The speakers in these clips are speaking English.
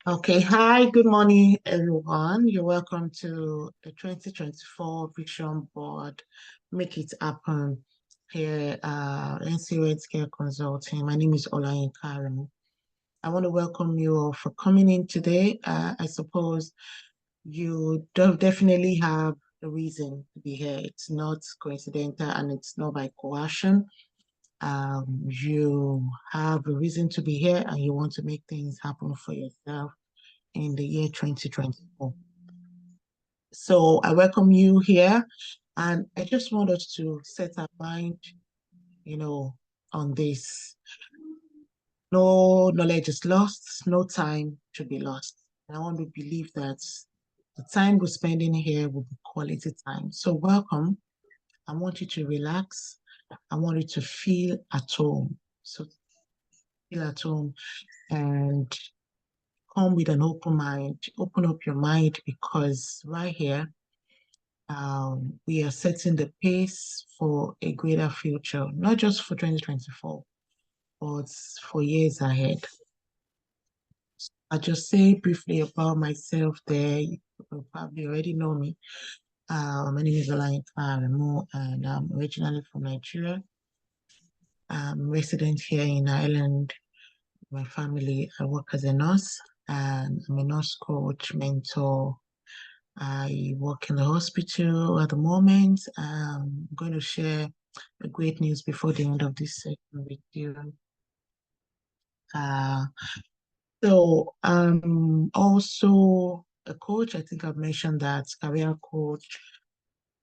Okay, hi, good morning, everyone. You're welcome to the 2024 Vision Board Make It Happen here, NC Care Consulting. My name is Olayin Karen. I want to welcome you all for coming in today. I suppose you definitely have a reason to be here. It's not coincidental and it's not by coercion. You have a reason to be here and you want to make things happen for yourself in the year 2024. So I welcome you here, and I just want us to set our mind, you know, on this. No knowledge is lost, no time should be lost. And I want to believe that the time we're spending here will be quality time. So welcome. I want you to relax. I want you to feel at home. So feel at home and come with an open mind. Open up your mind because right here we are setting the pace for a greater future, not just for 2024, but for years ahead. I'll just say briefly about myself there. You probably already know me. My name is Olayin Aremu, and I'm originally from Nigeria. I'm resident here in Ireland. My family, I work as a nurse, and I'm a nurse coach, mentor. I work in the hospital at the moment. I'm going to share the great news before the end of this session with you. Uh, also a coach. I think I've mentioned that career coach.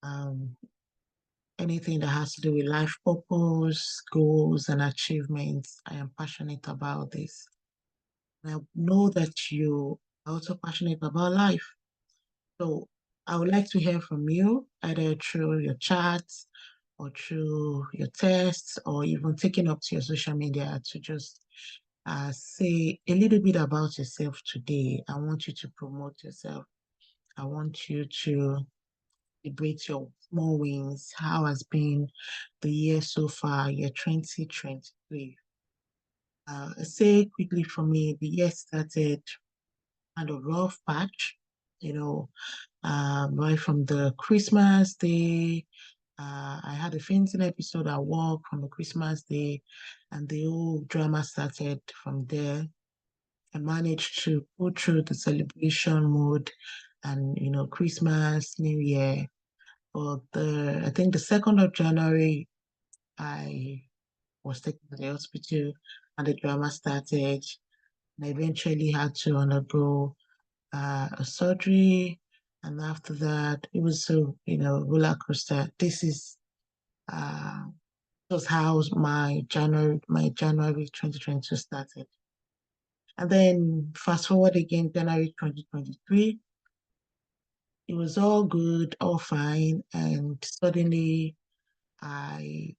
Um, Anything that has to do with life purpose, goals, and achievements. I am passionate about this. And I know that you are also passionate about life. So I would like to hear from you, either through your chats or through your tests, or even taking up to your social media to just say a little bit about yourself today. I want you to promote yourself. I want you to celebrate your small wins. How has been the year so far, year 2023? Say quickly for me, the year started kind of rough patch, you know, right from the Christmas day. I had a fainting episode at work from the Christmas day, and the whole drama started from there. I managed to go through the celebration mode and, Christmas, New Year. But I think the 2nd of January, I was taken to the hospital and the drama started. And I eventually had to undergo a surgery. And after that, it was so, roller coaster. Uh, was how my January 2022 started. And then fast forward again, January 2023, it was all good, all fine. And suddenly I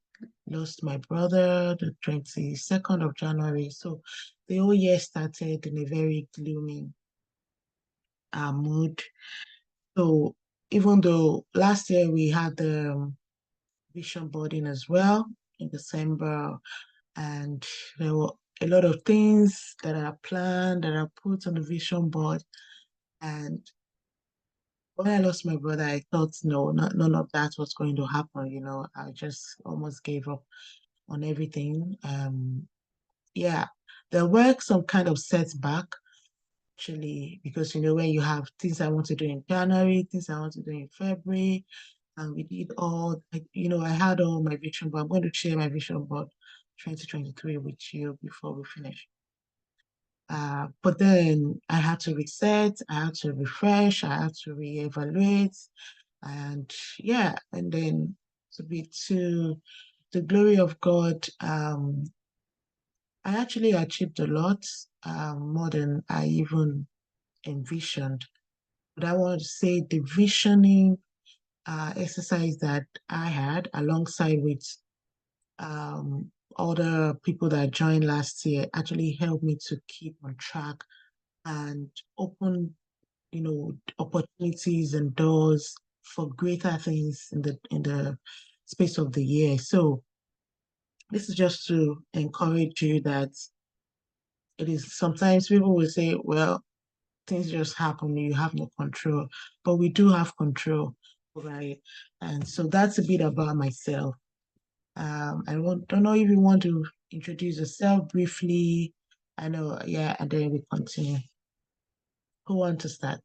lost my brother the 22nd of January. So the whole year started in a very gloomy mood. So even though last year we had the vision boarding as well in December, and there were a lot of things that are planned that are put on the vision board. And when I lost my brother, I thought no, none of that was going to happen. I just almost gave up on everything. Yeah, there were some kind of setback actually, because when you have things I want to do in January, things I want to do in February, and we did all, I had all my vision board. I'm going to share my vision board 2023 with you before we finish. But then I had to reset, I had to refresh, I had to reevaluate, and yeah, and then to be to the glory of God, I actually achieved a lot, more than I even envisioned. But I want to say the visioning exercise that I had alongside with other people that joined last year actually helped me to keep on track and open, opportunities and doors for greater things in the space of the year. So this is just to encourage you that it is sometimes people will say, well, things just happen, you have no control, but we do have control over it. And so that's a bit about myself. Don't know if you want to introduce yourself briefly. I know, yeah, and then we continue. Who wants to start?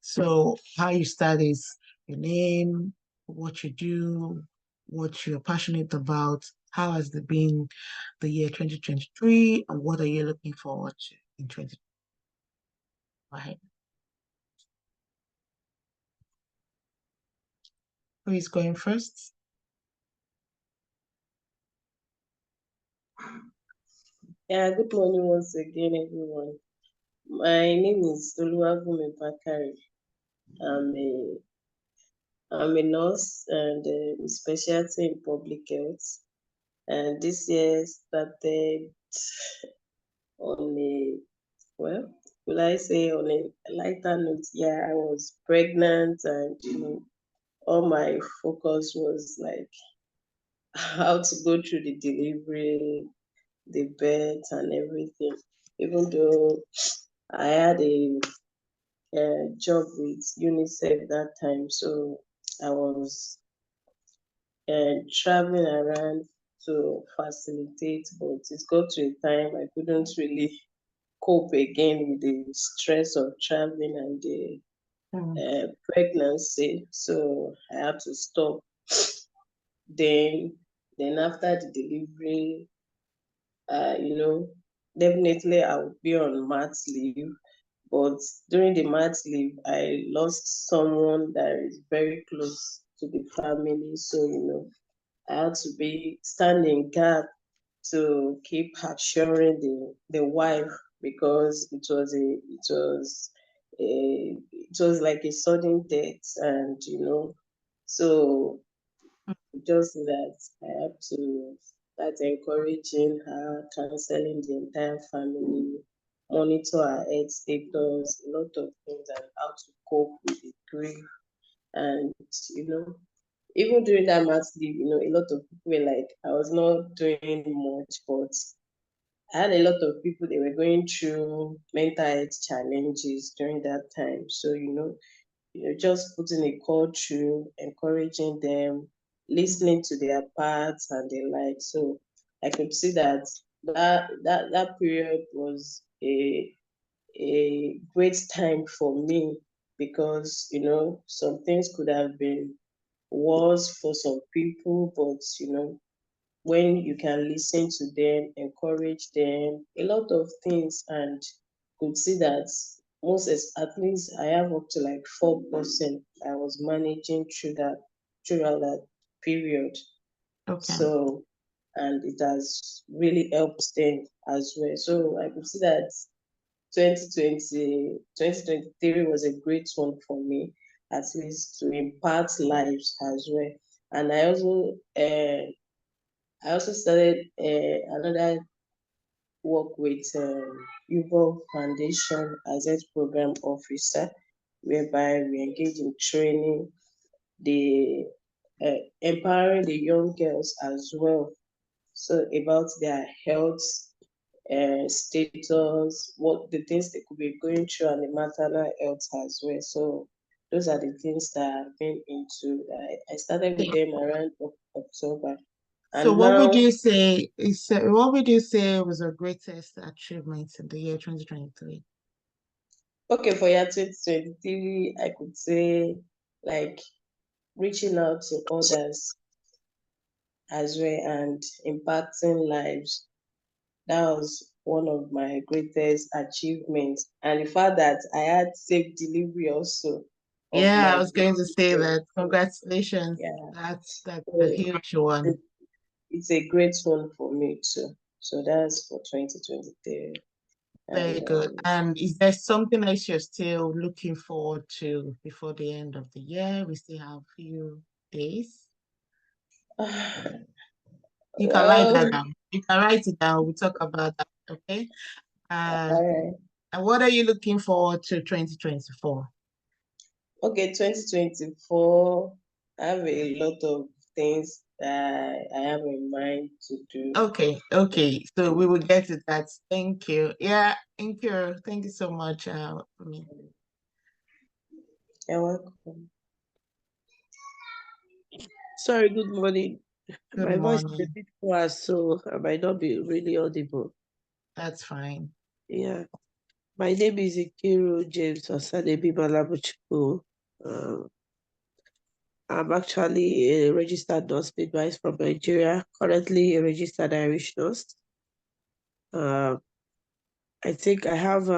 So how you start is your name, what you do, what you're passionate about, how has it been the year 2023, and what are you looking forward to in 2020? Go ahead. Who is going first? Yeah, good morning once again, everyone. My name is Oluwabumi Bakari. I'm a nurse and a specialty in public health. And this year started on a, well, will I say on a lighter note? Yeah, I was pregnant and, all my focus was like how to go through the delivery, the birth and everything. Even though I had a job with UNICEF that time, so I was traveling around to facilitate, but it got to a time I couldn't really cope again with the stress of traveling and the pregnancy, so I had to stop. Then, then after the delivery, definitely I would be on mat leave. But during the mat leave, I lost someone that is very close to the family. So, I had to be standing gap to keep assuring the wife because it was like a sudden death, and so just that I have to start encouraging her, counseling the entire family, monitor her health status, a lot of things, and how to cope with the grief. And, even during that mat leave, a lot of people were like, I was not doing much, but I had a lot of people, they were going through mental health challenges during that time. So, just putting a call through, encouraging them, listening to their parts and their like. So I could see that period was a great time for me because some things could have been worse for some people, but when you can listen to them, encourage them, a lot of things, and could see that at least I have up to like 4% I was managing throughout that period. Okay. So, and it has really helped them as well. So I could see that 2023 was a great one for me, at least to impact lives as well. And I also started another work with UBO Foundation as its program officer, whereby we engage in training the empowering the young girls as well. So about their health status, what the things they could be going through, and the maternal health as well. So those are the things that I've been into. I started with them around October. So And now, what would you say was your greatest achievement in the year 2023? okay, for year 2023, I could say like reaching out to others as well and impacting lives. That was one of my greatest achievements. And the fact that I had safe delivery also of Yeah, I my was going to say baby. that. Congratulations. Yeah, That's a so huge one. it's a great one for me too. So that's for 2023. Very And good. And is there something else you're still looking forward to before the end of the year? We still have a few days. You can write well, that down. You can write it down. We'll talk about that. Okay. Uh, all right. and what are you looking forward to 2024? Okay, 2024, I have a lot of things that I have in mind to do. Okay. So we will get to that. Thank you. Yeah, thank you. Thank you so much, for me. You're welcome. Sorry, good morning. Good My voice is a morning. bit hoarse, so I might not be really audible. That's fine. Yeah. My name is Ikiru James Osadebi Malabuchukwu. I'm actually a registered nurse midwife from Nigeria, currently a registered Irish nurse. I think I have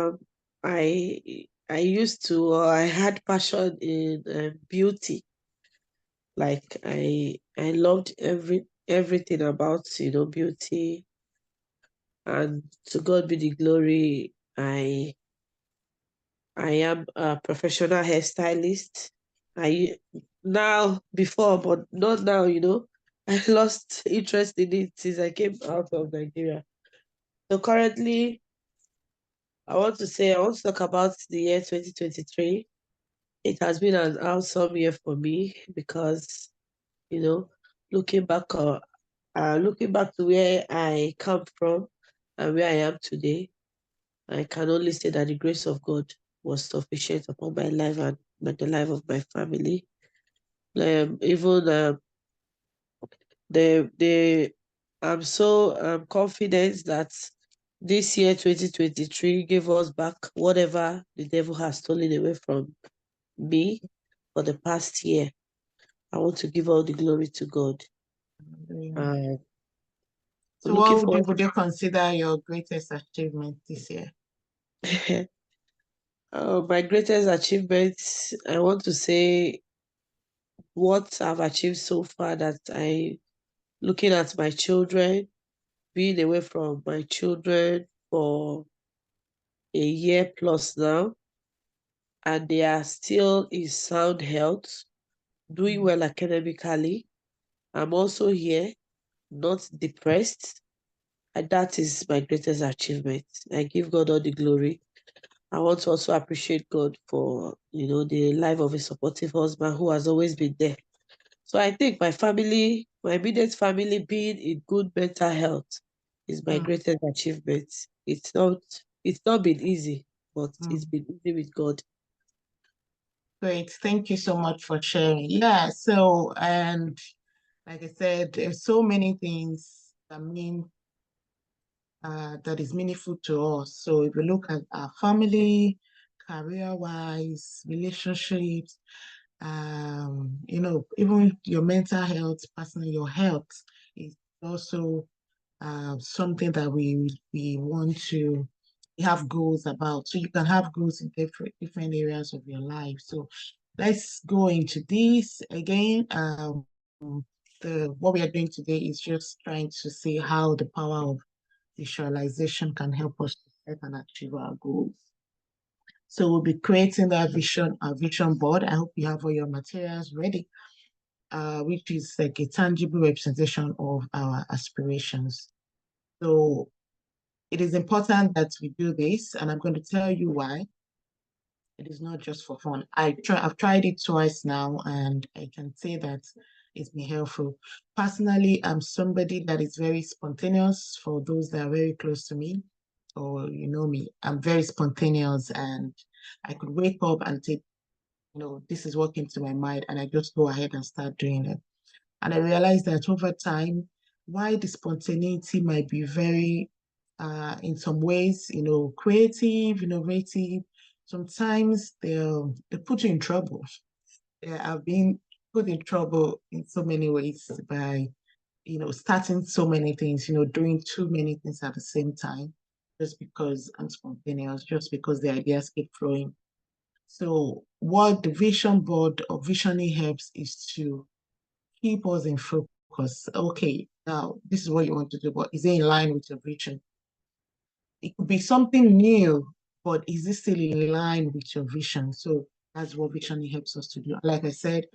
I used to, or I had passion in beauty. Like I loved everything about beauty, and to God be the glory. I am a professional hairstylist. I now before, but not now. I lost interest in it since I came out of Nigeria. So currently, I want to talk about the year 2023. It has been an awesome year for me because, you know, looking back, looking back to where I come from and where I am today, I can only say that the grace of God was sufficient upon my life and the life of my family. Even the I'm so confident that this year 2023 gave us back whatever the devil has stolen away from me for the past year. I want to give all the glory to God. Uh, So looking what forward. would you consider your greatest achievement this year? My greatest achievement, I want to say what I've achieved so far, that looking at my children, being away from my children for a year plus now, and they are still in sound health, doing well academically. I'm also here, not depressed, and that is my greatest achievement. I give God all the glory. I want to also appreciate God for, the life of a supportive husband who has always been there. So I think my family, my immediate family being in good mental health is my Mm, greatest achievement. It's not been easy, but it's mm. been easy with God. Great. Thank you so much for sharing. Yeah, so, and like I said, there's so many things that is meaningful to us. So if we look at our family, career-wise, relationships, even your mental health, personal, your health is also something that we want to have goals about. So you can have goals in different areas of your life. So let's go into this again. What we are doing today is just trying to see how the power of visualization can help us to set and achieve our goals. So we'll be creating that vision board. I hope you have all your materials ready, which is like a tangible representation of our aspirations. So it is important that we do this, and I'm going to tell you why. It is not just for fun. I've tried it twice now, and I can say that it's been helpful. Personally, I'm somebody that is very spontaneous. For those that are very close to me, or you know me, I'm very spontaneous, and I could wake up and say, this is what came to my mind, and I just go ahead and start doing it. And I realized that over time, why the spontaneity might be very, in some ways, creative, innovative, sometimes they put you in trouble. I've been put in trouble in so many ways by, starting so many things, doing too many things at the same time, just because I'm spontaneous, just because the ideas keep flowing. So what the vision board or visioning helps is to keep us in focus. Okay, now this is what you want to do, but is it in line with your vision? It could be something new, but is it still in line with your vision? So that's what visioning helps us to do. Like I said,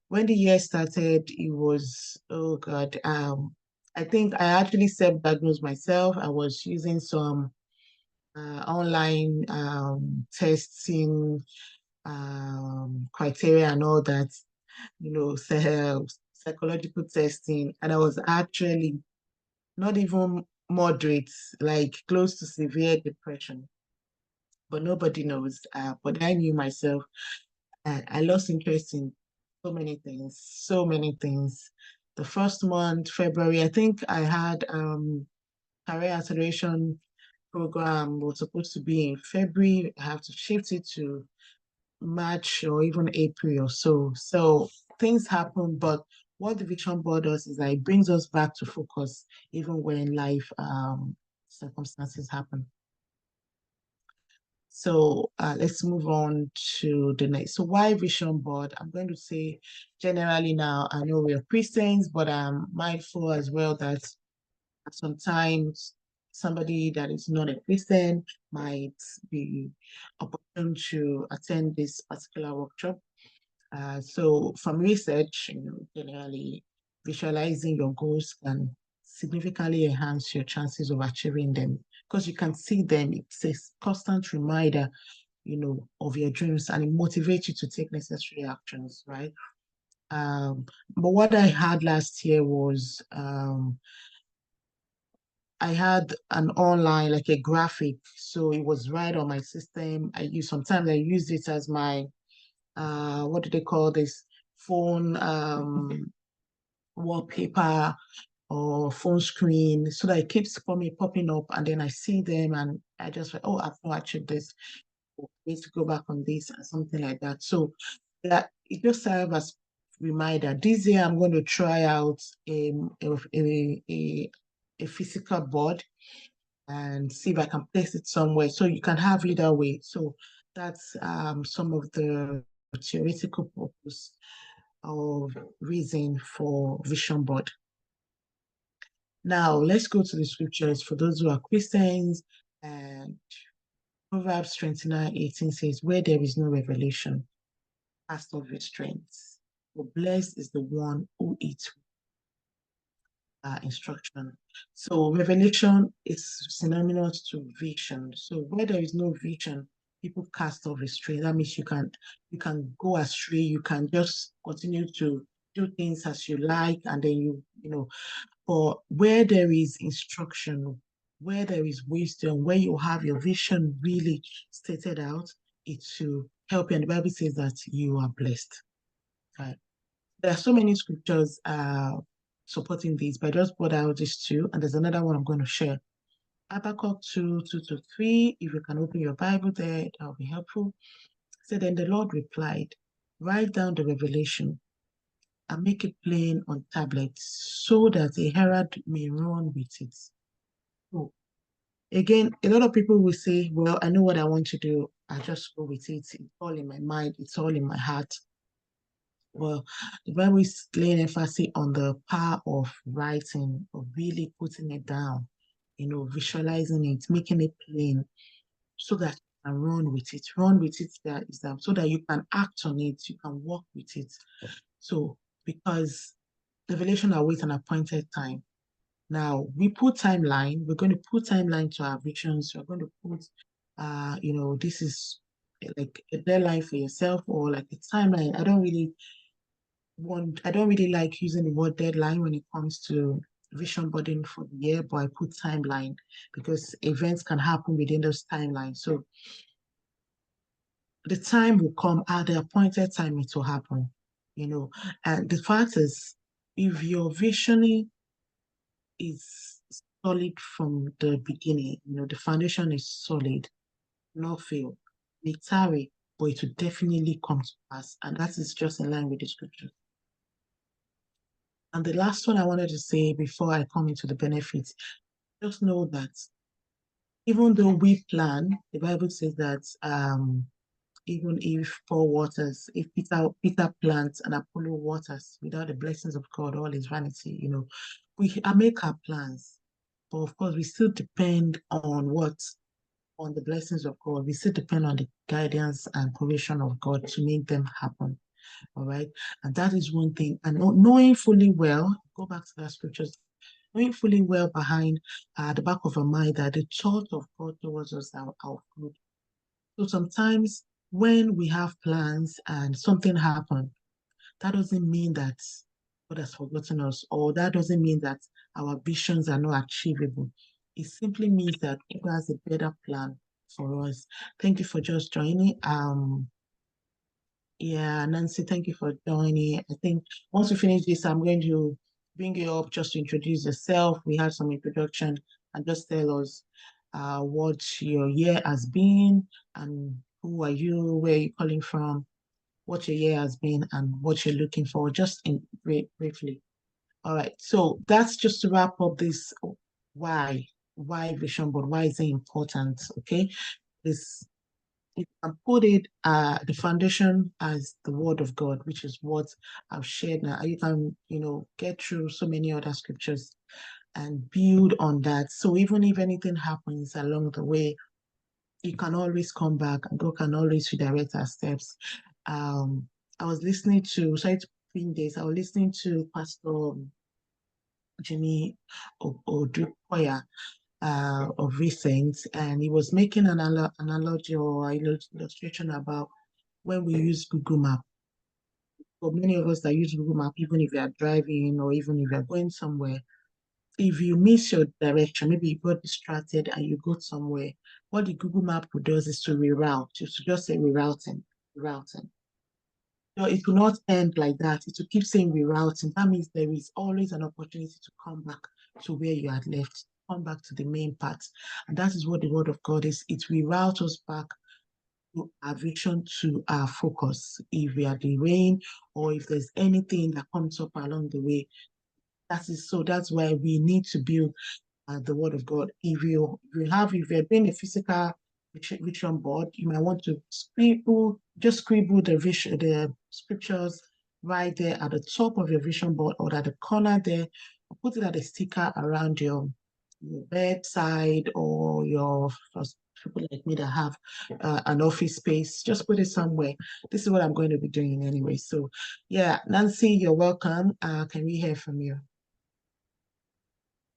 when the year started, it was, oh God, I think I actually self-diagnosed myself. I was using some online testing criteria and all that, psychological testing, and I was actually not even moderate, like close to severe depression. But nobody knows. But I knew myself. I lost interest in so many things, so many things. The first month, February, I think I had career acceleration program was supposed to be in February. I have to shift it to March or even April or so. So things happen, but what the vision board does is that it brings us back to focus even when life circumstances happen. So let's move on to the next. So why vision board? I'm going to say generally now, I know we're Christians, but I'm mindful as well that sometimes somebody that is not a Christian might be opportune to attend this particular workshop. So from research, generally visualizing your goals can significantly enhance your chances of achieving them because you can see them. It's a constant reminder, of your dreams, and it motivates you to take necessary actions, right? But what I had last year was I had an online, like a graphic, so it was right on my system. Sometimes I use it as my what do they call this, phone wallpaper or phone screen, so that it keeps popping up, and then I see them and I just like, oh, I've not achieved this. I need to go back on this and something like that. So that it just serves as reminder. This year I'm going to try out a physical board and see if I can place it somewhere. So you can have either way. So that's some of the theoretical purpose of reason for vision board. Now let's go to the scriptures for those who are Christians. And Proverbs 29:18 says, where there is no revelation, cast off restraints. For blessed is the one who eats instruction. So revelation is synonymous to vision. So where there is no vision, people cast off restraint. That means you can go astray. You can just continue to do things as you like, and then but where there is instruction, where there is wisdom, where you have your vision really stated out, it will help you. And the Bible says that you are blessed. Right? There are so many scriptures supporting this, but I just brought out these two, and there's another one I'm going to share. Habakkuk 2:2-3. If you can open your Bible there, that will be helpful. So then the Lord replied, write down the revelation and make it plain on tablets so that a herald may run with it. So again, a lot of people will say, well, I know what I want to do. I just go with it. It's all in my mind. It's all in my heart. Well, the Bible is laying emphasis on the power of writing, of really putting it down, visualizing it, making it plain, so that you can run with it. Run with it so that you can act on it, you can work with it. So, because revelation awaits an appointed time. Now, we put timeline. We're going to put timeline to our visions. We're going to put, this is like a deadline for yourself or like a timeline. I don't really like using the word deadline when it comes to vision boarding for the year, but I put timeline because events can happen within those timelines. So the time will come at the appointed time it will happen, And the fact is, if your visioning is solid from the beginning, the foundation is solid, not fail. May tarry, but it will definitely come to pass. And that is just in line with the scripture. And the last one I wanted to say before I come into the benefits, just know that even though we plan, the Bible says that even if Paul waters, if Peter plants and Apollo waters, without the blessings of God, all is vanity, I make our plans. But of course, we still depend on on the blessings of God. We still depend on the guidance and provision of God to make them happen. All right. And that is one thing. And knowing fully well, go back to that scriptures, knowing fully well behind the back of our mind that the thought of God towards us are good. So sometimes when we have plans and something happens, that doesn't mean that God has forgotten us, or that doesn't mean that our visions are not achievable. It simply means that God has a better plan for us. Thank you for just joining. Yeah, Nancy, thank you for joining. I think once we finish this, I'm going to bring you up just to introduce yourself. We have some introduction and just tell us what your year has been and who are you, where are you calling from, what your year has been, and what you're looking for, just in briefly. All right, so that's just to wrap up this why vision board, why is it important? Okay, this you can put it the foundation as the word of God, which is what I've shared now. You can, get through so many other scriptures and build on that. So even if anything happens along the way, you can always come back and God can always redirect our steps. I was listening to, sorry to bring this, I was listening to Pastor Jimmy Odukoya of recent, and he was making an analogy or illustration about when we use Google Map. For many of us that use Google Map, even if you are driving or even if you're going somewhere, if you miss your direction, maybe you got distracted and you go somewhere, what the Google Map does is to reroute, to just say rerouting. So it will not end like that. It will keep saying rerouting. That means there is always an opportunity to come back to where you had left, come back to the main part. And that is what the word of God is. It reroutes us back to our vision, to our focus. If we are derailed or if there's anything that comes up along the way, that's why we need to build the word of God. If you're doing a physical vision board, you might want to scribble the scriptures right there at the top of your vision board or at the corner there, or put it at a sticker around your bedside or your people like me that have an office space. Just put it somewhere. This is what I'm going to be doing anyway. So yeah, Nancy, you're welcome. Can we hear from you?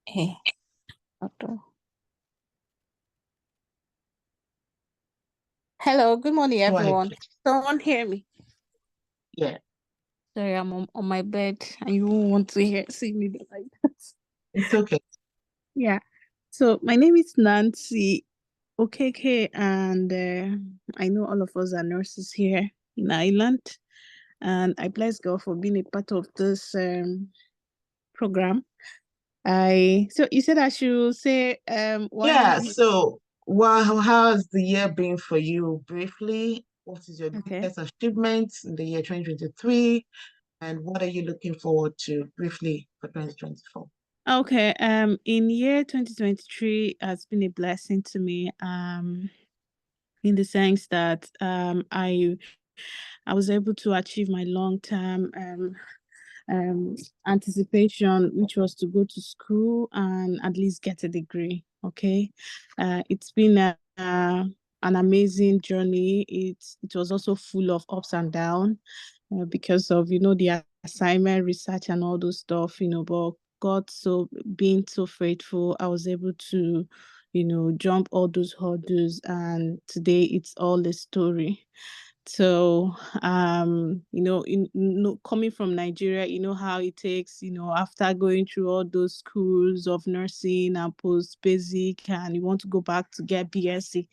Hey, doctor. Hello, good morning, Go ahead, everyone. please. Someone hear me? Yeah, Sorry, I'm on my bed and you won't want to see me like that. it's okay. Yeah. So my name is Nancy Okeke, and I know all of us are nurses here in Ireland, and I bless God for being a part of this program. So you said I should say Yeah, so how has the year been for you briefly? What is your Okay. biggest achievement in the year 2023? And what are you looking forward to briefly for 2024? Okay, in year 2023 has been a blessing to me, in the sense that I was able to achieve my long-term anticipation, which was to go to school and at least get a degree. Okay, it's been an amazing journey. It was also full of ups and downs because of the assignment, research, and all those stuff. But God, being so faithful, I was able to jump all those hurdles, and today it's all a story. So, coming from Nigeria, you know how it takes, after going through all those schools of nursing and post-basic, and you want to go back to get BSc.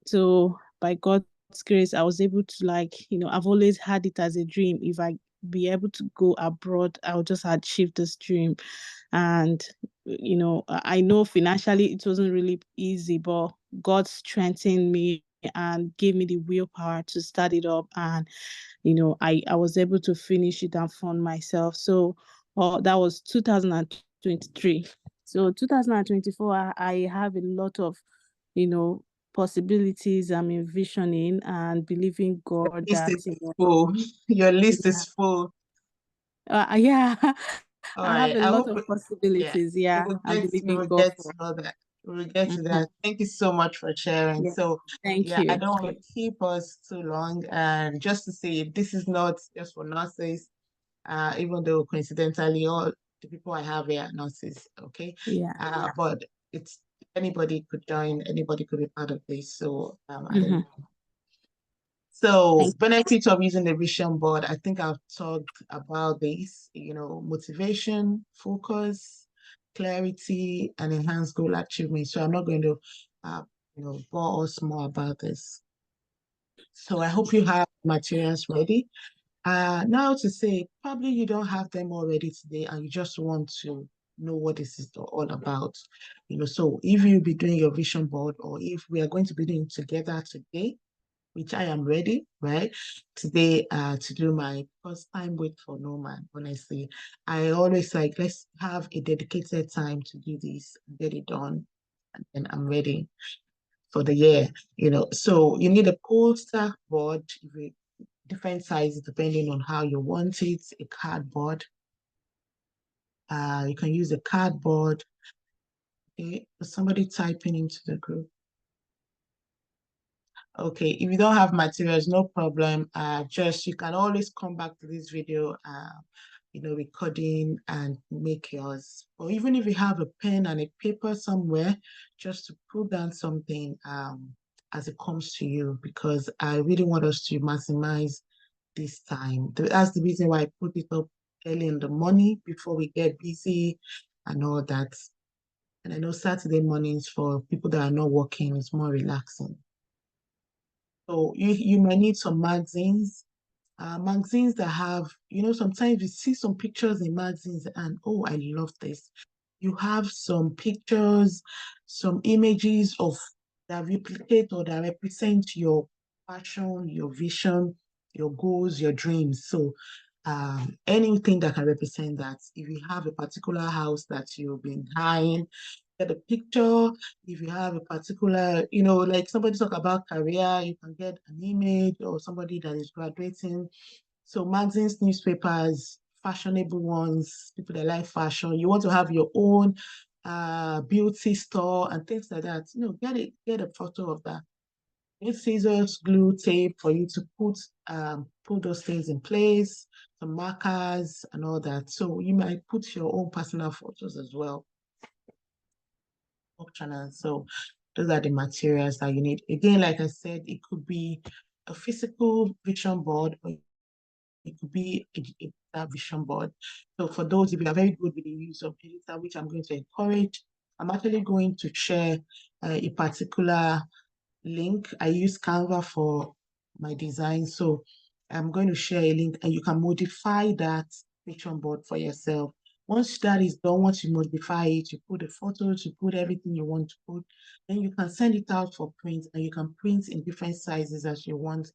So, by God's grace, I was able to I've always had it as a dream. If I be able to go abroad, I'll just achieve this dream. And, I know financially it wasn't really easy, but God strengthened me and gave me the willpower to start it up, and I was able to finish it and fund myself. So that was 2023. So 2024, I have a lot of possibilities I'm envisioning and believing God List that is full. Your list yeah. is full. Yeah, All I have right. a I lot hope of possibilities. Yeah, I'm we believing will God get for. to all that. We will get to Mhm. that. Thank you so much for sharing. Yeah, So thank I you. don't want to keep us too long. And just to say, this is not just for nurses, even though coincidentally all the people I have here are nurses, okay? Yeah. But it's anybody could join, anybody could be part of this. So I don't Mhm. know. So benefits of using the vision board, I think I've talked about this, motivation, focus, clarity, and enhanced goal achievement. So I'm not going to, bore us more about this. So I hope you have materials ready. Now to say, probably you don't have them already today and you just want to know what this is all about. So if you'll be doing your vision board or if we are going to be doing it together today, which I am ready, right? Today, to do my first time wait for no man, honestly. I always like, let's have a dedicated time to do this, get it done, and then I'm ready for the year, So you need a poster board, different sizes depending on how you want it, a cardboard. You can use a cardboard. Okay, somebody typing into the group. Okay, if you don't have materials, no problem. Just you can always come back to this video, recording and make yours. Or even if you have a pen and a paper somewhere, just to put down something as it comes to you, because I really want us to maximize this time. That's the reason why I put it up early in the morning before we get busy and all that. And I know Saturday mornings for people that are not working is more relaxing. So you might need some magazines that have, sometimes you see some pictures in magazines and, oh, I love this. You have some pictures, some images that replicate or that represent your passion, your vision, your goals, your dreams. So anything that can represent that. If you have a particular house that you've been eyeing, get a picture. If you have a particular, like somebody talk about career, you can get an image or somebody that is graduating. So magazines, newspapers, fashionable ones, people that like fashion. You want to have your own beauty store and things like that. Get a photo of that. Need scissors, glue, tape for you to put those things in place, some markers and all that. So you might put your own personal photos as well. Optional. So those are the materials that you need. Again, like I said, it could be a physical vision board or it could be a vision board. So for those, if you are very good with the use of digital, which I'm going to encourage, I'm actually going to share a particular link. I use Canva for my design. So I'm going to share a link and you can modify that vision board for yourself. Once that is done, once you modify it, you put the photos, you put everything you want to put, then you can send it out for print and you can print in different sizes as you want.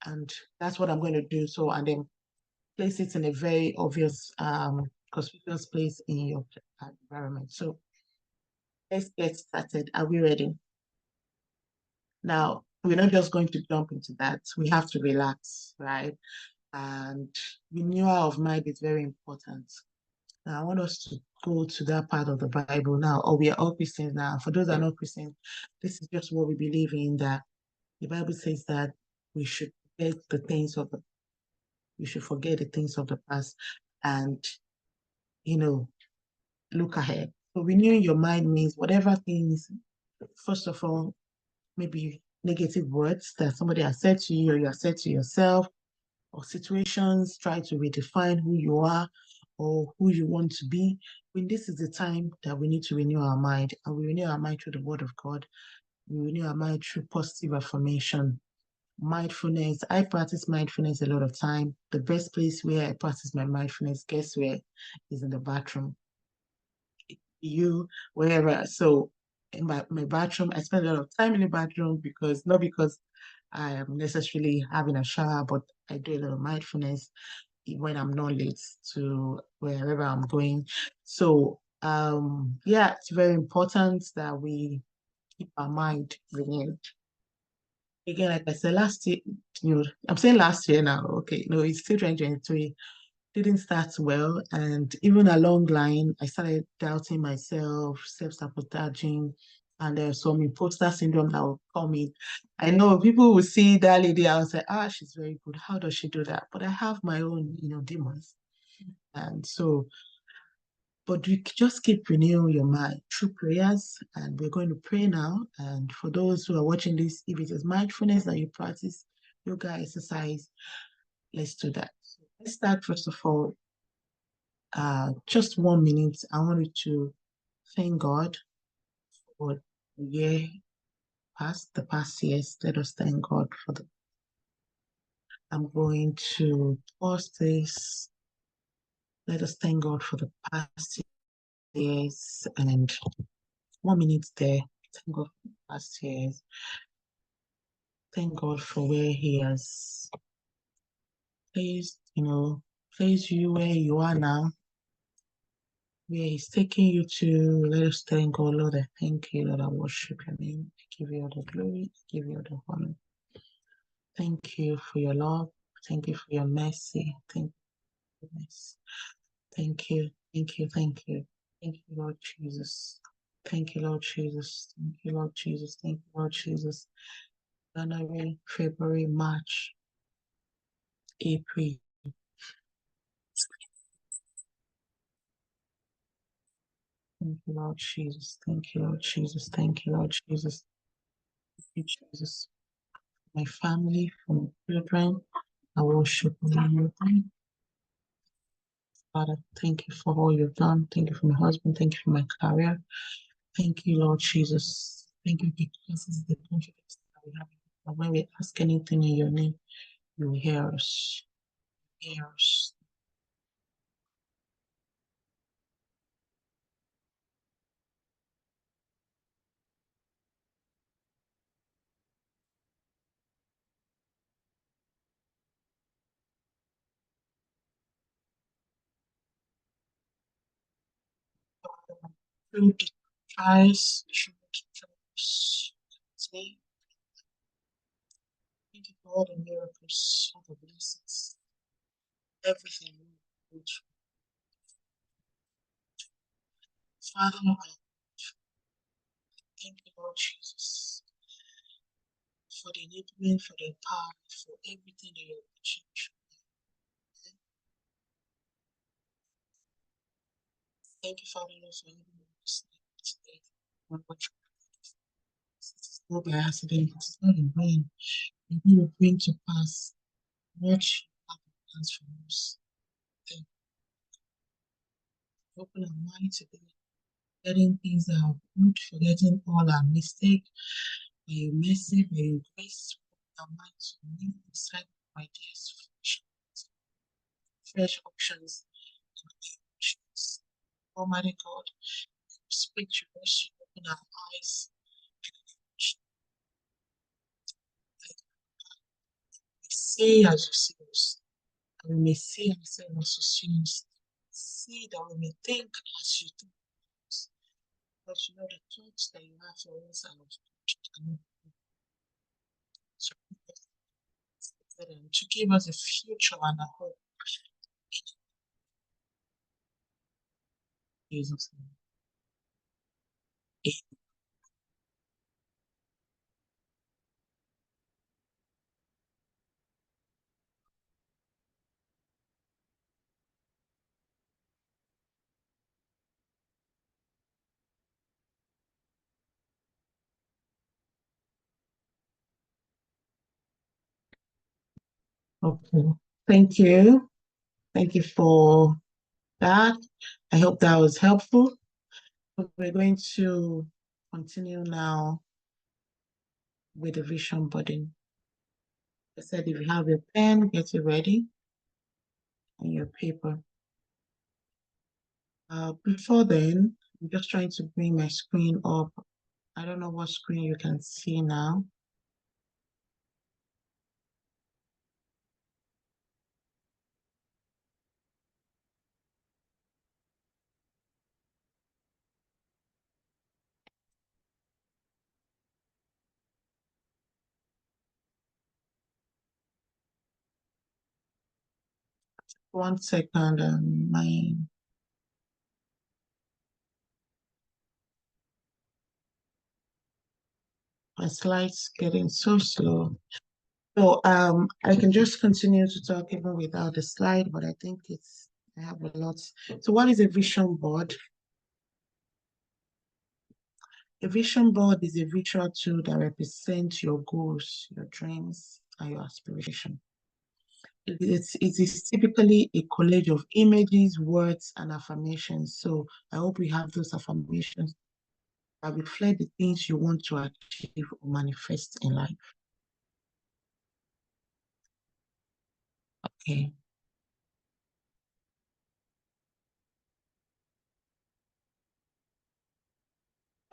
And that's what I'm going to do. So, and then place it in a very obvious, conspicuous place in your environment. So let's get started. Are we ready? Now, we're not just going to jump into that. We have to relax, right? And renewal of mind is very important. Now, I want us to go to that part of the Bible now, or we are all Christians now. For those that are not Christians, this is just what we believe in, that the Bible says that we should forget the things of the past and, look ahead. So renewing your mind means whatever things, first of all, maybe negative words that somebody has said to you or you have said to yourself, or situations, try to redefine who you are or who you want to be. When this is the time that we need to renew our mind, and we renew our mind through the word of God. We renew our mind through positive affirmation. Mindfulness. I practice mindfulness a lot of time. The best place where I practice my mindfulness, guess where? Is in the bathroom. Wherever. So in my bathroom, I spend a lot of time in the bathroom not because I am necessarily having a shower, but I do a lot of mindfulness when I'm not late to wherever I'm going. So yeah, it's very important that we keep our mind renewed. Again, like I said, last year, I'm saying last year now, okay, no, it's still 2023. Didn't start well, and even along line, I started doubting myself, self-sabotaging, and there's some imposter syndrome that will come in. I know people will see that lady, I'll say, she's very good. How does she do that? But I have my own, demons. And so, but we just keep renewing your mind through prayers, and we're going to pray now. And for those who are watching this, if it is mindfulness that you practice, yoga exercise. Let's do that. Let's start first of all. Just 1 minute. I want you to thank God for the year past, the past years. Let us thank God for the. I'm going to pause this. Let us thank God for the past years and 1 minute there. Thank God for the past years. Thank God for where He has placed, placed you where you are now, where He's taking you to. Let us thank God, Lord. I thank you, Lord. I worship your name. I give you all the glory. I give you all the honor. Thank you for your love. Thank you for your mercy. Thank you for your mercy. Thank you. Thank you. Thank you. Thank you, Lord Jesus. Thank you, Lord Jesus. Thank you, Lord Jesus. Thank you, Lord Jesus. January, February, March, April. Thank you, Lord Jesus. Thank you, Lord Jesus. Thank you, Lord Jesus. Thank you, Jesus. My family, for my children, I worship you. Father, thank you for all you've done. Thank you for my husband. Thank you for my career. Thank you, Lord Jesus. Thank you because it's the confidence that we have. And when we ask anything in your name, you hear us. Hear us. Through the trials, through the troubles, say, thank you for all the miracles, all the blessings, everything you do. Father, I thank you, Lord Jesus, for the enablement, for the power, for everything that you're achieved. Thank you, Father, Lord, for everything this today. What it's not by accident, it's not in vain. You will bring to pass what you have plans for us. Thank you. Open our mind today, getting things that are good, forgetting all our mistakes. By your mercy, by your grace, open our mind to new insight, ideas, fresh options, and new options. Almighty God, speak to us, you open our eyes. We see as you see us, and we may see ourselves as you see us. See that we may think as you think us. But you know the thoughts that you have for us are of good and to give us a future and a hope. In Jesus' name. Okay. Thank you. Thank you for that. I hope that was helpful. We're going to continue now with the vision boarding. I said, if you have your pen, get it ready and your paper. Before then, I'm just trying to bring my screen up. I don't know what screen you can see now. One second, my slides getting so slow. So I can just continue to talk even without the slide, but I think I have a lot. So what is a vision board? A vision board is a visual tool that represents your goals, your dreams, and your aspiration. It is typically a collage of images, words, and affirmations. So I hope we have those affirmations that reflect the things you want to achieve or manifest in life. Okay.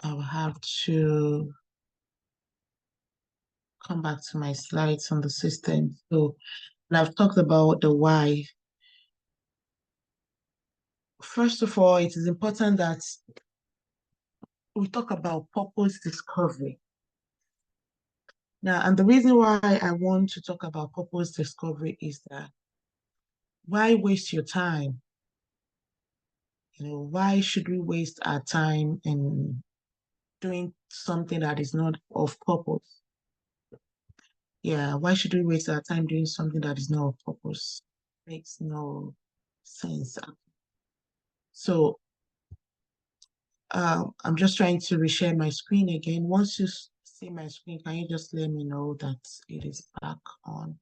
I'll have to come back to my slides on the system. So, and I've talked about the why. First of all, it is important that we talk about purpose discovery. Now, and the reason why I want to talk about purpose discovery is that why waste your time? Why should we waste our time in doing something that is not of purpose? Yeah, why should we waste our time doing something that is not of purpose? Makes no sense. So I'm just trying to reshare my screen again. Once you see my screen, can you just let me know that it is back on?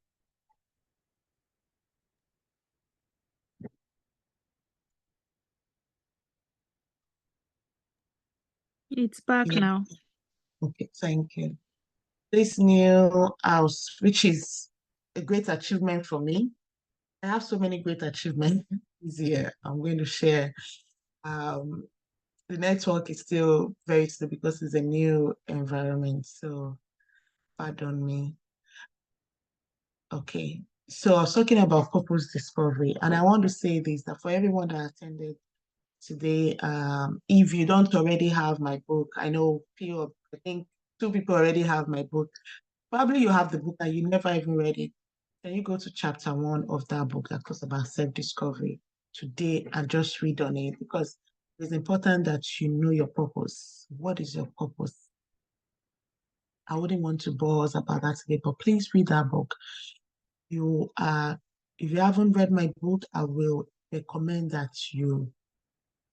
It's back now. Okay, thank you. This new house, which is a great achievement for me. I have so many great achievements this year. I'm going to share. The network is still very slow because it's a new environment. So pardon me. Okay. So I was talking about purpose discovery, and I want to say this, that for everyone that attended today, if you don't already have my book, I know I think 2 people already have my book. Probably you have the book and you never even read it. Can you go to chapter 1 of that book that talks about self-discovery today and just read on it? Because it's important that you know your purpose. What is your purpose? I wouldn't want to bore us about that today, but please read that book. If you haven't read my book, I will recommend that you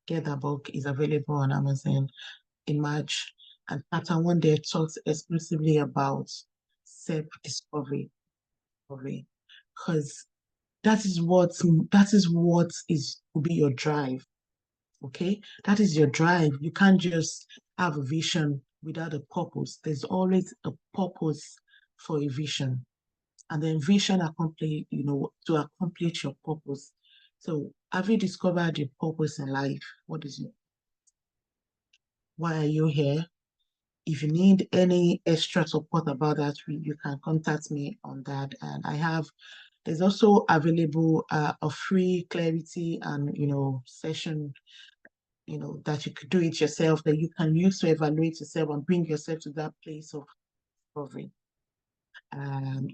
get that book. It's available on Amazon in March. And chapter 1 there talks exclusively about self-discovery. Because that is what will be your drive. Okay, that is your drive. You can't just have a vision without a purpose. There's always a purpose for a vision, and then vision to accomplish your purpose. So have you discovered your purpose in life? What is it? Why are you here? If you need any extra support about that, you can contact me on that. And there's also available a free clarity and session that you could do it yourself, that you can use to evaluate yourself and bring yourself to that place of discovery.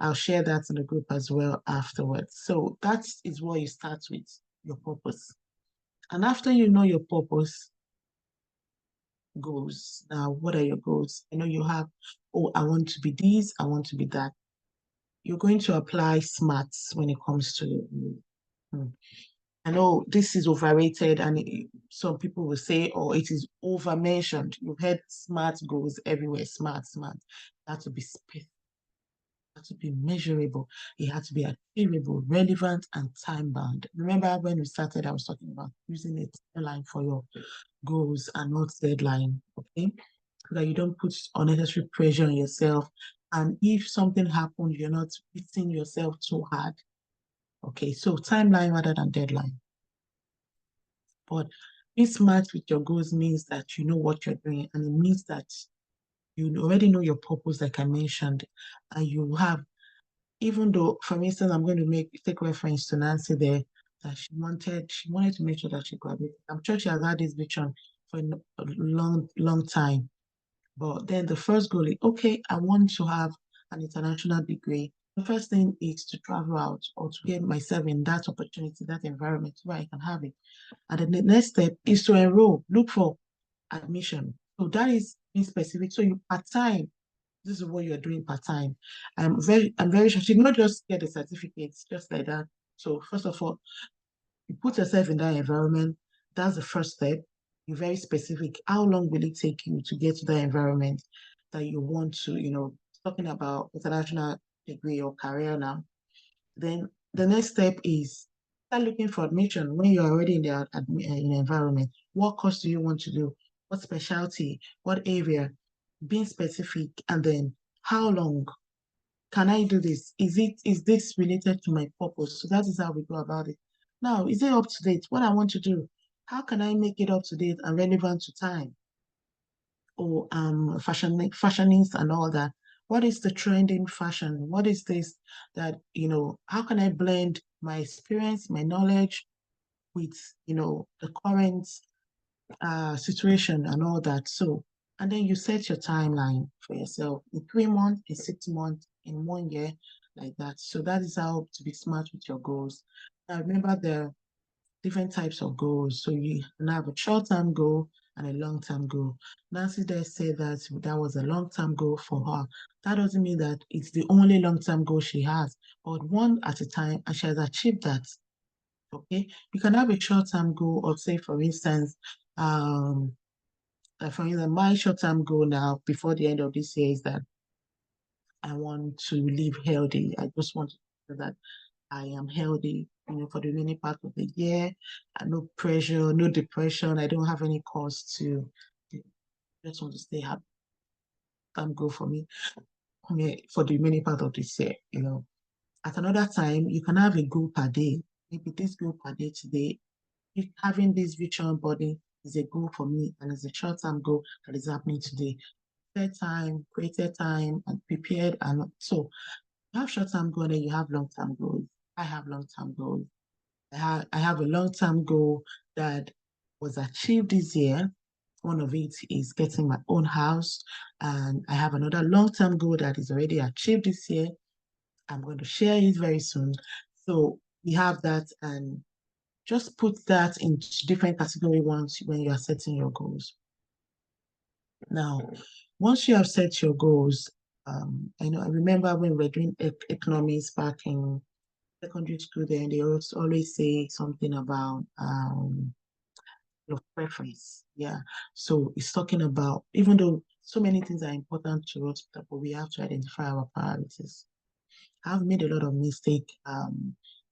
I'll share that in the group as well afterwards. So that is what you start with, your purpose. And after you know your purpose, goals. Now, what are your goals? I know you have, I want to be this, I want to be that. You're going to apply smarts when it comes to I know this is overrated, and some people will say, oh, it is over mentioned. You've heard smart goals everywhere, smart. It had to be specific, it had to be measurable, it had to be achievable, relevant, and time bound. Remember when we started, I was talking about using a deadline for your goals and not deadline, okay? So that you don't put unnecessary pressure on yourself. And if something happens, you're not beating yourself too hard. Okay, so timeline rather than deadline. But being smart with your goals means that you know what you're doing, and it means that you already know your purpose, like I mentioned, and you have, even though, for instance, I'm going to take reference to Nancy there, that she wanted to make sure that she graduated. I'm sure she has had this vision for a long time. But then the first goal is, okay, I want to have an international degree. The first thing is to travel out or to get myself in that opportunity, that environment where I can have it. And then the next step is to enroll, look for admission. So that is being specific. So you part-time, this is what you're doing part-time. I'm very sure she did not just get the certificates just like that. So first of all, you put yourself in that environment. That's the first step. You're very specific. How long will it take you to get to that environment that you want to, talking about international degree or career now. Then the next step is start looking for admission when you're already in the in the environment. What course do you want to do? What specialty? What area? Being specific, and then how long can I do this? Is this related to my purpose? So that is how we go about it. Now, is it up to date? What I want to do, how can I make it up to date and relevant to time? Or fashionings and all that. What is the trend in fashion? What is this that, how can I blend my experience, my knowledge with, the current situation and all that. So, and then you set your timeline for yourself in 3 months, in 6 months, in 1 year, like that. So that is how to be smart with your goals. Now remember the different types of goals. So you can have a short-term goal and a long-term goal. Nancy there said that that was a long-term goal for her. That doesn't mean that it's the only long-term goal she has, but one at a time, and she has achieved that. Okay, you can have a short-term goal, or say, for instance, my short-term goal now before the end of this year is that I want to live healthy. I just want to know that I am healthy, for the remaining part of the year. No pressure, no depression. I don't have any cause to just want to stay happy. Time goal for me for the remaining part of this year. At another time, you can have a goal per day. Maybe this goal per day today, having this vision body is a goal for me, and it's a short-term goal that is happening today. Time, created time, and prepared. And so you have short-term goal and you have long-term goals. I have long-term goals. I have a long-term goal that was achieved this year. One of it is getting my own house. And I have another long-term goal that is already achieved this year. I'm going to share it very soon. So we have that, and just put that into different category ones when you are setting your goals. Now, once you have set your goals, I remember when we were doing economics back in secondary school, then they always say something about your preference. Yeah. So it's talking about, even though so many things are important to us, but we have to identify our priorities. I've made a lot of mistake,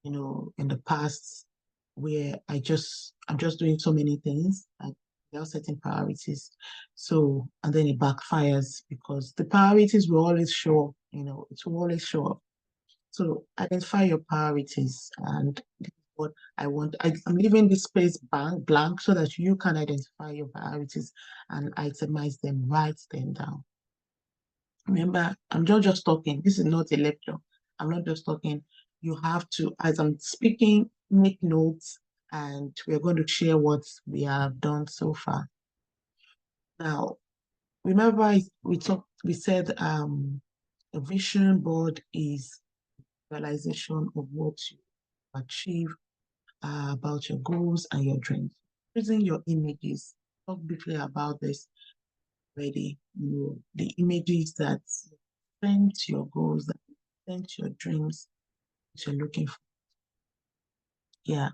in the past, where I'm just doing so many things. Without setting priorities. So, and then it backfires because the priorities will always show up, it will always show up. So identify your priorities, and this is what I want. I'm leaving this space blank so that you can identify your priorities and itemize them, write them down. Remember, I'm not just talking. This is not a lecture. I'm not just talking. You have to, as I'm speaking, make notes, and we're going to share what we have done so far. Now, remember we said a vision board is realization of what you achieve, about your goals and your dreams. Using your images, talk briefly about this already. The images that represent your goals, that represent your dreams, that you're looking for. Yeah,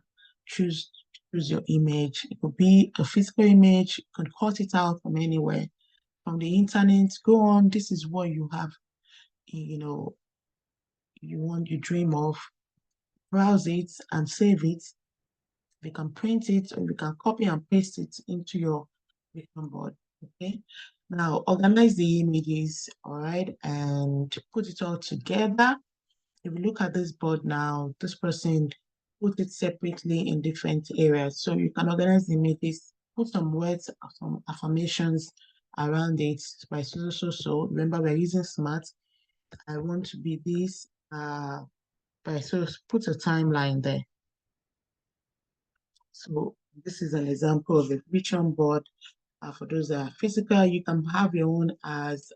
choose your image. It could be a physical image. You can cut it out from anywhere, from the internet. Go on. This is what you have. You dream of. Browse it and save it. We can print it, or we can copy and paste it into your vision board. Okay. Now organize the images, all right, and put it all together. If you look at this board now, this person put it separately in different areas. So you can organize the images, put some words, some affirmations around it by so. Remember, we're using SMART. I want to be this, so put a timeline there. So this is an example of a vision board. For those that are physical, you can have your own as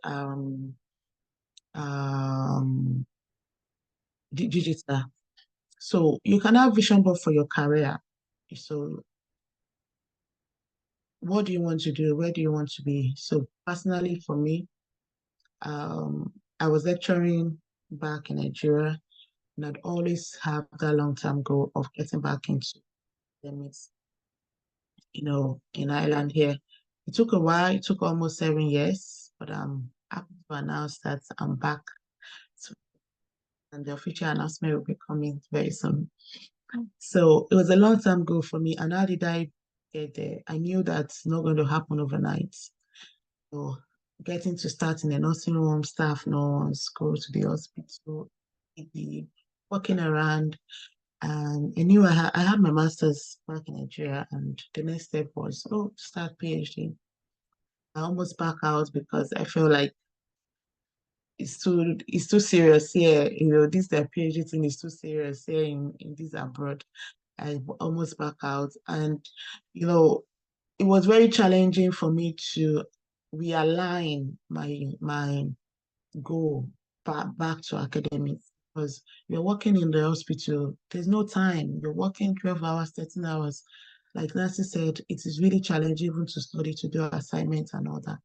digital. So you can have vision board for your career. So what do you want to do? Where do you want to be? So personally for me, I was lecturing back in Nigeria, and I'd always have that long-term goal of getting back into academics, in Ireland here. It took a while, it took almost 7 years, but I'm happy to announce that I'm back. So and the official announcement will be coming very soon. So it was a long time goal for me. And how did I get there? I knew that's not going to happen overnight. So getting to start in a nursing home, staff nurse, go to the hospital, be walking around. And I knew I had my master's back in Nigeria, and the next step was, oh, start PhD. I almost back out because I feel like it's too serious here. This their PhD thing is too serious here in this abroad. I almost back out. And it was very challenging for me to realign my goal back to academics, because you're working in the hospital, there's no time. You're working 12 hours, 13 hours. Like Nancy said, it is really challenging even to study, to do assignments and all that.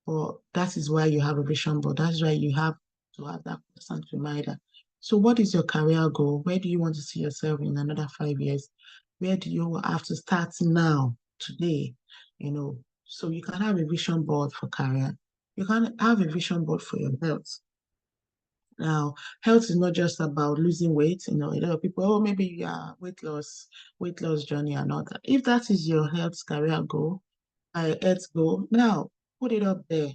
But that is why you have a vision board. That's why you have to have that constant reminder. So what is your career goal? Where do you want to see yourself in another 5 years? Where do you have to start now, today? So you can have a vision board for career. You can have a vision board for your health. Now, health is not just about losing weight. A lot of people, oh, maybe you are weight loss journey and all that. If that is your health career goal, health goal, now put it up there.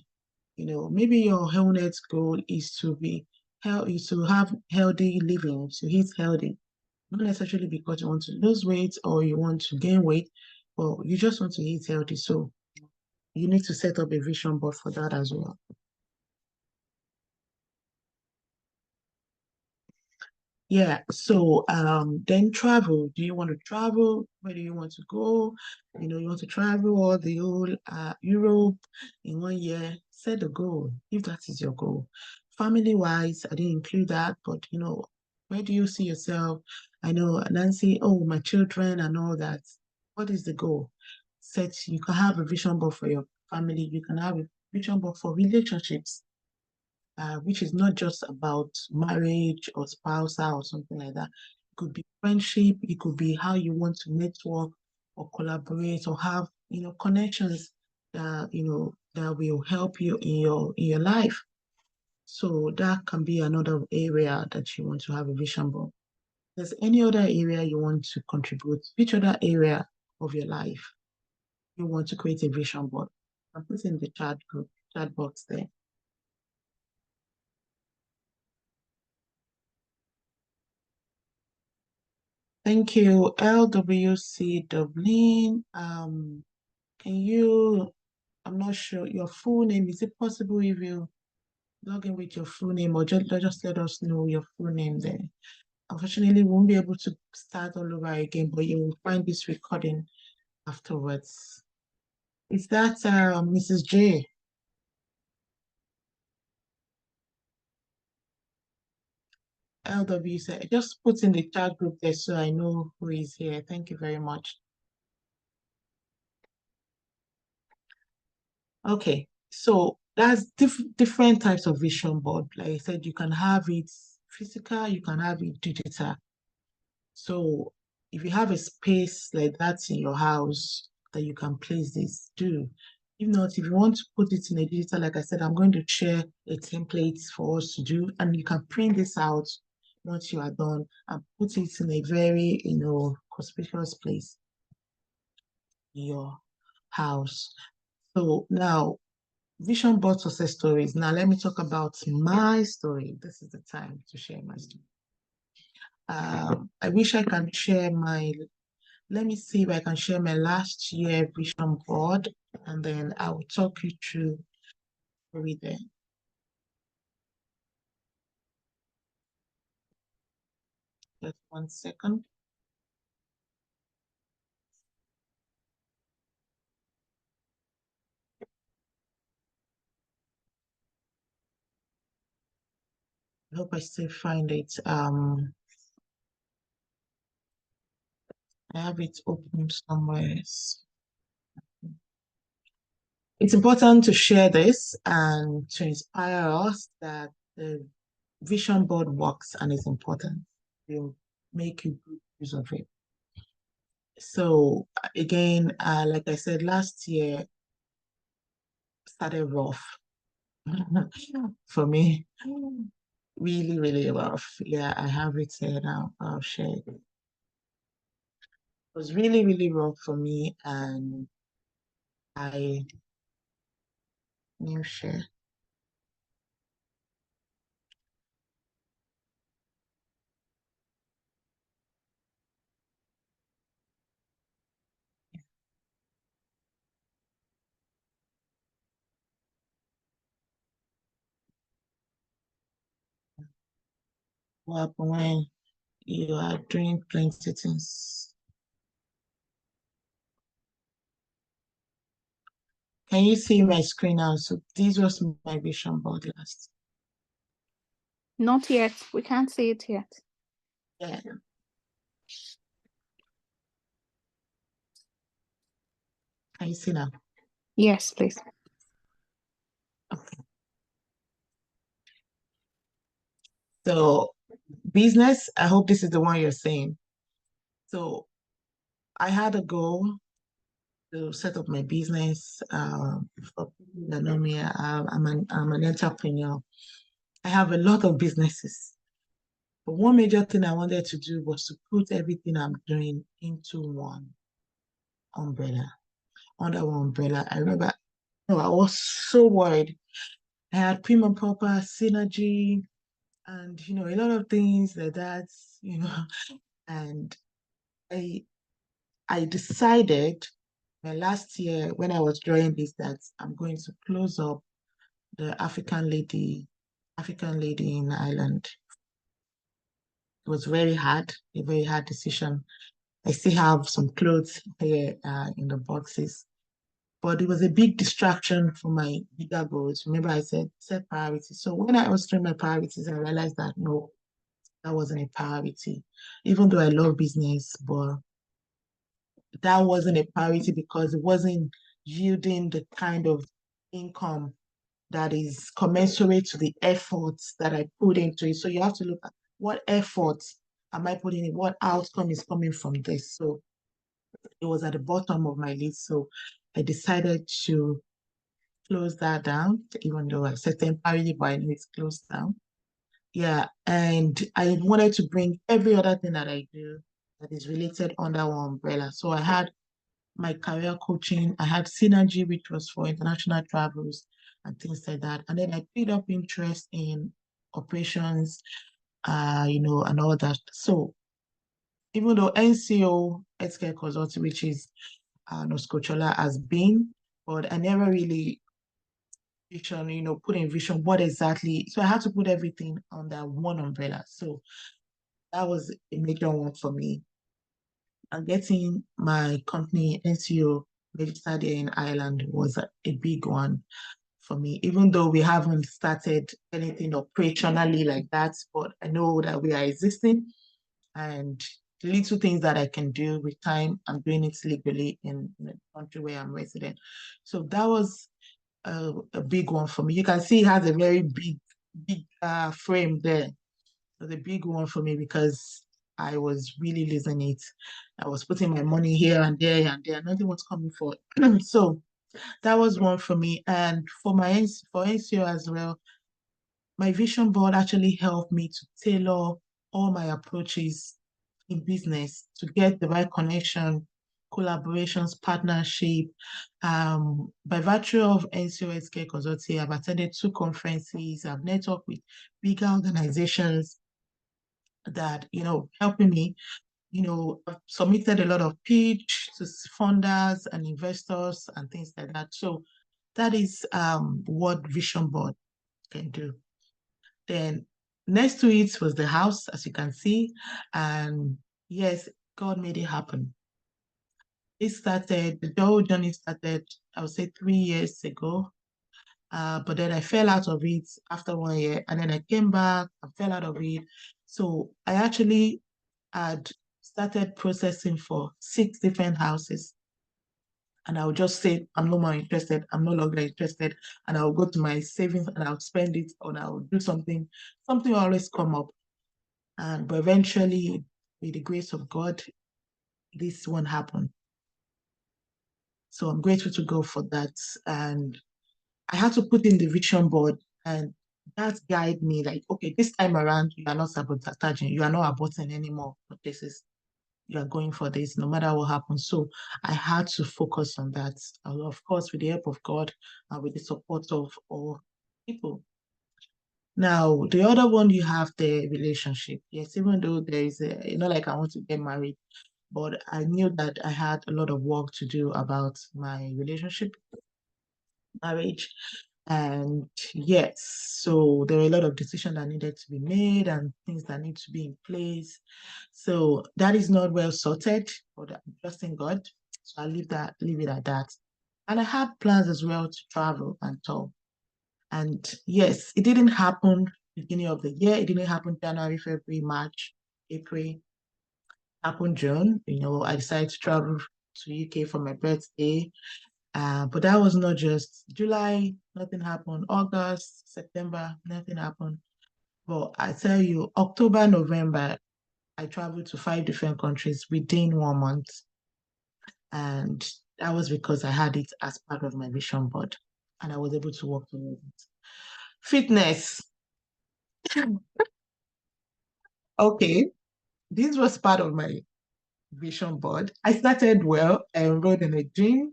Maybe your health goal is to have healthy living, to eat healthy. Not necessarily because you want to lose weight or you want to gain weight, but you just want to eat healthy. So you need to set up a vision board for that as well. Yeah, so then travel. Do you want to travel? Where do you want to go? You want to travel all the whole Europe in 1 year. Set a goal if that is your goal. Family-wise, I didn't include that, but where do you see yourself? I know Nancy, oh, my children and all that. What is the goal? You can have a vision board for your family. You can have a vision board for relationships. Which is not just about marriage or spousal or something like that. It could be friendship, it could be how you want to network or collaborate or have, connections that will help you in your life. So that can be another area that you want to have a vision board. There's any other area you want to contribute? Which other area of your life you want to create a vision board? I'll put in the chat box there. Thank you, LWC Dublin. Can you, I'm not sure, your full name, is it possible if you log in with your full name, or just let us know your full name there? Unfortunately, we won't be able to start all over again, but you will find this recording afterwards. Is that Mrs. J? LWC, just put in the chat group there so I know who is here. Thank you very much. Okay, so that's different types of vision board. Like I said, you can have it physical, you can have it digital. So if you have a space like that in your house that you can place this, do. If not, if you want to put it in a digital, like I said, I'm going to share a template for us to do, and you can print this out once you are done and put it in a very, conspicuous place in your house. So now, vision board success stories. Now, let me talk about my story. This is the time to share my story. I wish I can share let me see if I can share my last year vision board, and then I will talk you through there. Just 1 second. I hope I still find it. I have it open somewhere. It's important to share this and to inspire us that the vision board works and is important. We'll make you good use of it. So again, like I said, last year started rough for me. really, really rough. Yeah, I have it here now. I'll share it. It was really, really rough for me, and I new share. What happened when you are doing plenty things? Can you see my screen now? So this was my vision board last. Not yet. We can't see it yet. Yeah. Can you see now? Yes, please. Okay. So business, I hope this is the one you're saying. So I had a goal to set up my business. For people that know me, I'm an entrepreneur. I have a lot of businesses. But one major thing I wanted to do was to put everything I'm doing into one umbrella, under one umbrella. I remember, I was so worried. I had prim and proper synergy and, a lot of things like that, and I decided last year when I was drawing this that I'm going to close up the African lady in Ireland. It was a very hard decision. I still have some clothes here in the boxes, but it was a big distraction for my bigger goals. Remember, I said set priorities. So when I was doing my priorities, I realized that no, that wasn't a priority. Even though I love business, but that wasn't a priority because it wasn't yielding the kind of income that is commensurate to the efforts that I put into it. So you have to look at what efforts am I putting in, what outcome is coming from this. So it was at the bottom of my list. So I decided to close that down, even though I said temporarily, but I knew it's closed down. Yeah, and I wanted to bring every other thing that I do that is related under one umbrella. So I had my career coaching, I had Synergy, which was for international travels and things like that. And then I picked up interest in operations, and all that. So even though NCO Healthcare Consulting, which is Nurse Cochola, has been, but I never really vision, put in vision what exactly. So I had to put everything under one umbrella. So that was a major one for me. And getting my company NCO registered here in Ireland was a big one for me, even though we haven't started anything operationally like that, but I know that we are existing and the little things that I can do with time, I'm doing it legally in the country where I'm resident. So that was a big one for me. You can see it has a very big frame there. It was a big one for me because I was really losing it. I was putting my money here and there and there. Nothing was coming for it. So that was one for me. And for for NCO as well, my vision board actually helped me to tailor all my approaches in business to get the right connection, collaborations, partnership. By virtue of NCO Healthcare Consortium, I've attended 2 conferences, I've networked with bigger organizations that, helping me, I've submitted a lot of pitch to funders and investors and things like that. So that is what vision board can do. Then next to it was the house, as you can see. And yes, God made it happen. The whole journey started, I would say 3 years ago. But then I fell out of it after 1 year, and then I came back, I fell out of it. So I actually had started processing for 6 different houses. And I would just say, I'm no more interested, I'm no longer interested. And I'll go to my savings and I'll spend it, or I'll do something. Something will always come up. But eventually, with the grace of God, this one happened. So I'm grateful to God for that. And I had to put in the vision board, and that guide me like, okay, this time around, you are not sabotaging, you are not aborting anymore. But this is, you are going for this, no matter what happens. So I had to focus on that. Of course, with the help of God and with the support of all people. Now, the other one, you have the relationship. Yes, even though there is a, like I want to get married, but I knew that I had a lot of work to do about my relationship, marriage. And yes, so there were a lot of decisions that needed to be made and things that need to be in place. So that is not well sorted, but I'm trusting God. So I'll leave it at that. And I had plans as well to travel and tour. And yes, it didn't happen beginning of the year. It didn't happen January, February, March, April. Happened June. I decided to travel to UK for my birthday. But that was not just July, nothing happened. August, September, nothing happened. But I tell you, October, November, I traveled to 5 different countries within 1 month. And that was because I had it as part of my vision board and I was able to work towards it. Fitness. Okay, this was part of my vision board. I started well. I enrolled in a gym.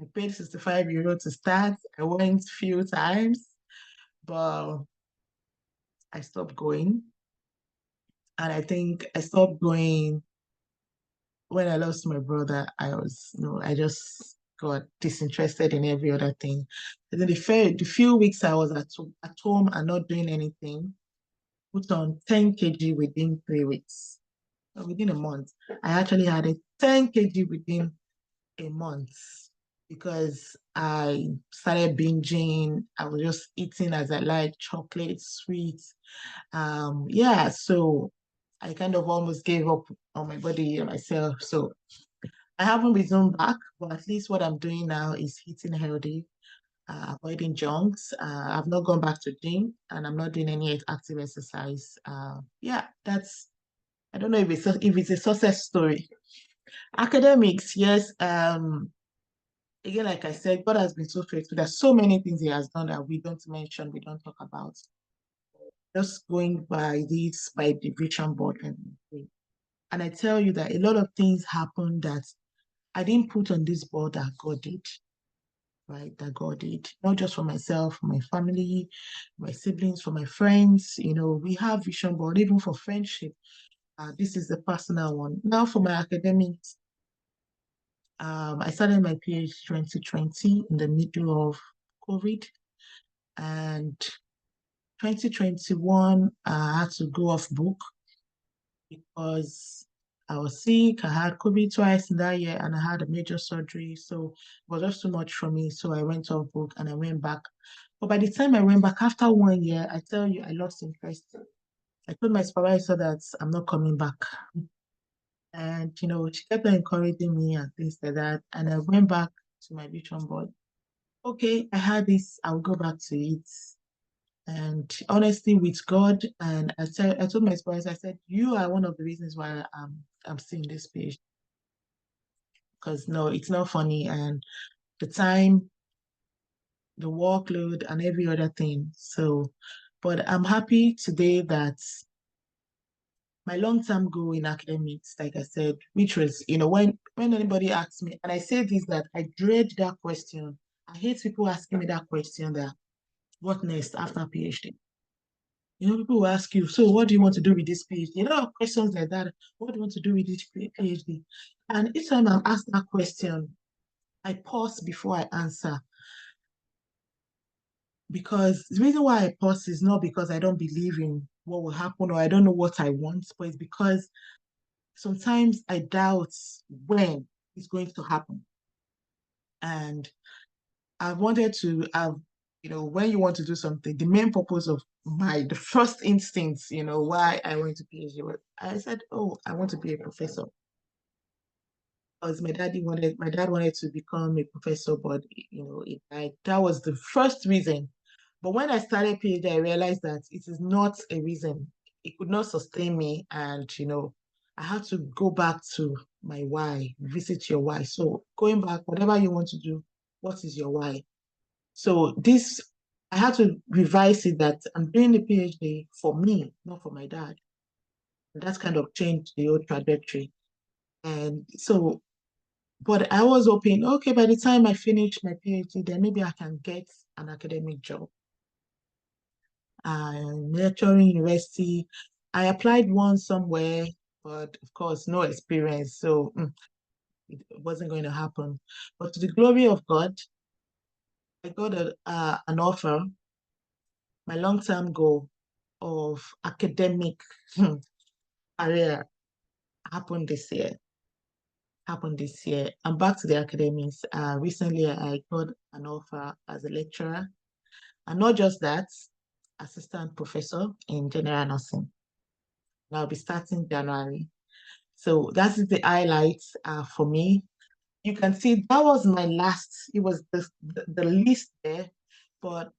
I paid €65 to start. I went few times, but I stopped going. And I think I stopped going when I lost my brother. I just got disinterested in every other thing. And then the few weeks I was at home and not doing anything, put on 10 kg within 3 weeks. Within a month, I actually had a 10 kg within a month because I started binging. I was just eating as I like, chocolate, sweets. Yeah, so I kind of almost gave up on my body and myself. So I haven't resumed back, but at least what I'm doing now is eating healthy, avoiding junks. I've not gone back to gym and I'm not doing any active exercise. Yeah, I don't know if it's a success story. Academics, yes. Again, like I said, God has been so faithful. There's so many things He has done that we don't mention, we don't talk about. Just going by the vision board and I tell you that a lot of things happened that I didn't put on this board that God did, right? That God did, not just for myself, for my family, my siblings, for my friends. We have vision board even for friendship. This is the personal one. Now for my academics, I started my PhD 2020 in the middle of COVID, and 2021 I had to go off book because I was sick. I had COVID twice in that year, and I had a major surgery, so it was just too much for me. So I went off book and I went back. But by the time I went back after 1 year, I tell you, I lost interest. I told my supervisor that I'm not coming back. And, she kept on encouraging me and things like that. And I went back to my vision board. Okay, I had this, I'll go back to it. And honestly, with God, and I told my supervisor, I said, you are one of the reasons why I'm seeing this page. Because no, it's not funny. And the time, the workload, and every other thing. So, but I'm happy today that my long-term goal in academics, like I said, which was, when anybody asks me, and I say this, that I dread that question. I hate people asking me that question, that what next after PhD? People will ask you, so what do you want to do with this PhD? Questions like that. What do you want to do with this PhD? And each time I'm asked that question, I pause before I answer. Because the reason why I pause is not because I don't believe in what will happen or I don't know what I want, but it's because sometimes I doubt when it's going to happen. And I wanted to have, when you want to do something, the main purpose of the first instinct, why I went to PhD, I said, oh, I want to be a professor. Because my dad wanted to become a professor, but, that was the first reason. But when I started PhD, I realized that it is not a reason. It could not sustain me. And, I had to go back to my why, visit your why. So going back, whatever you want to do, what is your why? So this I had to revise it that I'm doing the PhD for me, not for my dad. And that's kind of changed the whole trajectory. And so, but I was hoping, okay, by the time I finish my PhD, then maybe I can get an academic job. Lecturing university. I applied one somewhere, but of course, no experience. So it wasn't going to happen. But to the glory of God, I got an offer. My long-term goal of academic career happened this year. I'm back to the academics. Recently, I got an offer as a lecturer, and not just that, assistant professor in general nursing. And I'll be starting January. So that is the highlights for me. You can see that was my last, it was the least there, but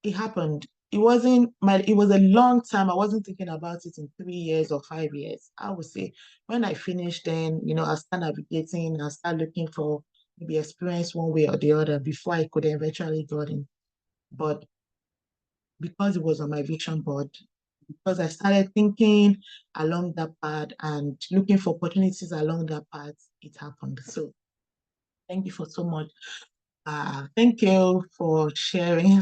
it happened. It was a long time. I wasn't thinking about it in 3 years or 5 years. I would say when I finish, then, I'll start navigating, I'll start looking for maybe experience one way or the other before I could eventually get in. But because it was on my vision board, because I started thinking along that path and looking for opportunities along that path, it happened. So thank you for so much. Thank you for sharing.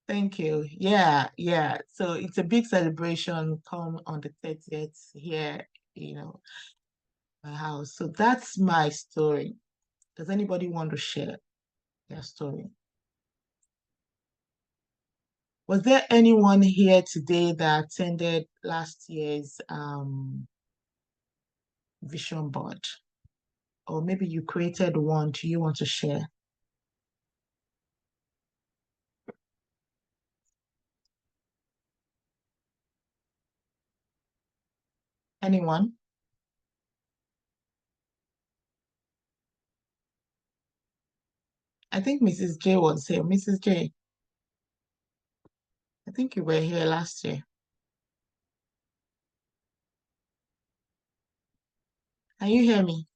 Thank you. Yeah, yeah. So it's a big celebration come on the 30th here, my house. So that's my story. Does anybody want to share their story? Was there anyone here today that attended last year's vision board? Or maybe you created one. Do you want to share? Anyone? I think Mrs. J was here. Mrs. J, I think you were here last year. Can you hear me?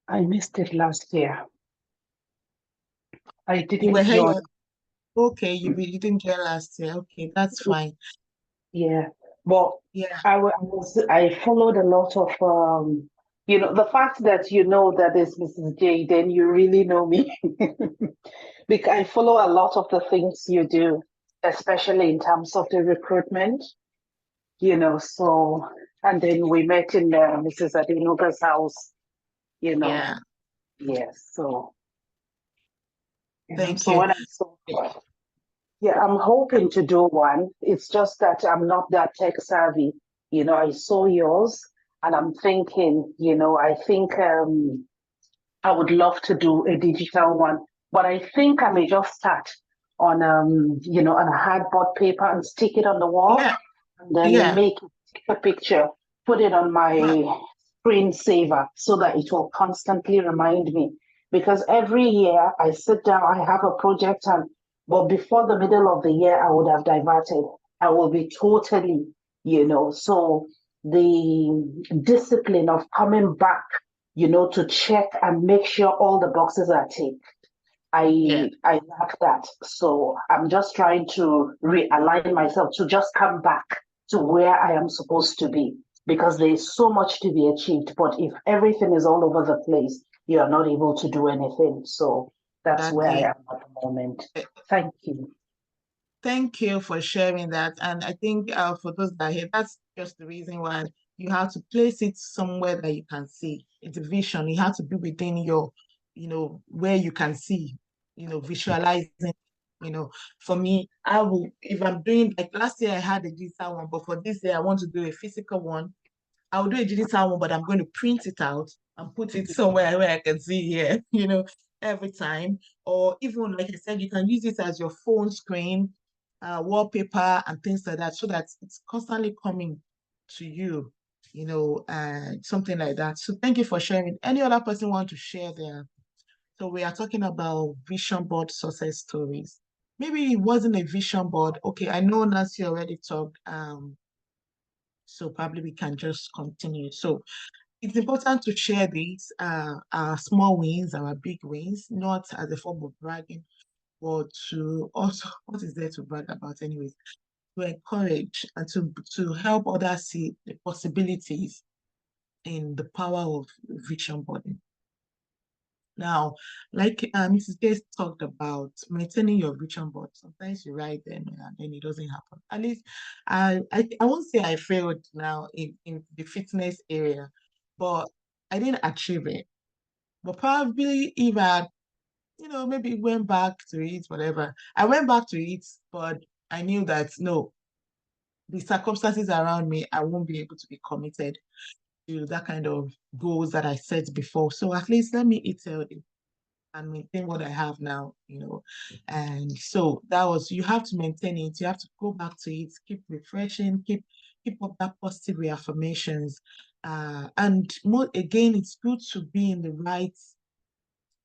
I missed it last year. I You didn't were here. join. Okay, you didn't join last year. Okay, that's fine. Yeah, but Yeah, I followed a lot of the fact that you know that is Mrs. J, then you really know me. Because I follow a lot of the things you do, especially in terms of the recruitment, so and then we met in Mrs. Adenuga's house, yeah. yes, so Thank so you. when I saw yeah, I'm hoping to do one. It's just that I'm not that tech savvy. I saw yours and I'm thinking, I think I would love to do a digital one, but I think I may just start on on a hardboard paper and stick it on the wall Yeah, and then yeah. take a picture, put it on my Well, screensaver so that it will constantly remind me. Because every year I sit down, I have a project, but before the middle of the year, I would have diverted. I will be totally, so the discipline of coming back, to check and make sure all the boxes are ticked. yeah, I lack that. So I'm just trying to realign myself to just come back to where I am supposed to be because there is so much to be achieved. But if everything is all over the place, you are not able to do anything. So that's that's where I it. am at the moment. Eh, Thank you. Thank you for sharing that. And I think for those that are here, that's just the reason why you have to place it somewhere that you can see. It's a vision. You have to be within your, where you can see, visualizing. For me, I will, if I'm doing, like last year I had a digital one, but for this year I want to do a physical one. I'll do a digital one, but I'm going to print it out and put it somewhere where I can see here, every time. Or even, like I said, you can use it as your phone screen, wallpaper, and things like that, so that it's constantly coming to you, something like that. So thank you for sharing. Any other person want to share their? So we are talking about vision board success stories. Maybe it wasn't a vision board. Okay, I know Nancy already talked. So probably we can just continue. So it's important to share these, our small wins, our big wins, not as a form of bragging, but to also, what is there to brag about anyways? To encourage and to help others see the possibilities in the power of vision boarding. Now, like Mrs. Gates talked about maintaining your vision board. Sometimes you write them and then it doesn't happen. At least I won't say I failed now in the fitness area, but I didn't achieve it. But probably if I, maybe went back to it, whatever. I went back to it, but I knew that no, the circumstances around me, I won't be able to be committed to that kind of goals that I set before. So at least let me eat healthy and maintain what I have now. And so that was, you have to maintain it, you have to go back to it, keep refreshing, keep up that positive reaffirmations. And more again, it's good to be in the right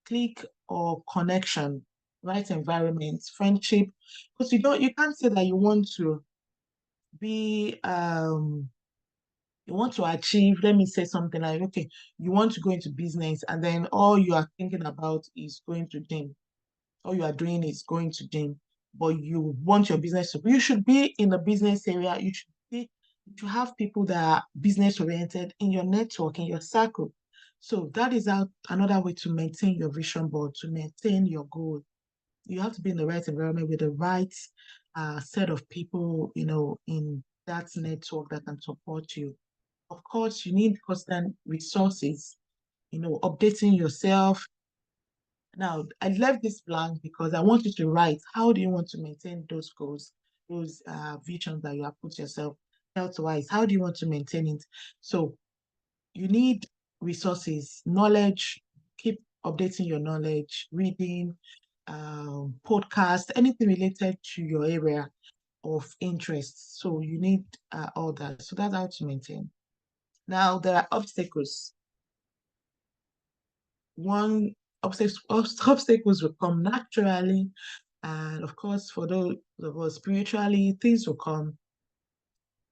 click or connection, right environment, friendship, because you can't say that you want to be you want to achieve, let me say something like, okay, you want to go into business and then all you are thinking about is going to gym. All you are doing is going to gym, but you want your business to, you should be in the business area. You should have people that are business oriented in your network, in your circle. So that is another way to maintain your vision board, to maintain your goal. You have to be in the right environment with the right set of people, in that network that can support you. Of course, you need constant resources, updating yourself. Now, I left this blank because I want you to write, how do you want to maintain those goals, those visions that you have put yourself health-wise? How do you want to maintain it? So you need resources, knowledge, keep updating your knowledge, reading, podcast, anything related to your area of interest. So you need all that. So that's how to maintain. Now, there are obstacles. One obstacles will come naturally, and of course, for those of us spiritually, things will come.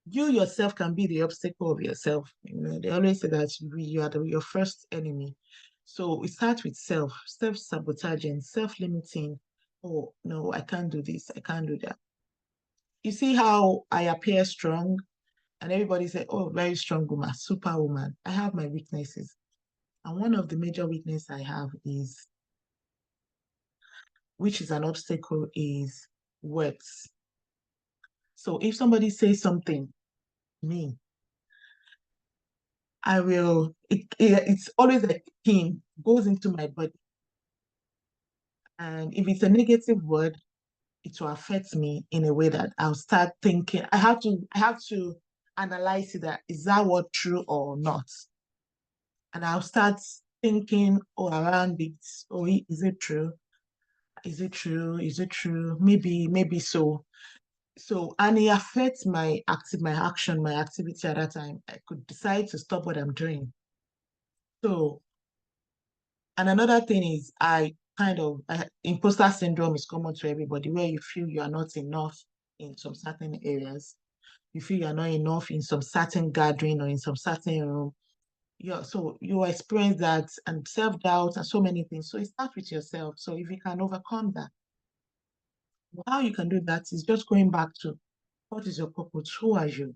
You yourself can be the obstacle of yourself. They always say that you are your first enemy. So it starts with self-sabotaging, self-limiting. Oh, no, I can't do this. I can't do that. You see how I appear strong, and everybody say, oh, very strong woman, superwoman. I have my weaknesses. And one of the major weaknesses I have is, which is an obstacle, is words. So if somebody says something to me, it's always like pin, goes into my body. And if it's a negative word, it will affect me in a way that I'll start thinking. I have to analyze it, that is that word true or not? And I'll start thinking around it. Oh, is it true? Is it true? Is it true? Maybe so. So, and it affects my action, my activity at that time. I could decide to stop what I'm doing. So, and another thing is, imposter syndrome is common to everybody, where you feel you are not enough in some certain areas. You feel you are not enough in some certain gathering or in some certain room. So you experience that, and self-doubt and so many things. So it starts with yourself. So if you can overcome that, how you can do that is just going back to, what is your purpose? Who are you?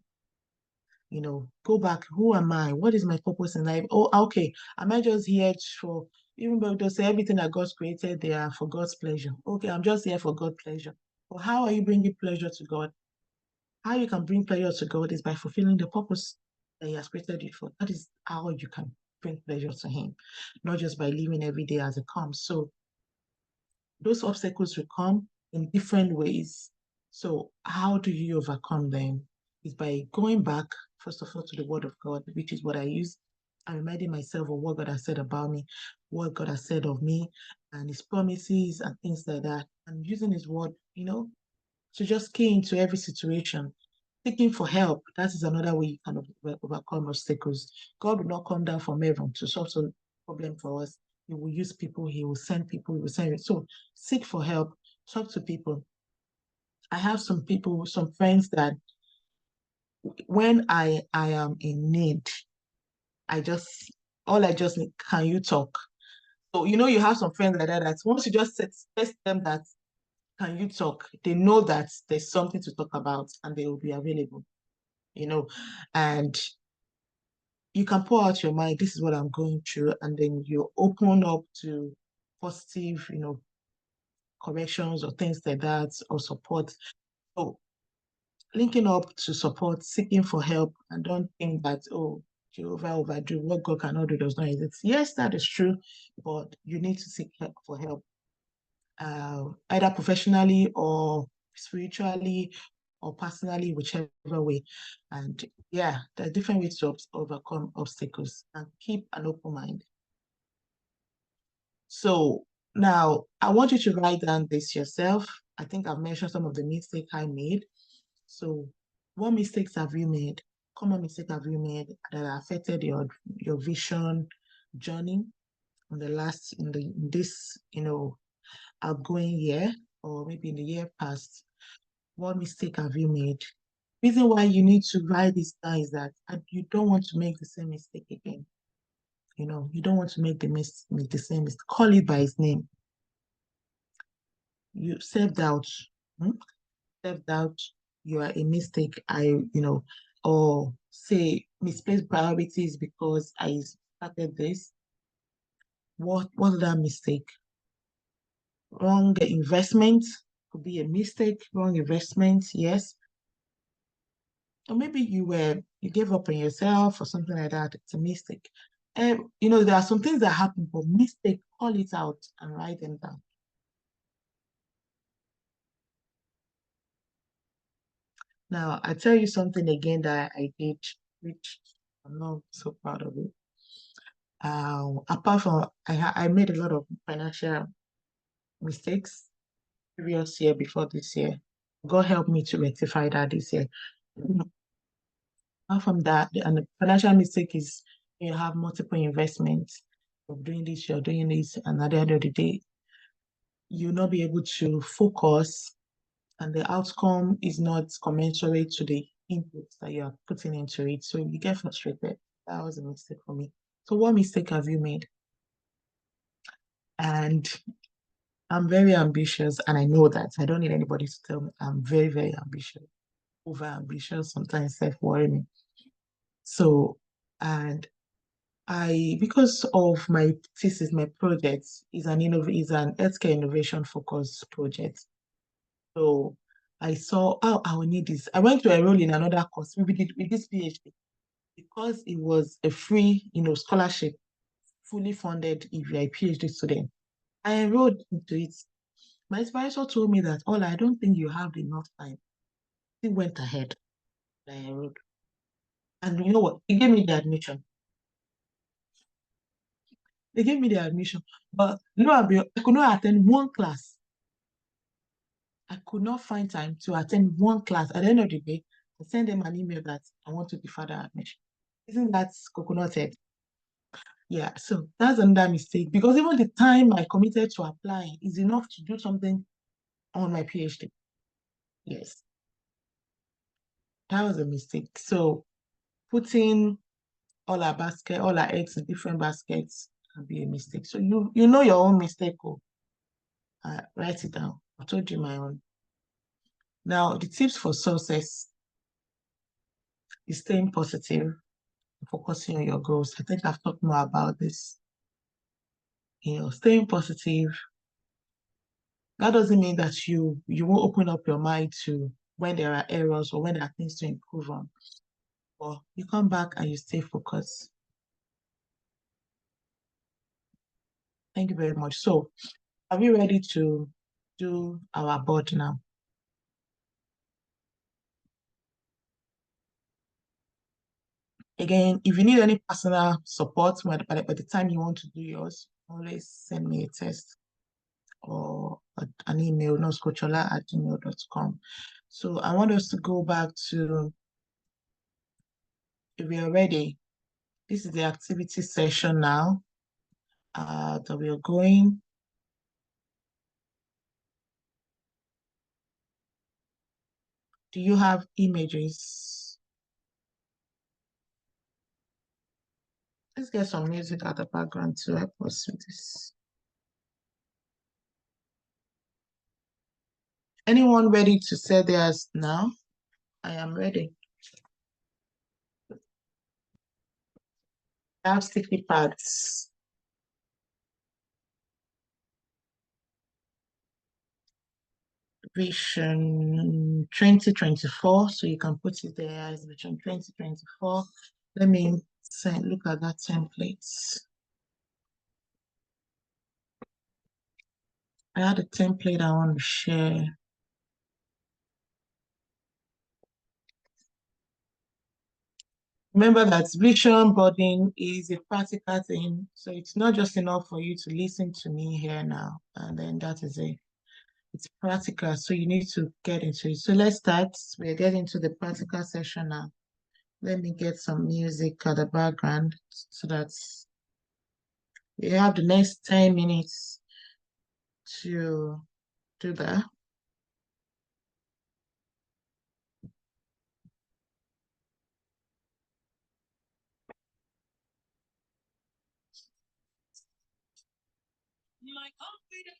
Go back. Who am I? What is my purpose in life? Oh, okay. Am I just here for, even though they say everything that God's created, they are for God's pleasure. Okay, I'm just here for God's pleasure. But how are you bringing pleasure to God? How you can bring pleasure to God is by fulfilling the purpose that He has created you for. That is how you can bring pleasure to Him, not just by living every day as it comes. So those obstacles will come in different ways. So how do you overcome them? Is by going back, first of all, to the Word of God, which is what I use. I'm reminding myself of what God has said about me, what God has said of me, and His promises and things like that. And using His Word, to just key into every situation. Seeking for help, that is another way you can overcome obstacles. God will not come down from heaven to solve some problem for us. He will use people, He will send people, He will send it. So seek for help, talk to people. I have some people, some friends that when I am in need, all I just need, can you talk? So, you have some friends like that, that once you just test them that, can you talk? They know that there's something to talk about and they will be available, and you can pour out your mind, this is what I'm going through, and then you open up to positive, corrections or things like that, or support. So linking up to support, seeking for help, and don't think that, oh, you overdo. What God cannot do does not exist. Yes, that is true, but you need to seek help for help, either professionally or spiritually or personally, whichever way. And yeah, there are different ways to overcome obstacles, and keep an open mind. So now I want you to write down this yourself. I think I've mentioned some of the mistakes I made. So what mistakes have you made? Common mistake have you made that affected your vision journey in this outgoing year, or maybe in the year past? What mistake have you made? Reason why you need to write this down is that you don't want to make the same mistake again. You don't want to make the same mistake. Call it by its name. You self-doubt. Self-doubt, you are a mistake. Or say misplaced priorities because I started this. What was that mistake? Wrong investment could be a mistake. Wrong investment, yes. Or maybe you gave up on yourself or something like that. It's a mistake. There are some things that happen, but mistake, call it out and write them down. Now, I tell you something again that I did, which I'm not so proud of it. Apart from, I made a lot of financial mistakes previous year before this year. God helped me to rectify that this year. Apart from that, and the financial mistake is you have multiple investments. You're doing this, you're doing this, and at the end of the day, you'll not be able to focus, and the outcome is not commensurate to the inputs that you are putting into it. So you get frustrated. That was a mistake for me. So what mistake have you made? And I'm very ambitious, and I know that. I don't need anybody to tell me. I'm very, very ambitious. Over ambitious, sometimes self-worry me. So, and because of my thesis, my project is an healthcare innovation focused project. So I saw, oh, I will need this. I went to enroll in another course with this PhD because it was a free, scholarship, fully funded if you're a PhD student. I enrolled into it. My supervisor told me that, oh, I don't think you have enough time. He went ahead. I enrolled. And you know what? He gave me the admission. They gave me the admission. But I could not attend one class. I could not find time to attend one class. At the end of the day, I sent them an email that I want to defer the admission. Isn't that coconut head? Yeah, so that's another mistake, because even the time I committed to applying is enough to do something on my PhD. Yes, that was a mistake. So putting all our eggs in different baskets can be a mistake. So you know your own mistake. Write it down. I told you my own. Now, the tips for success is staying positive, focusing on your goals. I think I've talked more about this. Staying positive. That doesn't mean that you won't open up your mind to when there are errors or when there are things to improve on. But you come back and you stay focused. Thank you very much. So, are we ready to do our board now? Again, if you need any personal support by the time you want to do yours, always send me a text or an email, nursecoachola@gmail.com. So I want us to go back to, if we are ready, this is the activity session now that we are going. Do you have images? Let's get some music at the background to help us with this. Anyone ready to say theirs now? I am ready. I have sticky pads. Vision 2024, so you can put it there as Vision 2024. Let me look at that template. I had a template I want to share. Remember that vision boarding is a practical thing, so it's not just enough for you to listen to me here now, and then that is it. It's practical, so you need to get into it. So let's start. We're getting to the practical session now. Let me get some music at the background so that we have the next 10 minutes to do that. My confidence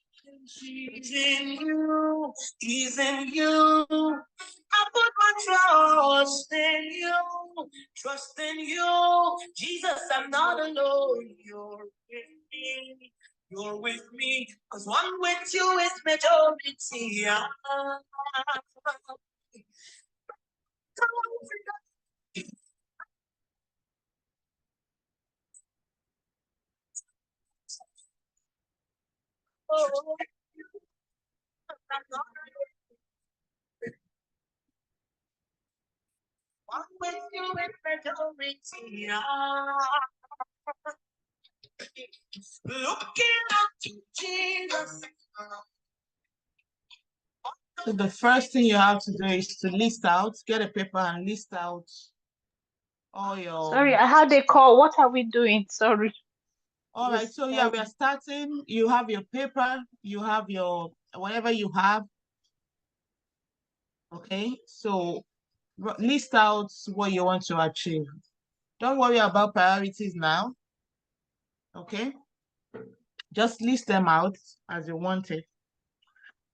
is in you, is in you. I put my trust in you, trust in you. Jesus, I'm not alone. You're with me. You're with me, because one with you is majority. Oh, I'm not one with you is majority. Looking up to Jesus. So the first thing you have to do is to list out, get a paper and list out all your... Sorry, I had a call. What are we doing? Sorry. All right, so yeah, we are starting. You have your paper, you have your, whatever you have. Okay, so list out what you want to achieve. Don't worry about priorities now. Okay, just list them out as you want it.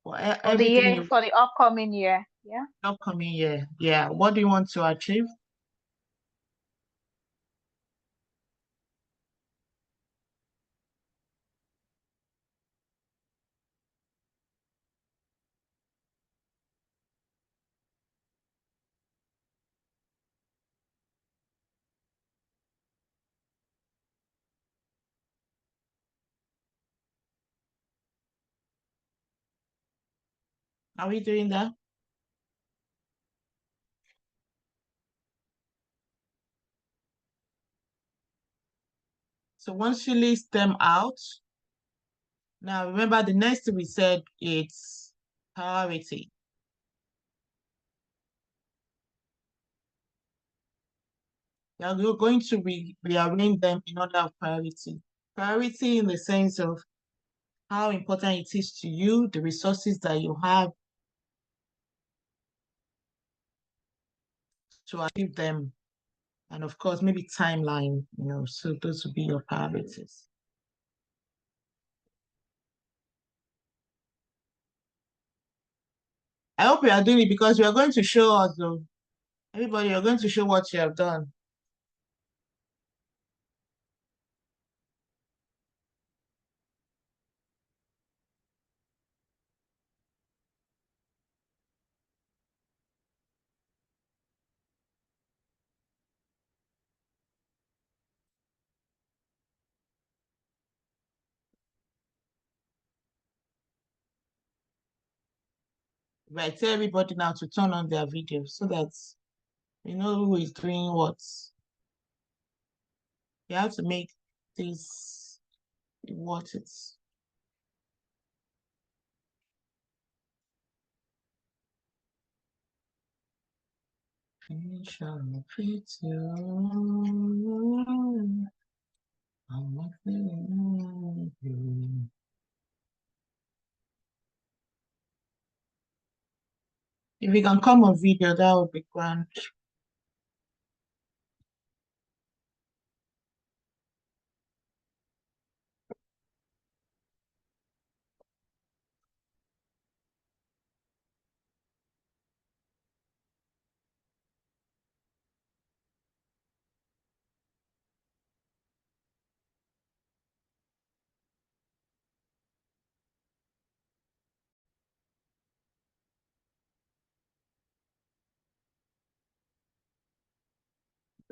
For the year, for the upcoming year, yeah? Upcoming year, yeah. What do you want to achieve? Are we doing that? So once you list them out, now remember the next thing we said, it's priority. You're going to rearrange them in order of priority. Priority in the sense of how important it is to you, the resources that you have to achieve them, and of course, maybe timeline, so those would be your priorities. I hope you are doing it because we are going to show us, though. Everybody, you're going to show what you have done. Right, tell everybody now to turn on their video so that you know who is doing what. You have to make this worth it. Finish on the if we can come on video, that would be grand.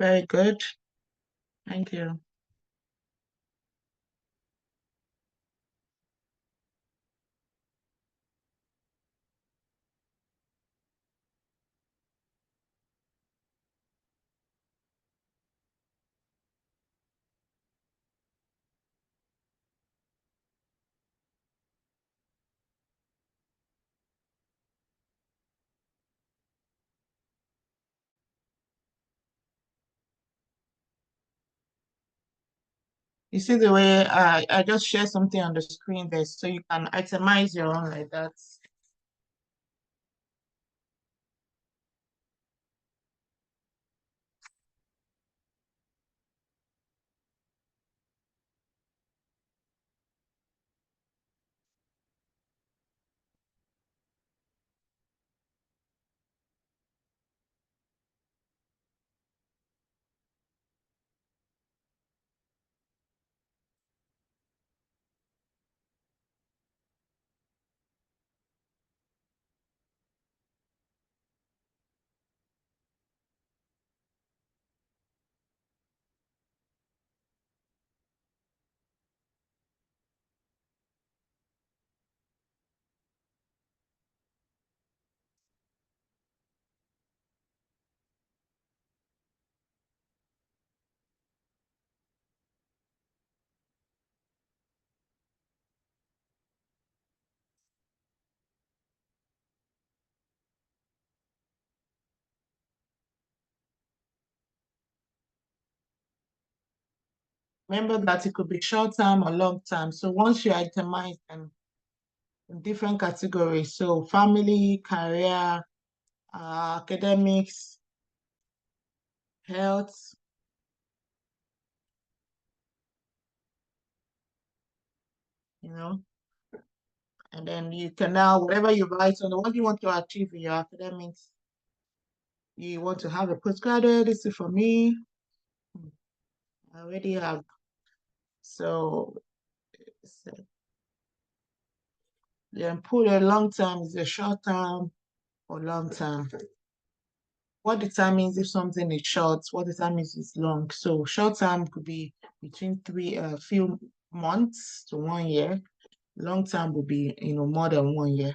Very good. Thank you. You see the way I just share something on the screen there, so you can itemize your own like that. Remember that it could be short term or long term. So once you itemize them in different categories, so family, career, academics, health, you know, and then you can now, whatever you write on what you want to achieve in your academics, you want to have a postgraduate, this is for me. I already have. So then put a long term, is a short term or long term. What determines if something is short? What determines it's long? So short term could be between few months to 1 year. Long term would be more than 1 year.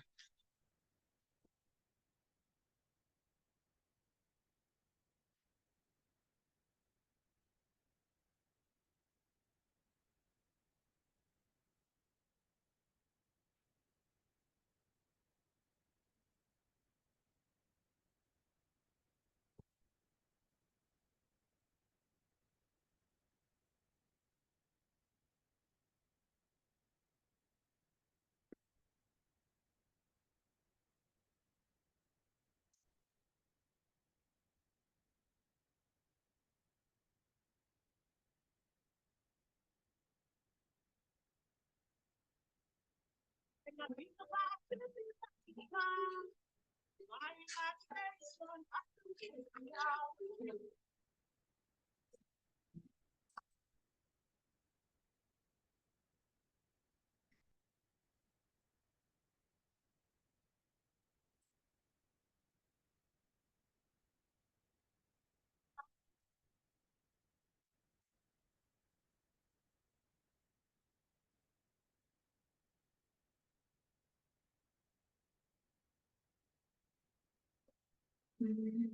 You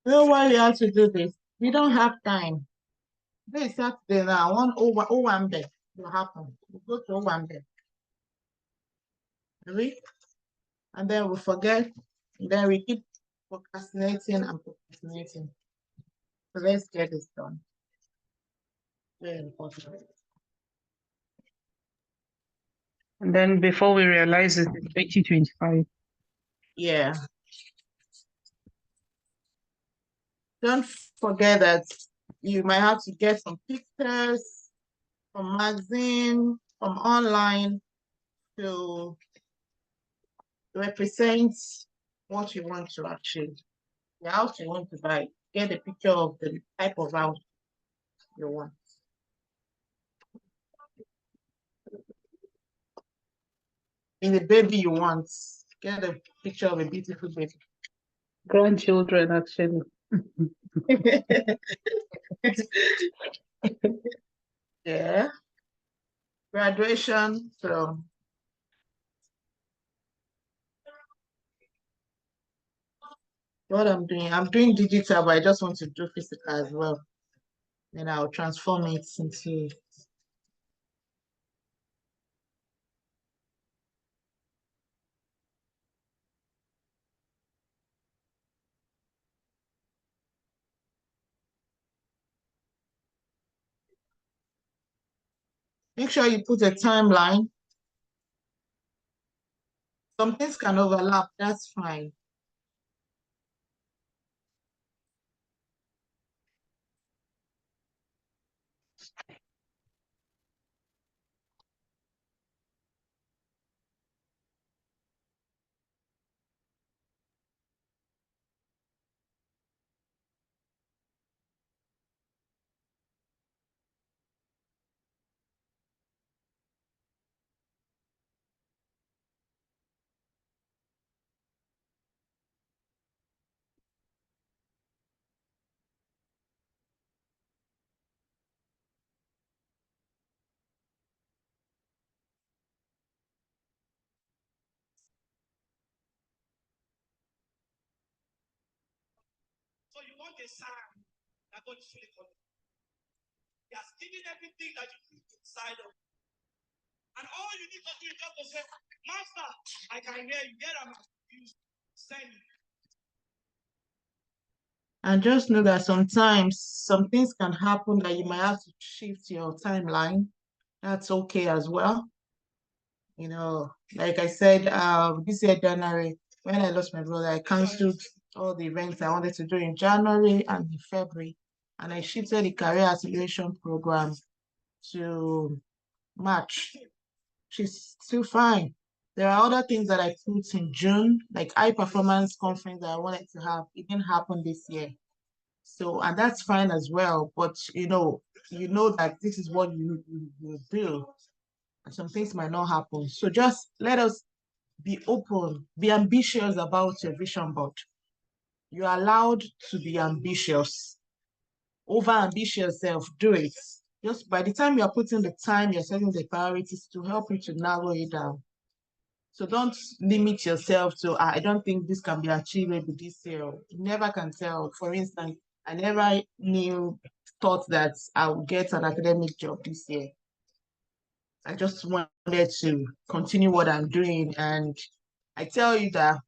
know why you have to do this? We don't have time. This Saturday now, one day will happen. We go to Owambe. Really? And then we forget, and then we keep procrastinating and procrastinating. So let's get this done. Very important. And then before we realize it, it's 2025. Yeah. Don't forget that you might have to get some pictures from magazine, from online to represent what you want to achieve. The house you want to buy, get a picture of the type of house you want. in the baby you want. Get a picture of a beautiful baby. Grandchildren, actually. Yeah. Graduation. So what I'm doing digital, but I just want to do physical as well. Then I'll transform it into make sure you put a timeline. Some things can overlap, that's fine. So you want a sign that God is really calling. He has given everything that you need inside of you. And all you need to do is just to say, Master, I can hear you. Get am confused. Send me. And just know that sometimes some things can happen that you might have to shift your timeline. That's okay as well. You know, like I said, this year, January, when I lost my brother, I canceled all the events I wanted to do in January and in February. And I shifted the career acceleration program to March. She's still fine. There are other things that I put in June, like high performance conference that I wanted to have. It didn't happen this year. So, and that's fine as well. But you know that this is what you do. And some things might not happen. So just let us be open, be ambitious about your vision board. You're allowed to be ambitious. Over ambitious yourself, do it. Just by the time you're putting the time, you're setting the priorities to help you to narrow it down. So don't limit yourself to, I don't think this can be achievable this year. You never can tell. For instance, I never thought that I would get an academic job this year. I just wanted to continue what I'm doing. And I tell you that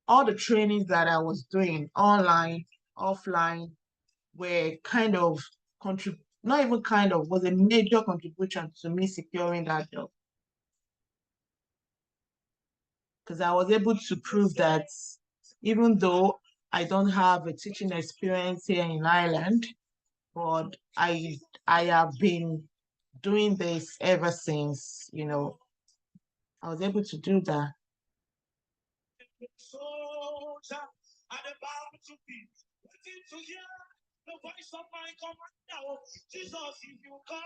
all the trainings that I was doing online, offline, were kind of not even kind of, was a major contribution to me securing that job. Because I was able to prove that even though I don't have a teaching experience here in Ireland, but I have been doing this ever since, you know, I was able to do that.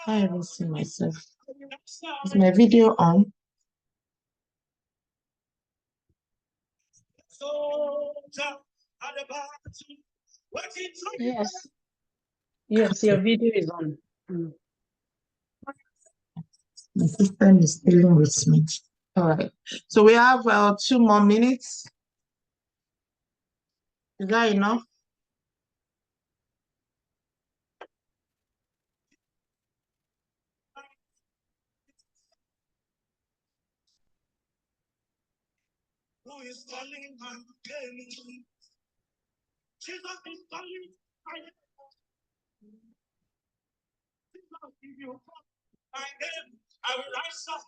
I haven't seen myself. Is my video on? Yes. Yes, your video is on. My system is dealing with me. All right. So we have 2 more minutes. Is that enough? Who is calling my name? Jesus is calling my name. If you call my name, I will answer.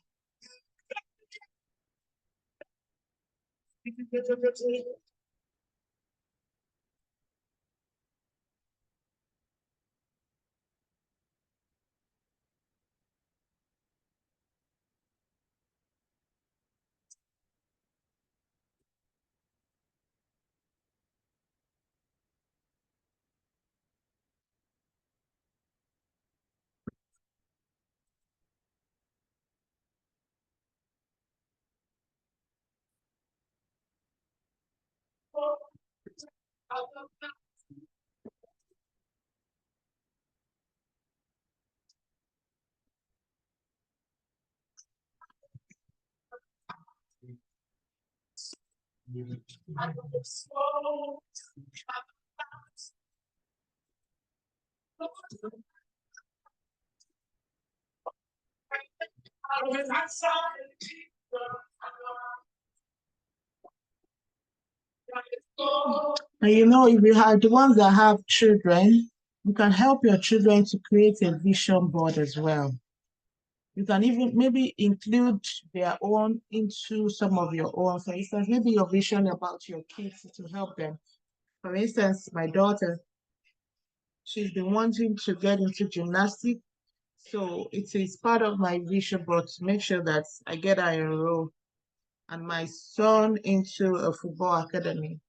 And you know, if you have the ones that have children, you can help your children to create a vision board as well. You can even maybe include their own into some of your own. For instance, maybe your vision about your kids to help them. For instance, my daughter, she's been wanting to get into gymnastics. So it is part of my vision board to make sure that I get her enrolled and my son into a football academy.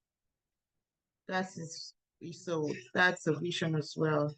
That is so that's a vision as well.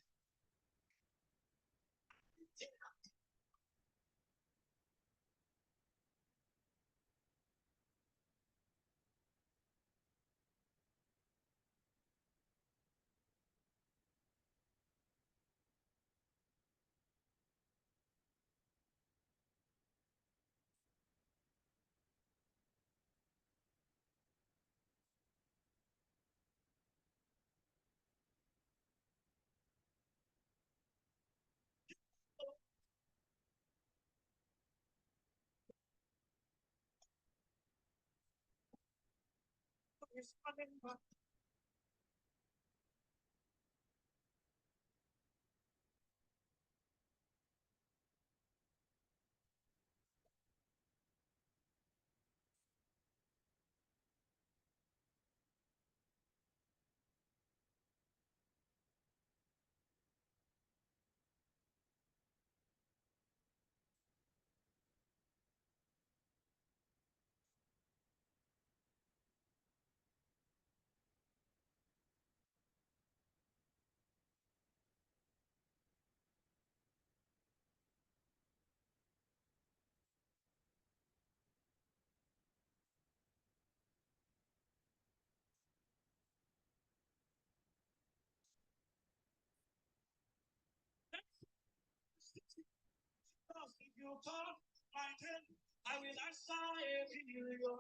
If you call my name, I will answer every million.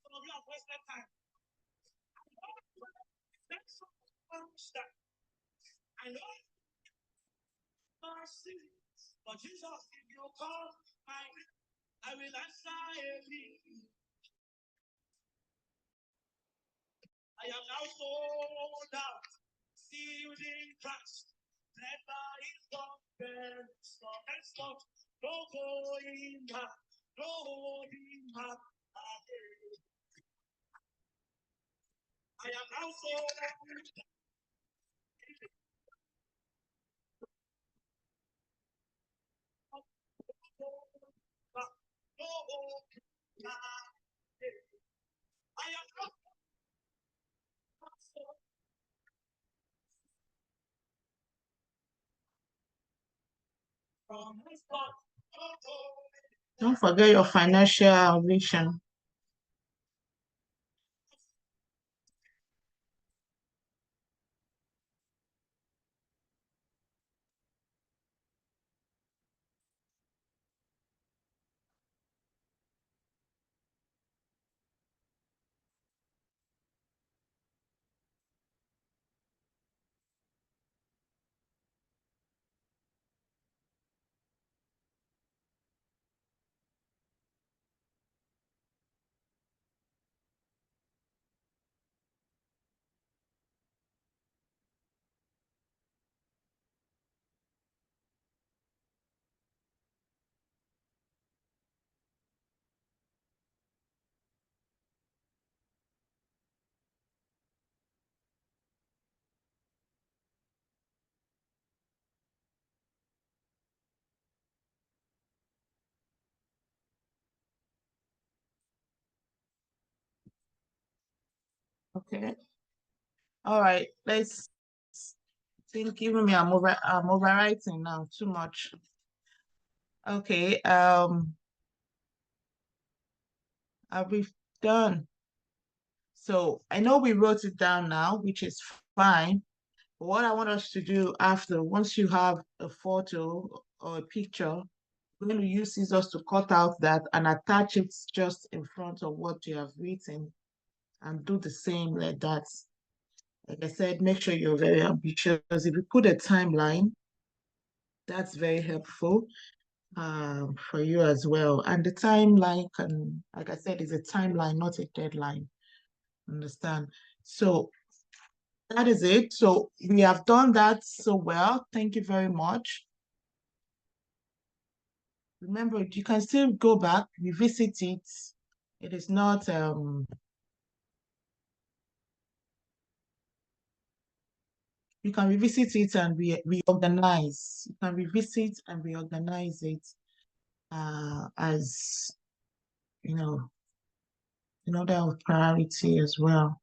Some of you have wasted time. I know mercy, but Jesus, if you call my name, I will answer every. I am now sold out, sealed in Christ. Never is gone, stop and stop, no going back, no holding back. I am now sold out. Don't forget your financial vision. Okay. All right. Let's think. Even me, I'm overwriting now too much. Okay. Are we done? So I know we wrote it down now, which is fine. But what I want us to do after, once you have a photo or a picture, we're going to use scissors to cut out that and attach it just in front of what you have written and do the same like that. Like I said, make sure you're very ambitious. If you put a timeline, that's very helpful for you as well. And the timeline can, like I said, is a timeline, not a deadline. Understand? So that is it. So we have done that so well. Thank you very much. Remember, you can still go back, revisit it. It is not you can revisit it and reorganize. You can revisit and reorganize it as you know, in order of priority as well.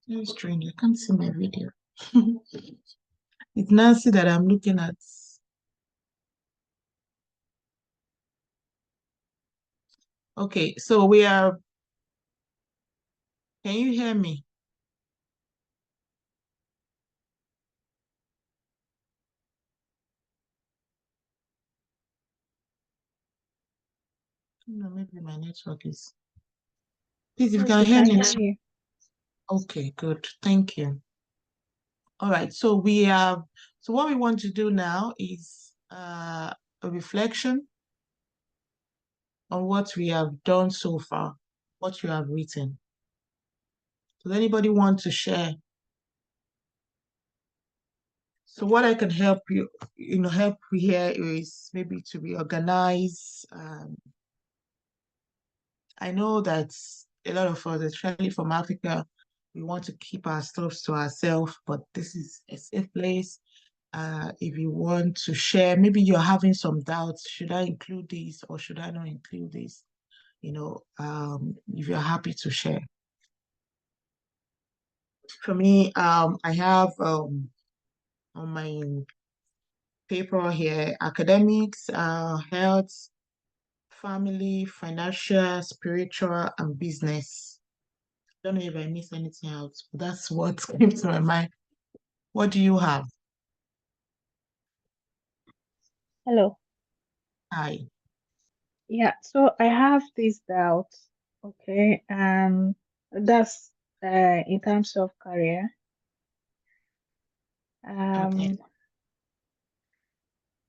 Very strange, I can't see my video. It's Nancy that I'm looking at. Okay, so we are, can you hear me? No, maybe my network is. Please, if you can hear me. Okay, good. Thank you. All right, so we have, so what we want to do now is a reflection on what we have done so far, what you have written. Does anybody want to share? So what I can help you, help you here is maybe to reorganize. I know that a lot of us, especially from Africa, we want to keep our stuff to ourselves, but this is a safe place. If you want to share, maybe you're having some doubts, should I include this or should I not include this? If you're happy to share. For me, I have on my paper here, academics, health, family, financial, spiritual, and business. I don't know if I missed anything out, but that's what came to my mind. What do you have? Hello. Hi. Yeah, so I have this doubt. Okay, that's in terms of career. Okay.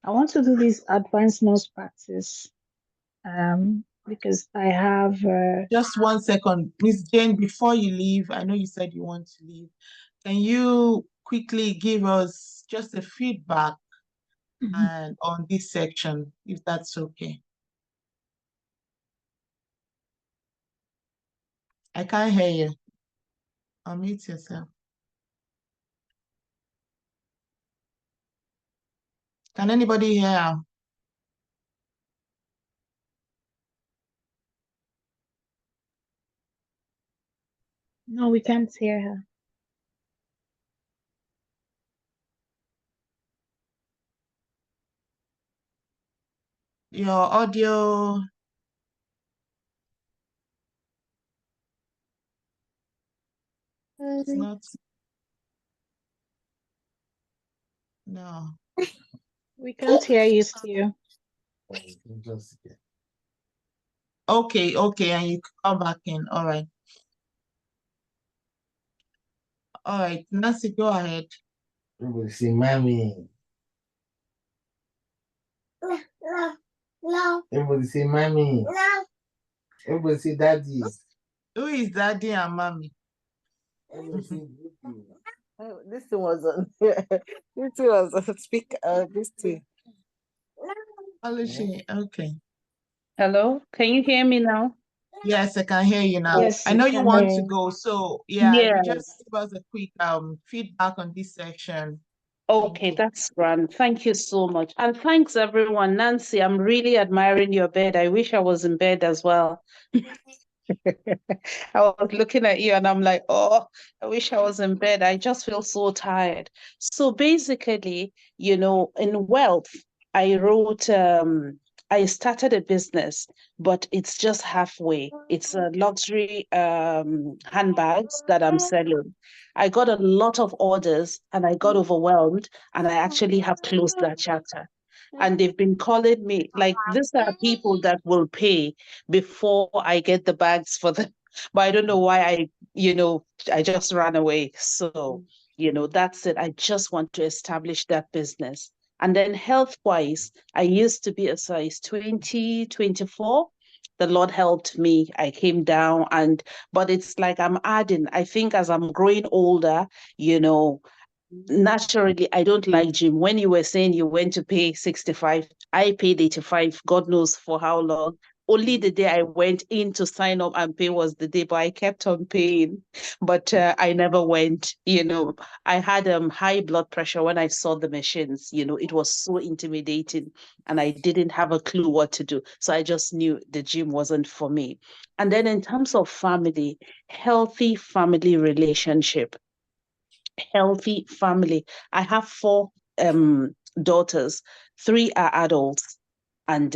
I want to do this advanced nurse practice because I have Just 1 second, Miss Jane, before you leave, I know you said you want to leave. Can you quickly give us just a feedback and on this section, if that's okay? I can't hear you. Unmute yourself. Can anybody hear? no, we can't hear her. Your audio. It's not. No. We can't hear you still. Okay, and you come back in. All right. All right, Nancy, go ahead. Everybody say, mommy. No. Everybody say, mommy. No. Everybody say, daddy. Who is daddy and mommy? Everybody say, Oh, this thing was on. This thing was on speak. This thing. Okay. Hello, can you hear me now? Yes, I can hear you now. Yes, I know you can want hear to you. go, so yeah, if you Yes. just give us a quick feedback on this section. Okay, that's grand. Thank you so much. And thanks everyone. Nancy, I'm really admiring your bed. I wish I was in bed as well. I was looking at you and I'm like, oh, I wish I was in bed. I just feel so tired. So basically, in wealth, I wrote I started a business, but it's just halfway. It's a luxury handbags that I'm selling. I got a lot of orders and I got overwhelmed, and I actually have closed that chapter. And they've been calling me, like, these are people that will pay before I get the bags for them. But I don't know why I just ran away. So, that's it. I just want to establish that business. And then health-wise, I used to be a size 20, 24. The Lord helped me. I came down, but it's like I'm adding. I think as I'm growing older, naturally, I don't like gym. When you were saying you went to pay 65, I paid 85, God knows for how long. Only the day I went in to sign up and pay was the day, but I kept on paying. But I never went. I had high blood pressure when I saw the machines. It was so intimidating, and I didn't have a clue what to do. So I just knew the gym wasn't for me. And then in terms of family, healthy family relationship, healthy family. I have 4 daughters. 3 are adults, and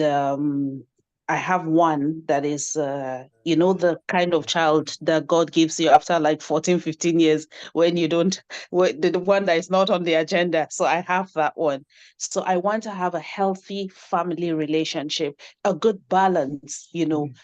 I have one that is the kind of child that God gives you after like 14, 15 years, when you don't, the one that is not on the agenda. So I have that one. So I want to have a healthy family relationship, a good balance,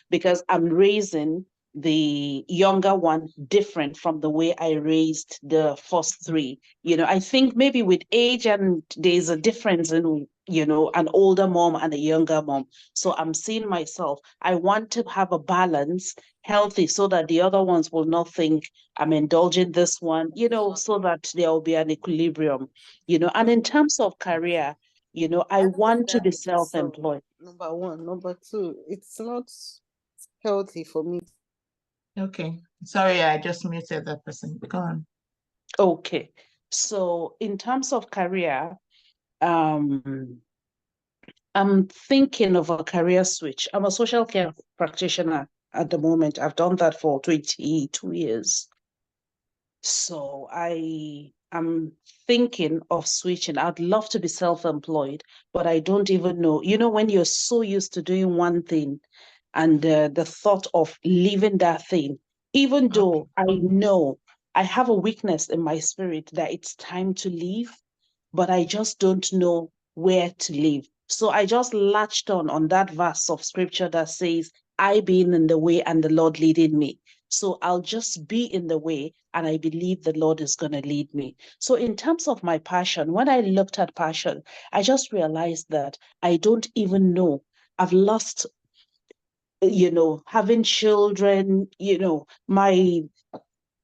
because I'm raising the younger one different from the way I raised the first 3. I think maybe with age, and there's a difference in, an older mom and a younger mom. So I'm seeing myself. I want to have a balance, healthy, so that the other ones will not think I'm indulging this one, so that there will be an equilibrium, and in terms of career, I want to be self-employed. Number one. Number two, it's not healthy for me. Okay. Sorry, I just muted that person. Go on. Okay. So in terms of career, I'm thinking of a career switch. I'm a social care practitioner at the moment. I've done that for 22 years. So I am thinking of switching. I'd love to be self-employed, but I don't even know. When you're so used to doing one thing, and the thought of leaving that thing, even though I know I have a weakness in my spirit that it's time to leave, but I just don't know where to leave. So I just latched on that verse of scripture that says, I being in the way and the Lord leading me. So I'll just be in the way, and I believe the Lord is going to lead me. So in terms of my passion, when I looked at passion, I just realized that I don't even know. I've lost, having children, my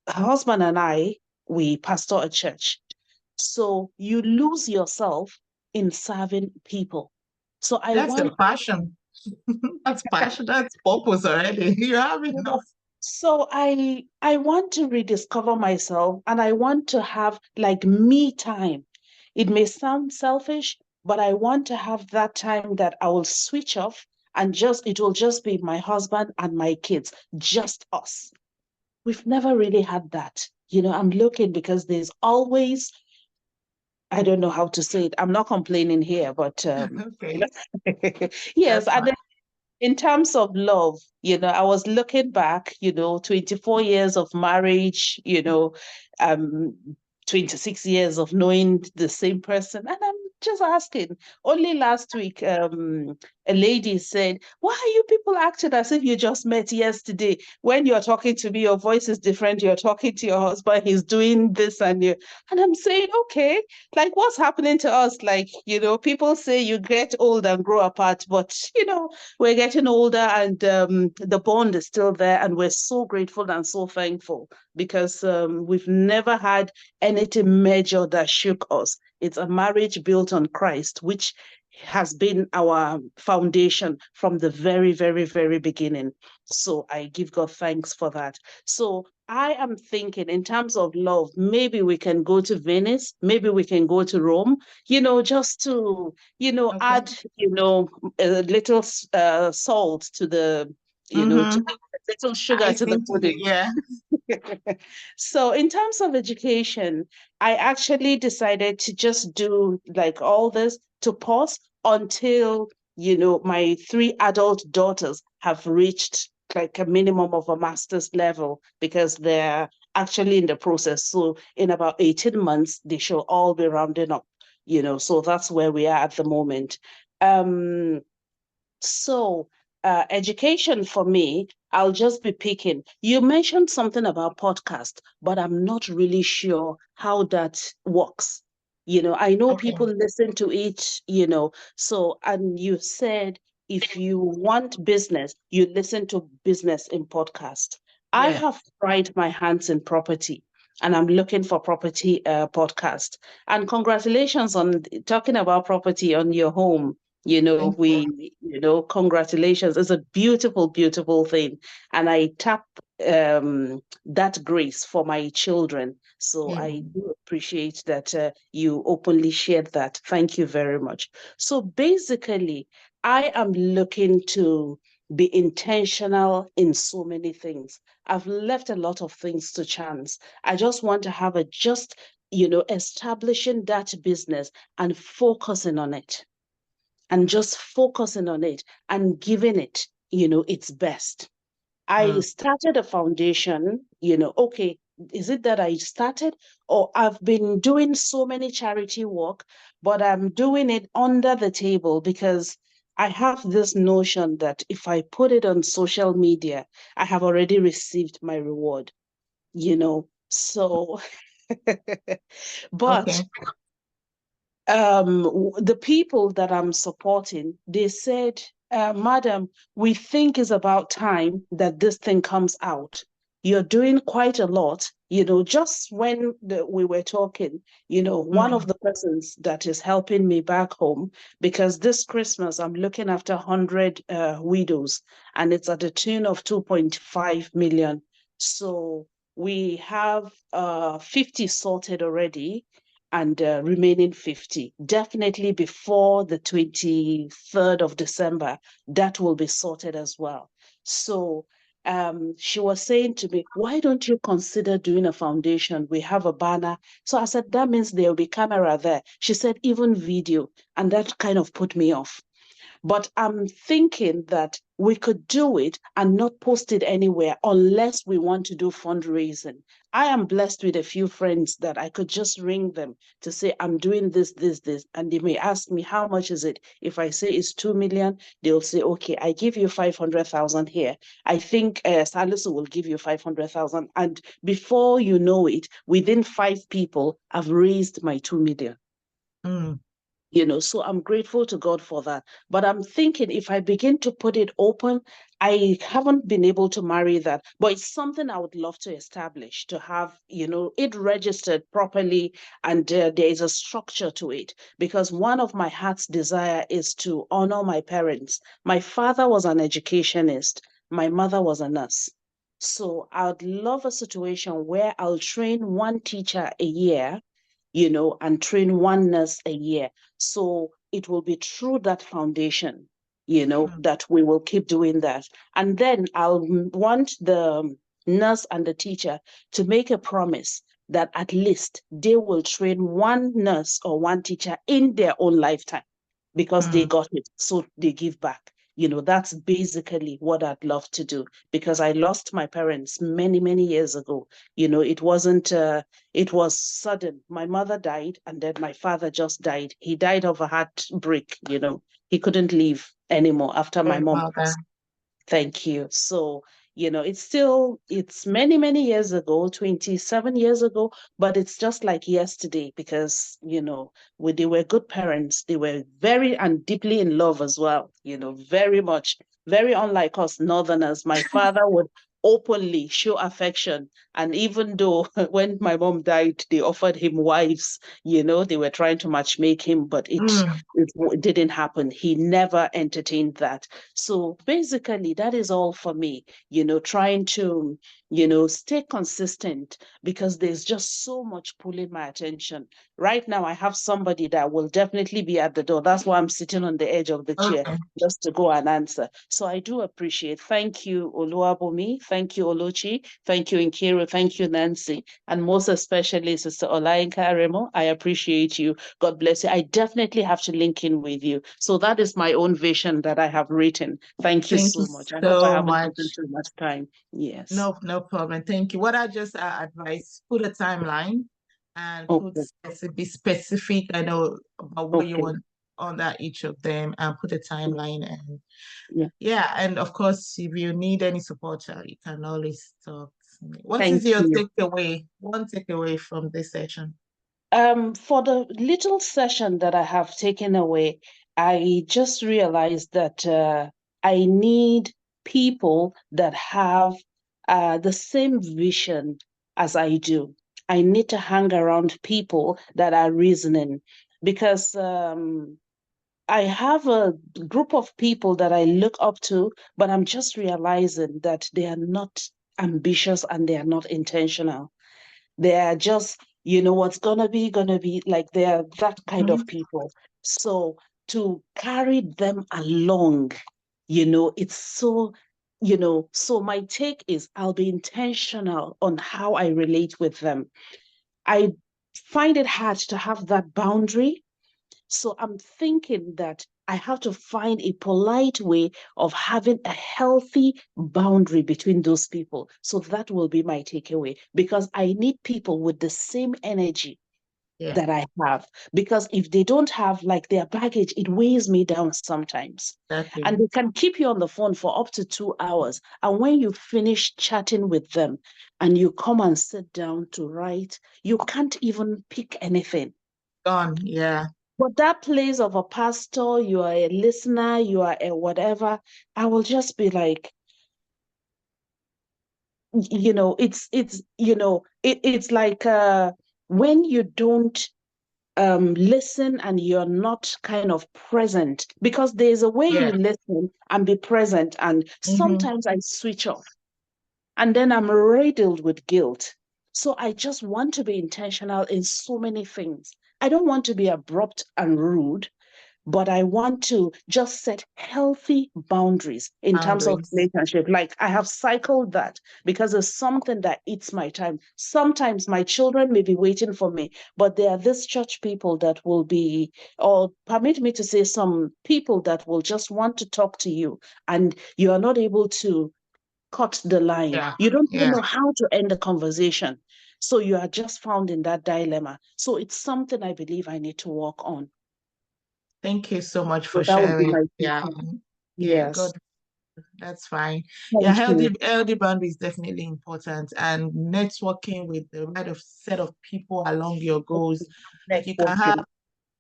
husband and I, we pastor a church. So you lose yourself in serving people. So That's a passion. That's passion. That's purpose already. You have enough. So I want to rediscover myself, and I want to have like me time. It may sound selfish, but I want to have that time that I will switch off, and it will just be my husband and my kids, just us. We've never really had that. I'm looking, because there's always, I don't know how to say it. I'm not complaining here, but Okay. yes. That's And fine. then in terms of love, I was looking back, 24 years of marriage, 26 years of knowing the same person. And I'm just asking, only last week, a lady said, why are you people acting as if you just met yesterday? When you're talking to me, your voice is different. You're talking to your husband, he's doing this, and I'm saying, okay, like, what's happening to us? Like, people say you get old and grow apart, but, we're getting older, and the bond is still there. And we're so grateful and so thankful, because we've never had anything major that shook us. It's a marriage built on Christ, which has been our foundation from the very, very, very beginning. So I give God thanks for that. So I am thinking, in terms of love, maybe we can go to Venice, maybe we can go to Rome, just to, Okay. add, a little salt to the, to a little sugar to the pudding. Yeah. So in terms of education, I actually decided to just do like all this, to pause until my 3 adult daughters have reached like a minimum of a master's level because they're actually in the process. So in about 18 months, they shall all be rounding up, so that's where we are at the moment. So education for me, I'll just be picking. You mentioned something about podcast, but I'm not really sure how that works. I know Okay. people listen to it, so, and you said if you want business, you listen to business in podcast. I Yeah. have tried my hands in property and I'm looking for property podcast. And congratulations on talking about property on your home. Thank you. Congratulations. It's a beautiful, beautiful thing. And I tap that grace for my children. So Yeah. I do appreciate that you openly shared that. Thank you very much. So basically, I am looking to be intentional in so many things. I've left a lot of things to chance. I just want to have establishing that business and focusing on it and just focusing on it and giving it, its best. I started a foundation, okay, is it that I started or I've been doing so many charity work, but I'm doing it under the table because I have this notion that if I put it on social media, I have already received my reward, so, but Okay. the people that I'm supporting, they said, Madam, we think it's about time that this thing comes out. You're doing quite a lot. Just when we were talking, one of the persons that is helping me back home, because this Christmas I'm looking after 100 widows, and it's at the tune of 2.5 million. So we have 50 sorted already and remaining 50. Definitely before the 23rd of December, that will be sorted as well. So she was saying to me, why don't you consider doing a foundation? We have a banner. So I said, that means there will be camera there. She said, even video. And that kind of put me off. But I'm thinking that we could do it and not post it anywhere unless we want to do fundraising. I am blessed with a few friends that I could just ring them to say, I'm doing this, this, this. And they may ask me, how much is it? If I say it's 2 million, they'll say, okay, I give you 500,000 here. I think Salisu will give you 500,000. And before you know it, within 5 people, I've raised my 2 million. So I'm grateful to God for that. But I'm thinking if I begin to put it open, I haven't been able to marry that, but it's something I would love to establish, to have, it registered properly and there is a structure to it. Because one of my heart's desire is to honor my parents. My father was an educationist. My mother was a nurse. So I'd love a situation where I'll train one teacher a year, and train one nurse a year. So it will be through that foundation, that we will keep doing that. And then I'll want the nurse and the teacher to make a promise that at least they will train one nurse or one teacher in their own lifetime because they got it. So they give back. That's basically what I'd love to do because I lost my parents many, many years ago. It wasn't, it was sudden. My mother died and then my father just died. He died of a heartbreak, he couldn't live anymore after my mom passed. Thank you. So, it's many, many years ago, 27 years ago, but it's just like yesterday because, they were good parents. They were very and deeply in love as well, very much, very unlike us Northerners. My father would openly show affection. And even though when my mom died, they offered him wives, they were trying to matchmake him, but it didn't happen. He never entertained that. So basically, that is all for me, trying to, stay consistent, because there's just so much pulling my attention. Right now, I have somebody that will definitely be at the door. That's why I'm sitting on the edge of the chair Okay. just to go and answer. So I do appreciate. Thank you, Oluwabomi. Thank you, Oluchi. Thank you, Nkiru. Thank you, Nancy. And most especially, Sister Olainka Remo. I appreciate you. God bless you. I definitely have to link in with you. So that is my own vision that I have written. Thank you Thank you so much. I hope I so haven't taken much. too much time. Yes. No problem. Thank you. What I just advise, put a timeline and Okay. be specific. I know about what you Okay. want under each of them, and put a timeline. And Yeah. and of course, if you need any support, you can always talk to me. What is Thank your you. takeaway? One takeaway from this session? For the little session that I have taken away, I just realized that I need people that have the same vision as I do. I need to hang around people that are reasoning, because I have a group of people that I look up to, but I'm just realizing that they are not ambitious and they are not intentional. They are just, what's gonna be, like they are that kind of people. So to carry them along, it's so, so my take is I'll be intentional on how I relate with them. I find it hard to have that boundary. So I'm thinking that I have to find a polite way of having a healthy boundary between those people. So that will be my takeaway, because I need people with the same energy that I have. Because if they don't have like their baggage, it weighs me down sometimes. Exactly. And they can keep you on the phone for up to 2 hours. And when you finish chatting with them and you come and sit down to write, you can't even pick anything. Gone, yeah. But that place of a pastor, you are a listener, you are a whatever, I will just be like, it's like when you don't listen and you're not kind of present, because there's a way you listen and be present, and sometimes I switch off and then I'm riddled with guilt. So I just want to be intentional in so many things. I don't want to be abrupt and rude, but I want to just set healthy boundaries in terms of relationship. Like I have cycled that because it's something that eats my time. Sometimes my children may be waiting for me, but there are these church people that will be, or permit me to say, some people that will just want to talk to you, and you are not able to cut the line. You don't even know how to end the conversation. So you are just found in that dilemma. So it's something I believe I need to work on. Thank you so much So for that would be sharing. my Yeah. Yes. Good. That's fine. Thank you. Healthy boundary is definitely important, and networking with the right of set of people along your goals. Like you can have,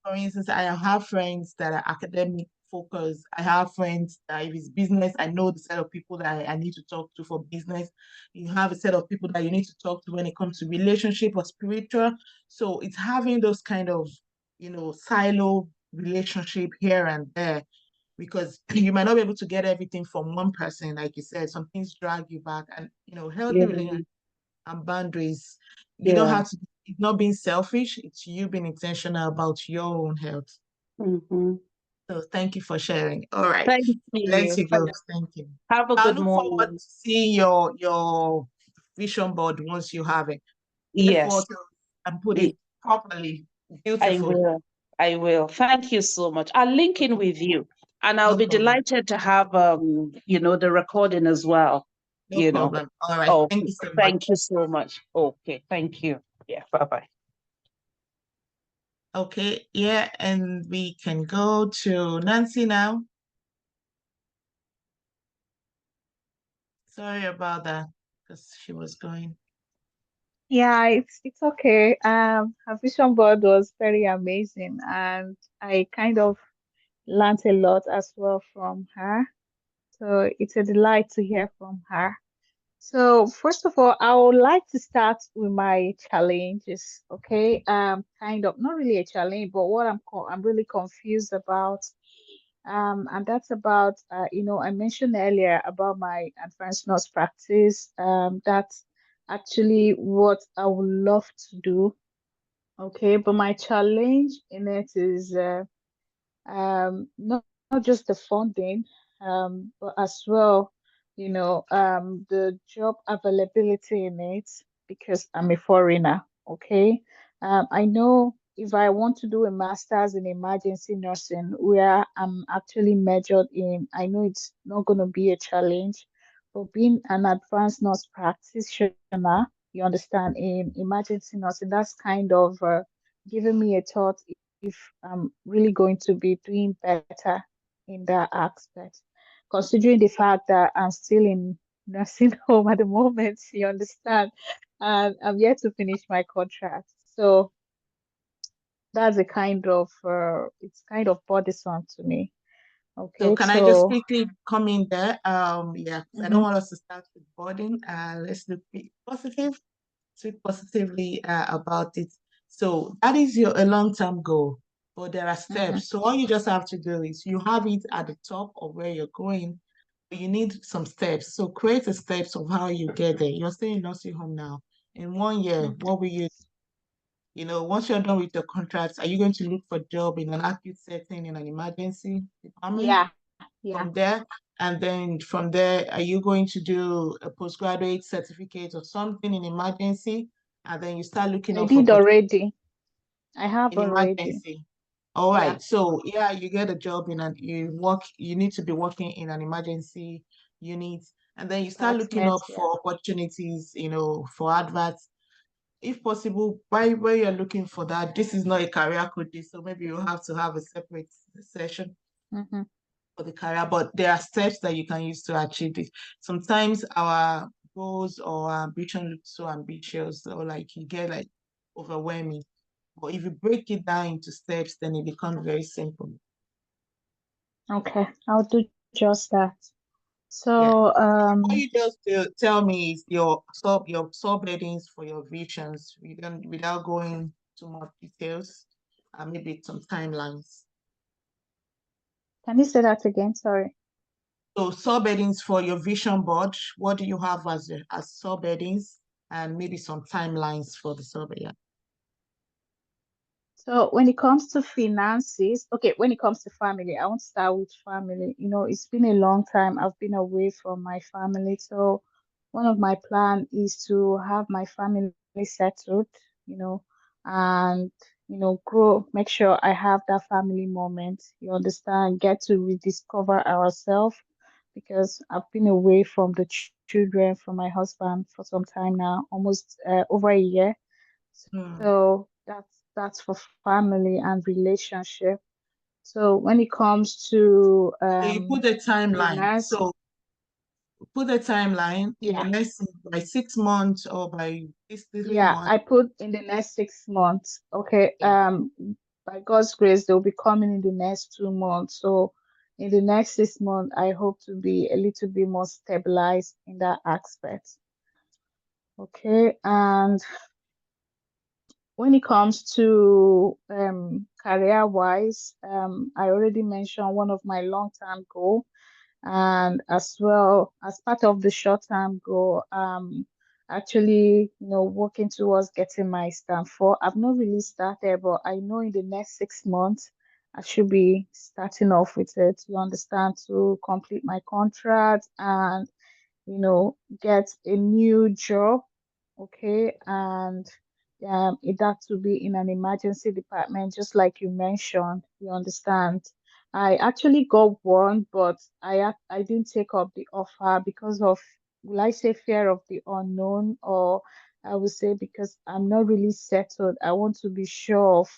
for instance, I have friends that are academic focused. I have friends that if it's business, I know the set of people that I need to talk to for business. You have a set of people that you need to talk to when it comes to relationship or spiritual. So it's having those kind of, silo relationship here and there, because you might not be able to get everything from one person. Like you said, some things drag you back, and healthy relationship and boundaries, you don't have to, it's not being selfish, it's you being intentional about your own health. So thank you for sharing. All right, Thank let you. you go. Thank you. Have a I good look forward morning. to seeing your vision board once you have it. Get Yes. photos and put it properly. I Beautiful. will. I will. Thank you so much. I'll link in with you, and I'll No be problem. delighted to have the recording as well. No problem. All right. Oh, Thank you so much. thank you so much. Okay, thank you. Yeah, bye-bye. Okay, yeah, and we can go to Nancy now. Sorry about that, because she was going. Yeah, it's okay. Her vision board was very amazing, and I kind of learned a lot as well from her. So it's a delight to hear from her. So first of all, I would like to start with my challenges. Okay, kind of not really a challenge, but what I'm really confused about. And that's about, I mentioned earlier about my advanced nurse practice. That's actually what I would love to do. Okay, but my challenge in it is not just the funding, but as well, the job availability in it because I'm a foreigner. Okay, I know if I want to do a master's in emergency nursing, where I'm actually majored in, I know it's not going to be a challenge, but being an advanced nurse practitioner, you understand, in emergency nursing, that's kind of giving me a thought if I'm really going to be doing better in that aspect, considering the fact that I'm still in nursing home at the moment, you understand, and I'm yet to finish my contract. So that's a kind of it's kind of bothersome to me. So Okay, can I just so quickly come in there? Yeah, 'cause I don't want us to start with burden. Let's look positive, speak positively about it. So that is a long-term goal, but there are steps. So all you just have to do is you have it at the top of where you're going, but you need some steps. So create the steps of how you get there. You're staying in nursing home now. In 1 year, what will once you're done with your contracts, are you going to look for a job in an acute setting in an emergency department? yeah, yeah. From there, and then from there, are you going to do a postgraduate certificate or something in emergency? And then you start looking I up for did opportunities already. I have in already. emergency. All Yeah, right. So yeah, you get a job you need to be working in an emergency unit. And then you start looking department. up Yeah. for opportunities, for adverts. If possible, while you're looking for that, this is not a career code, so maybe you have to have a separate session Mm-hmm. for the career, but there are steps that you can use to achieve this. Sometimes our goals or our ambition look so ambitious or like you get like overwhelming. But if you break it down into steps, then it becomes very simple. Okay, I'll do just that. Yeah. So, What you just tell me is your subheadings for your visions. Without going too much details, and maybe some timelines. can you say that again? Sorry. So subheadings for your vision board, what do you have as subheadings and maybe some timelines for the subheading? So when it comes to finances, okay, when it comes to family, I want to start with family. It's been a long time I've been away from my family. So one of my plan is to have my family settled, you know, and grow, make sure I have that family moment, you understand, get to rediscover ourselves because I've been away from the children, from my husband for some time now, almost over a year. Hmm. So that's for family and relationship. So when it comes to So you put a timeline. finance, So put a timeline in the yeah, next by 6 months or by this 3 months. I put in the next 6 months. Okay, Yeah. by God's grace, they'll be coming in the next 2 months. So in the next 6 months, I hope to be a little bit more stabilized in that aspect. Okay, and when it comes to career wise, I already mentioned one of my long term goal, and as well as part of the short term goal, actually, working towards getting my stamp for. I've not really started, but I know in the next 6 months I should be starting off with it. You understand, to complete my contract and get a new job, okay, and it had to be in an emergency department, just like you mentioned. You understand. I actually got one, but I didn't take up the offer because of, will I say, fear of the unknown, or I would say because I'm not really settled. I want to be sure of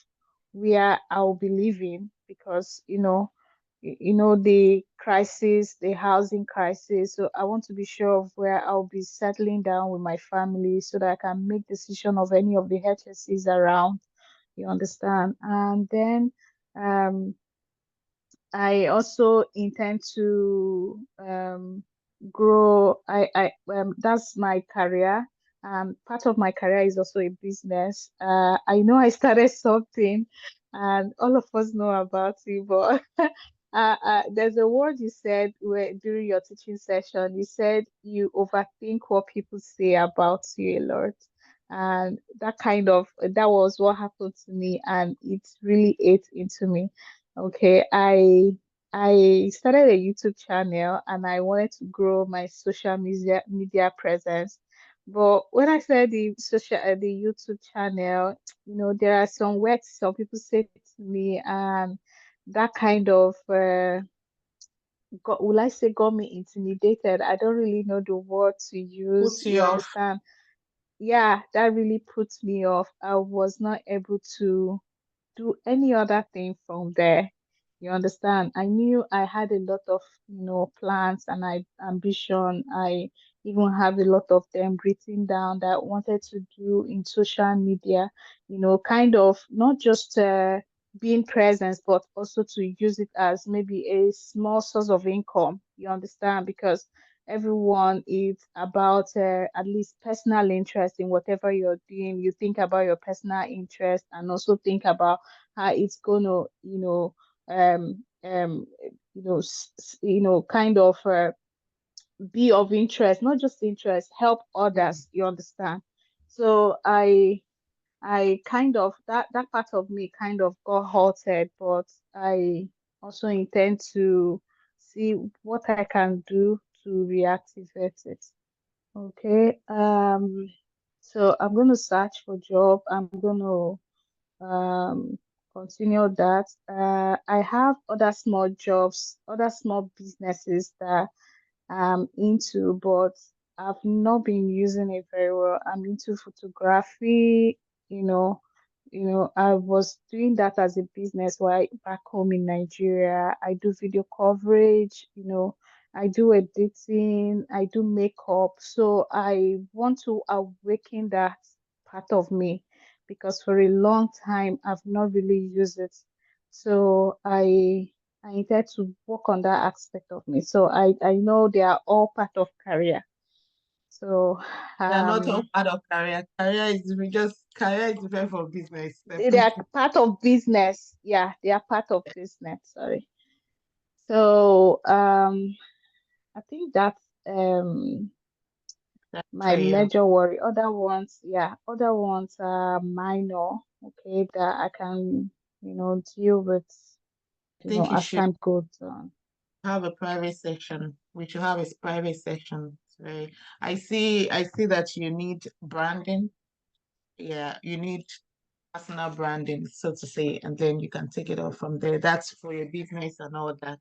where I'll be living because the crisis, the housing crisis. So I want to be sure of where I'll be settling down with my family so that I can make decision of any of the HSCs around. You understand? And then um, I also intend to grow. That's my career. Part of my career is also a business. I know I started something, and all of us know about it, but there's a word you said where during your teaching session. You said you overthink what people say about you a lot, and that was what happened to me, and it really ate into me. Okay, I started a YouTube channel, and I wanted to grow my social media presence. But when I started the YouTube channel, there are some words some people say to me, and that kind of will I say got me intimidated. I don't really know the word to use. Put you You off. understand? Yeah, that really puts me off. I was not able to do any other thing from there. You understand? I knew I had a lot of, plans and ambition. I even have a lot of them written down that I wanted to do in social media, kind of not just being present, but also to use it as maybe a small source of income. You understand? Because everyone is about at least personal interest in whatever you're doing. You think about your personal interest and also think about how it's gonna, kind of be of interest, not just interest, help others. You understand? So I kind of that part of me kind of got halted, but I also intend to see what I can do to reactivate it. Okay. So I'm gonna search for job. I'm gonna um continue that. I have other small jobs, other small businesses that I'm into, but I've not been using it very well. I'm into photography, you know, I was doing that as a business while back home in Nigeria. I do video coverage, I do editing, I do makeup. So I want to awaken that part of me because for a long time I've not really used it. So I intend to work on that aspect of me. So I know they are all part of career. So They are not all um part of career. Career is different from business, they are definitely. part of business. Yeah, they are part of business. Sorry. So I think that's That's my for you. major worry. Other ones are minor, okay, that I can, deal with, I think you as should time goes on. have a private section. We should have a private section. I see that you need branding. Yeah, you need personal branding, so to say, and then you can take it off from there. That's for your business and all that.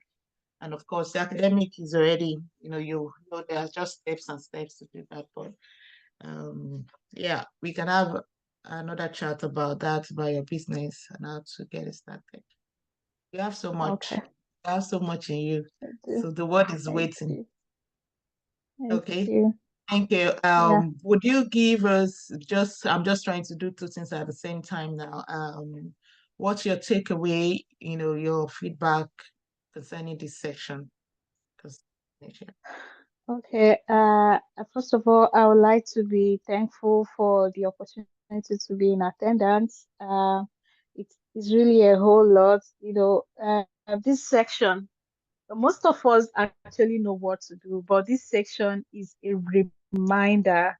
And of course, the academic is already, there's just steps and steps to do that. But yeah, we can have another chat about that, about your business and how to get it started. You have so much. Okay, You have so much in you. I do. So the world is I waiting. do. I Okay. do. Thank you. Yeah. Would you give us I'm just trying to do two things at the same time now. What's your takeaway, your feedback concerning this section? 'Cause- Okay. First of all, I would like to be thankful for the opportunity to be in attendance. It's really a whole lot, this section. Most of us actually know what to do, but this section is a reminder.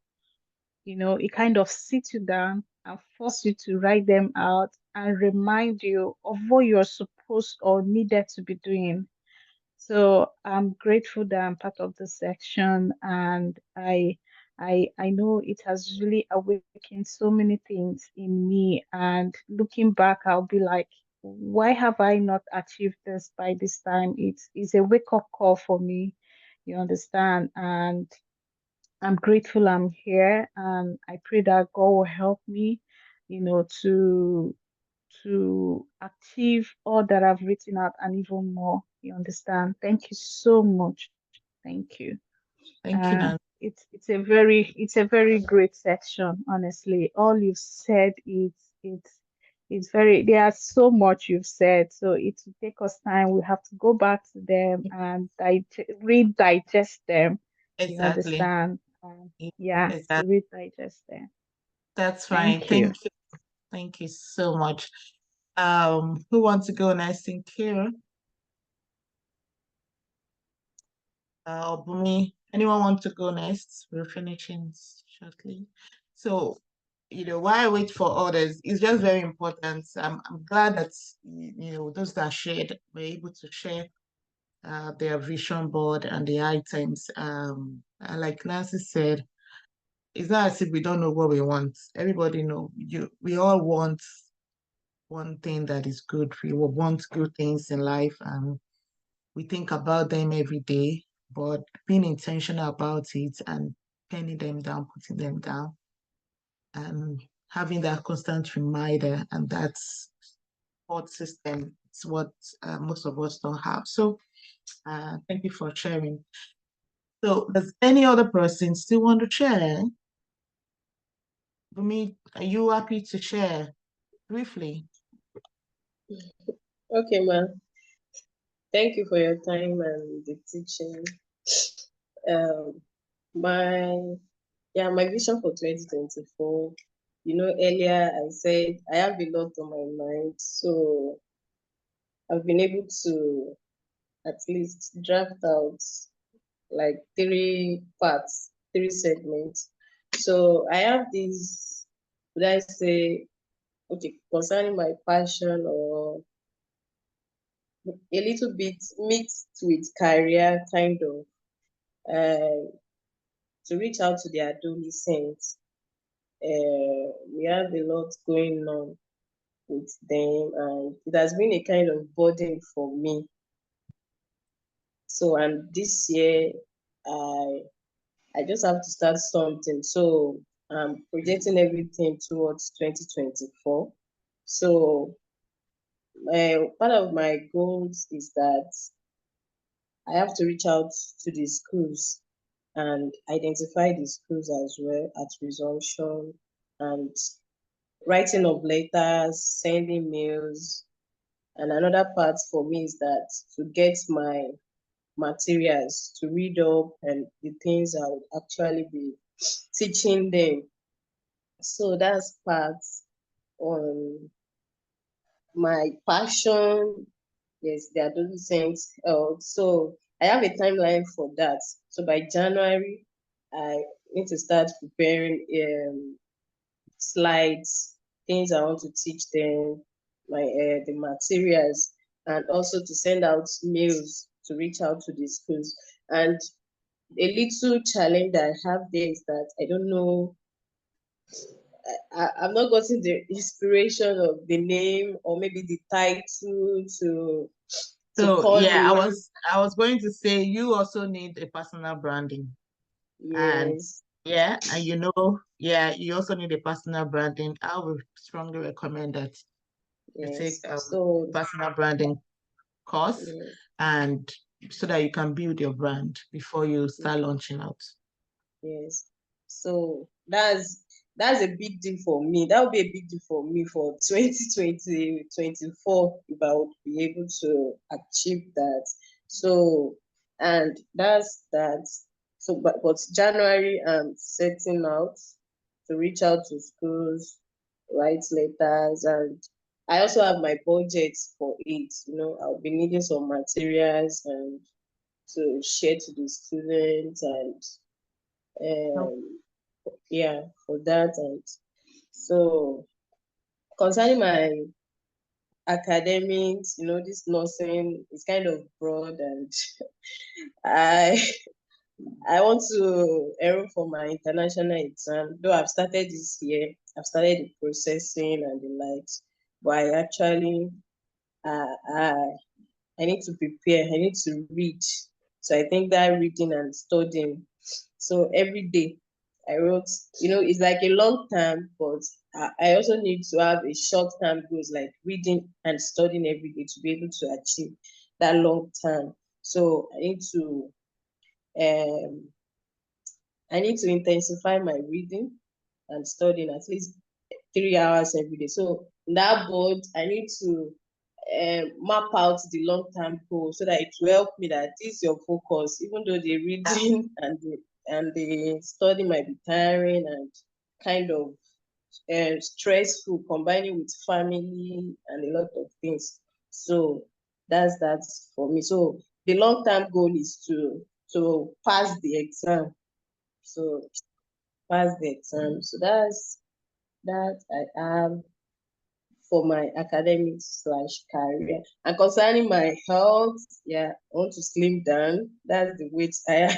It kind of sits you down and force you to write them out and remind you of what you're supposed or needed to be doing. So I'm grateful that I'm part of the section, and I know it has really awakened so many things in me. And looking back, I'll be like, why have I not achieved this by this time? It's a wake-up call for me, you understand? And I'm grateful I'm here, and I pray that God will help me, to achieve all that I've written out and even more. You understand? Thank you so much. Thank you. Thank you, Nan. It's a very great section, honestly. All you've said it's very there are so much you've said. So it will take us time. We have to go back to them and digest them. You Exactly. understand? Yeah, to Exactly. read digest them. That's fine. Thank you. Thank you. Thank you so much. Who wants to go next in queue? Bumi, anyone want to go next? We're finishing shortly. So, while I wait for others, it's just very important. I'm glad that, those that shared were able to share their vision board and the items. And like Nancy said, it's not as if we don't know what we want. Everybody know we all want one thing that is good. We will want good things in life, and we think about them every day, but being intentional about it and penning them down, putting them down, and having that constant reminder and that support system is what most of us don't have. So thank you for sharing. So does any other person still want to share? Bumi, are you happy to share briefly? Okay, ma'am. Thank you for your time and the teaching. Um, my vision for 2024. Earlier I said I have a lot on my mind, so I've been able to at least draft out like 3 parts, 3 segments. So I have these, would I say, okay, concerning my passion or a little bit mixed with career, kind of, to reach out to the adolescents. We have a lot going on with them, and it has been a kind of burden for me. So, and this year, I just have to start something. So I'm projecting everything towards 2024. So part of my goals is that I have to reach out to the schools and identify the schools as well at resumption, and writing of letters, sending mails. And another part for me is that to get my materials to read up and the things I would actually be teaching them. So that's part on my passion. Yes, the adolescents. So I have a timeline for that. So by January, I need to start preparing slides, things I want to teach them, the materials, and also to send out mails to reach out to the schools. And a little challenge that I have there is that I don't know, I've not gotten the inspiration of the name or maybe the title to So call yeah, it. I was going to say you also need a personal branding. And Yes. yeah, and you also need a personal branding. I would strongly recommend that you take Yes. a So personal branding course, yeah, and so that you can build your brand before you start launching out. yes. So that's a big deal for me. That would be a big deal for me for 2024 if I would be able to achieve that. So, and that's that. So, but January, I'm setting out to reach out to schools, write letters, and I also have my budget for it. I'll be needing some materials and to share to the students, and yeah, for that. And so concerning my academics, this nursing is kind of broad, and I I want to enroll for my international exam. Though I've started this year, I've started the processing and the likes, but I actually I need to prepare. I need to read. So I think that reading and studying. So every day I wrote, it's like a long term, but I also need to have a short term goals like reading and studying every day to be able to achieve that long term. So um I need to intensify my reading and studying at least 3 hours every day. So in that board, I need to map out the long-term goal so that it will help me that this is your focus, even though the reading and the study might be tiring and kind of stressful, combining with family and a lot of things. So that's for me. So the long-term goal is to to pass the exam. So pass the exam. So that's that I have for my academics / career. And concerning my health, yeah, I want to slim down. That's the weight I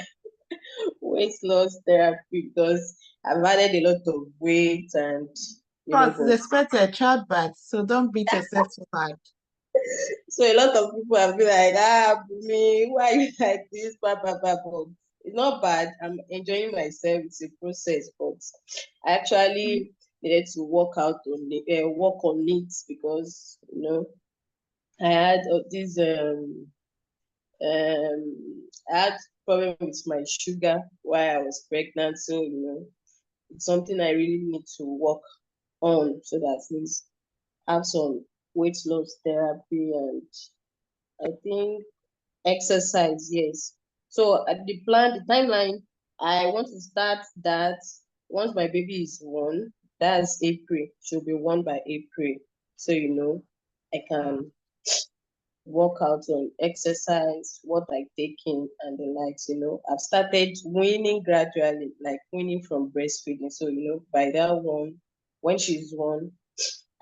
weight loss therapy because I've added a lot of weight and Because but it's expected childbirth, so don't beat yourself too hard. so a lot of people have been like, me, why you like this? But it's not bad. I'm enjoying myself. It's a process, but I actually needed to work on it because I had this I had problem with my sugar while I was pregnant, so it's something I really need to work on so that at least have some weight loss therapy and I think exercise, yes. So the timeline, I want to start that once my baby is 1, that's April. She'll be 1 by April. So I can work out on exercise, what I take in and the likes, I've started weaning gradually, like weaning from breastfeeding. So, by that one, when she's 1,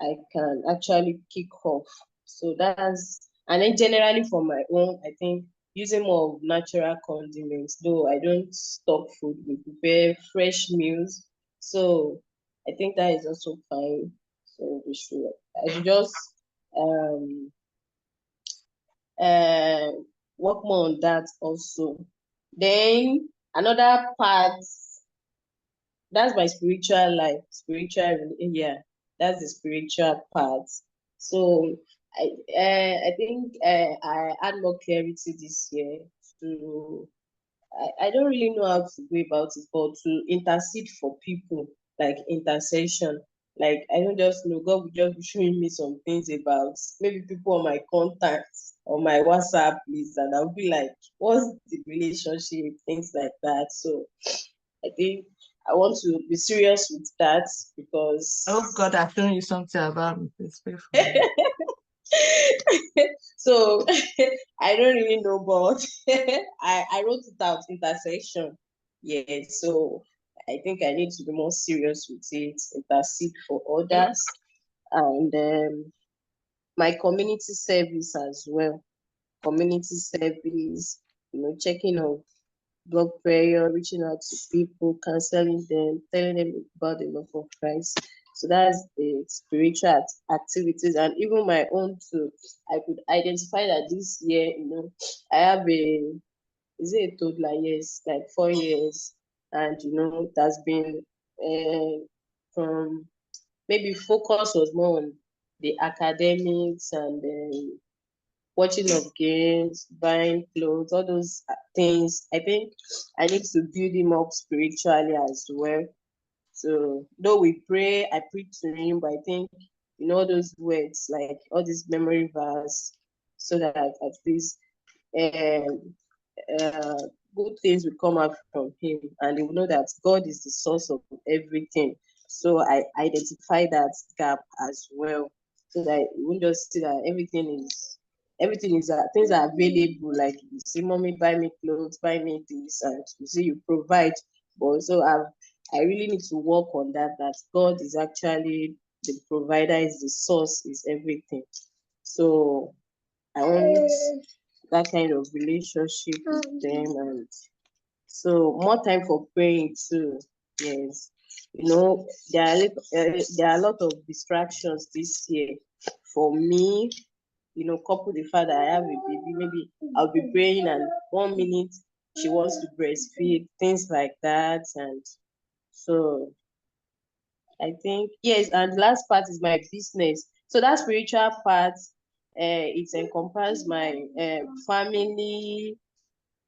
I can actually kick off. So and then generally for my own, I think using more of natural condiments, though I don't stock food, we prepare fresh meals. So I think that is also fine. So I should just work more on that also. Then another part, that's my spiritual life, that's the spiritual part. So I think I add more clarity this year to I don't really know how to go about it, but to intercede for people, like intercession. Like I don't just know, God will just be showing me some things about maybe people on my contacts or my WhatsApp list, and I'll be like, what's the relationship? Things like that. So I think I want to be serious with that because Oh God, I've shown you something about me. Please pray for me. So I don't really know, but I wrote it out, intersection. Yeah, so I think I need to be more serious with it, intercede for others, and my community service as well. Community service, checking on blood prayer, reaching out to people, counseling them, telling them about the love of Christ. So that's the spiritual activities, and even my own too. I could identify that this year, I have is it a toddler? Yes, like 4 years, and that's been from maybe focus was more on the academics and watching of games, buying clothes, all those things. I think I need to build him up spiritually as well. So though we pray, I preach to him, but I think all those words, like all these memory verse, so that at least good things will come out from him, and he will know that God is the source of everything. So I identify that gap as well, so that you won't just see that everything is things are available. Like you see, mommy buy me clothes, buy me this, and you see you provide. But also, I really need to work on that. That God is actually the provider, is the source, is everything. So I want that kind of relationship with them, and so more time for praying too. Yes, there are a lot of distractions this year for me. Couple the fact that I have a baby, maybe I'll be praying and 1 minute she wants to breastfeed, things like that, and so I think yes. And the last part is my business. So that spiritual part, it encompasses my family,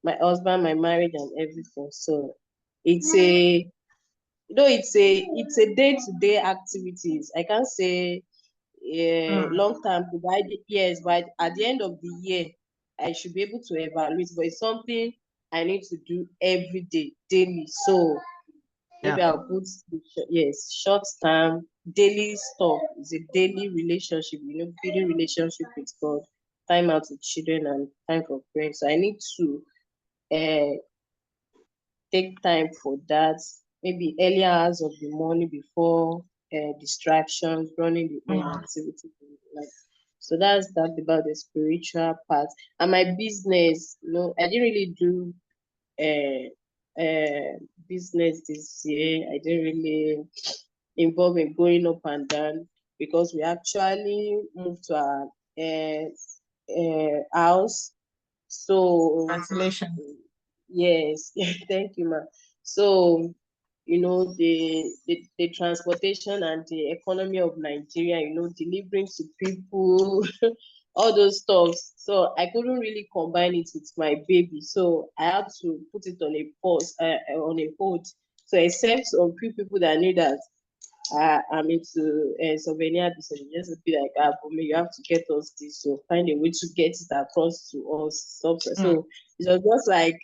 my husband, my marriage, and everything. So it's a day-to-day activities. I can't say long term, yes, but at the end of the year, I should be able to evaluate. But it's something I need to do every day, daily. So maybe Yeah. I'll put short term, daily stuff. It's a daily relationship, building relationship with God, time out with children, and time for praying. So I need to take time for that. Maybe earlier hours of the morning before distractions, running the home activity. Like, so that's that about the spiritual part. And my business, I didn't really do business this year. I didn't really involve in going up and down because we actually moved to our house. So Congratulations. yes, thank you, ma'am. So the transportation and the economy of Nigeria, delivering to people, all those stuff. So I couldn't really combine it with my baby. So I had to put it on a pause, on a hold. So except some few people that knew that I'm into souvenir business, just be like, but me, you have to get us this. So find a way to get it across to us. So it was just like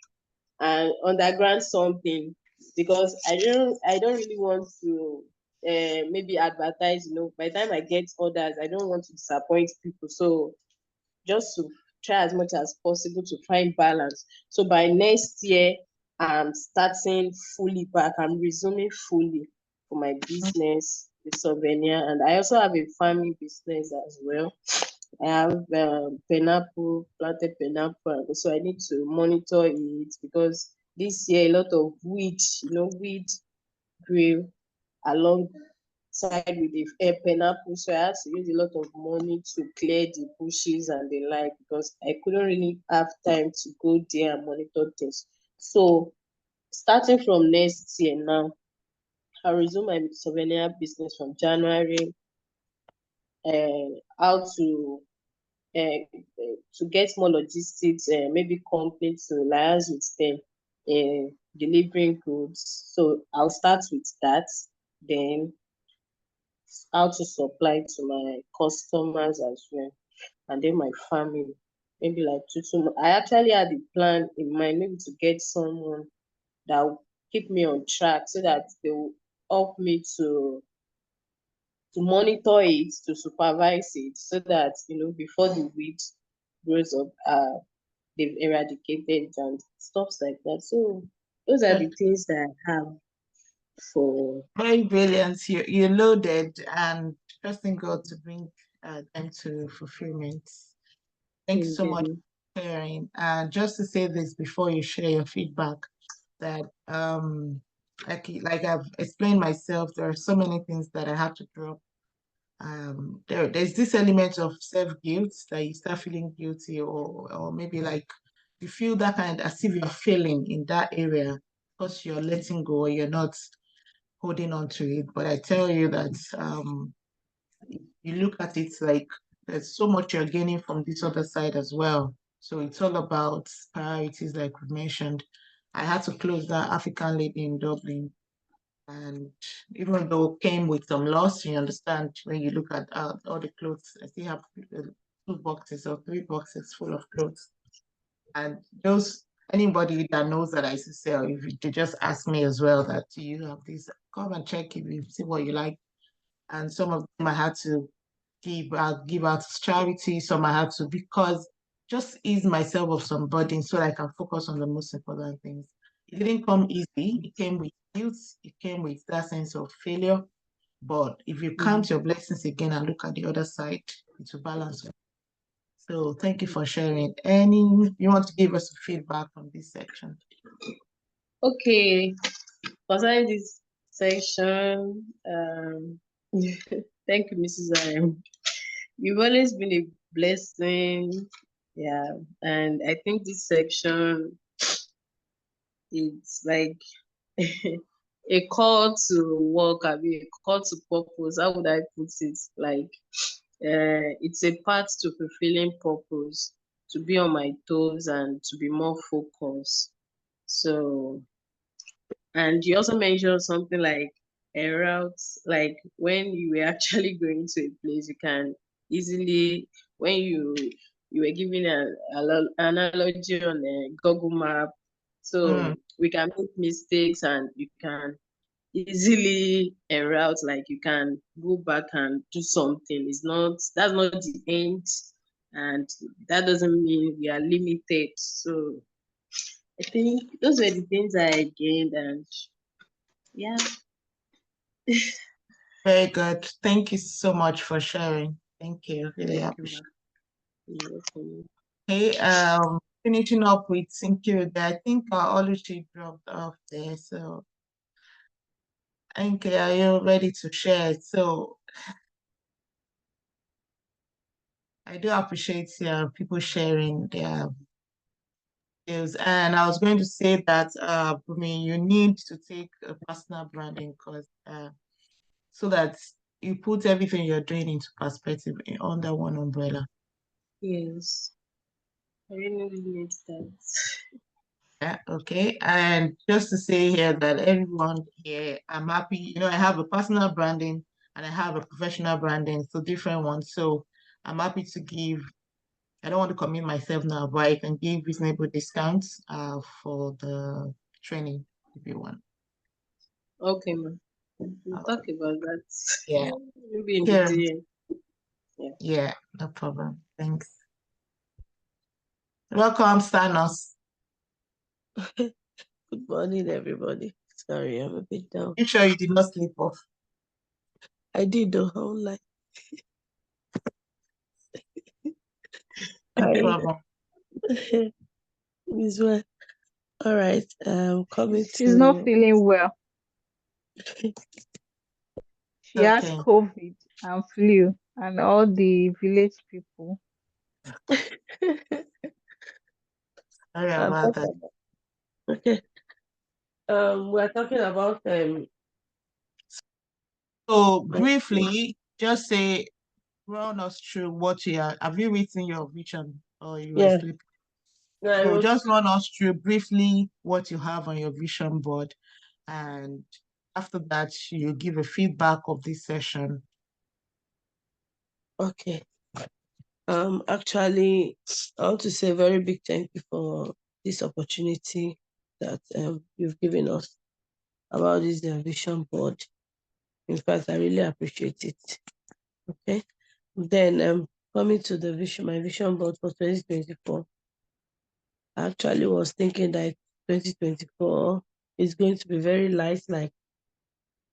an underground something, because I don't really want to maybe advertise. By the time I get orders, I don't want to disappoint people. So just to try as much as possible to find balance. So by next year, I'm starting fully back. I'm resuming fully for my business, the souvenir, and I also have a farming business as well. I have pineapple, planted pineapple, so I need to monitor it because this year a lot of weed grew alongside with the pineapple, so I had to use a lot of money to clear the bushes and the like because I couldn't really have time to go there and monitor things. So starting from next year now, I'll resume my souvenir business from January. How to get more logistics, maybe companies to liaise with them, delivering goods. So I'll start with that. Then how to supply to my customers as well, and then my family. Maybe like two. I actually had a plan in mind, maybe to get someone that will keep me on track so that they will help me to monitor it, to supervise it, so that before the weed grows up, they've eradicated and stuff like that. So those are the things that I have for. Very brilliant. You're loaded and trusting God to bring them to fulfillment. Thank you so much for sharing. Just to say this before you share your feedback, that like I've explained myself, there are so many things that I have to drop. There's this element of self-guilt that you start feeling guilty, or maybe like you feel that kind as if you're failing in that area because you're letting go or you're not holding on to it. But I tell you that you look at it like there's so much you're gaining from this other side as well. So it's all about priorities, like we mentioned. I had to close that African lady in Dublin. And even though it came with some loss, you understand when you look at all the clothes, I still have 2 boxes or 3 boxes full of clothes. And anybody that knows that I used to sell, if you just ask me as well that you have this, come and check if you see what you like. And some of them I had to give out to charity, some I had to, because just ease myself of some burden so that I can focus on the most important things. It didn't come easy. It came with guilt. It came with that sense of failure. But if you count your blessings again and look at the other side, it will balance. So thank you for sharing. You want to give us feedback on this section? Okay, concerning this section, thank you, Mrs. I. You've always been a blessing. Yeah, and I think this section, it's like a call to work, I mean, a call to purpose. How would I put it? Like, it's a path to fulfilling purpose, to be on my toes and to be more focused. So, and you also mentioned something like a route, like when you were actually going to a place, you can easily, when you were giving an analogy on a Google map, so we can make mistakes and you can easily route, like you can go back and do something. That's not the end, and that doesn't mean we are limited. So I think those were the things I gained, and yeah. Very good. Thank you so much for sharing. Thank you. Really Thank you, appreciate ma'am. You're welcome. it. Okay, finishing up with Sinkyo, I think Oluchi dropped off there. So, Enke, are you ready to share? So, I do appreciate people sharing their skills. And I was going to say that, I mean, you need to take a personal branding course so that you put everything you're doing into perspective under one umbrella. Yes, I really need that. Yeah, okay. And just to say here that everyone here, I'm happy, I have a personal branding and I have a professional branding, so different ones. So I'm happy to give, I don't want to commit myself now, but I can give reasonable discounts for the training if you want. Okay, ma'am. We'll talk about that. Yeah. Maybe in the Sure. DM. Yeah, no problem. Thanks. Welcome, Stanos. Good morning, everybody. Sorry, I'm a bit down. You sure you did not sleep off? I did though, I won't lie. No problem. This one. All right. Coming She's not to feeling well. She has Okay. COVID and flu, and all the village people. Sorry I'm about that. talking okay. We're talking about So briefly, just say, run us through what have you written your vision or you were yeah. sleeping? No, I So wrote just run us through briefly what you have on your vision board. And after that, you give a feedback of this session. okay. Actually, I want to say a very big thank you for this opportunity that you've given us about this vision board. In fact, I really appreciate it. Okay. Then coming to the my vision board for 2024. I actually was thinking that 2024 is going to be very light, like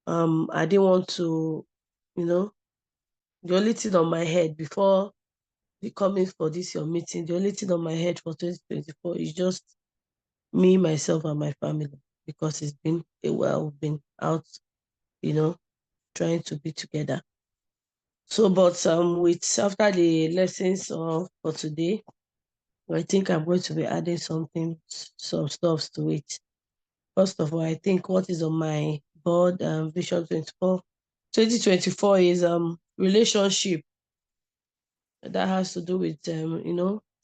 I didn't want to, the only thing on my head before the coming for this your meeting, the only thing on my head for 2024 is just me, myself, and my family, because it's been a while we've been out, trying to be together. So, but with after the lessons for today, I think I'm going to be adding some stuff to it. First of all, I think what is on my board, Vision 2024 is relationship. That has to do with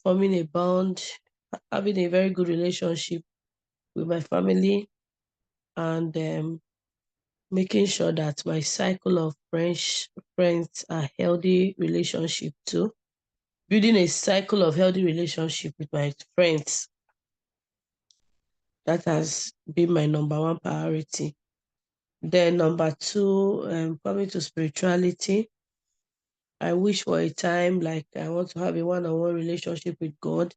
forming a bond, having a very good relationship with my family, and making sure that my cycle of friends are healthy relationship too. Building a cycle of healthy relationship with my friends. That has been my number one priority. Then number two, coming to spirituality, I wish for a time like I want to have a one-on-one relationship with God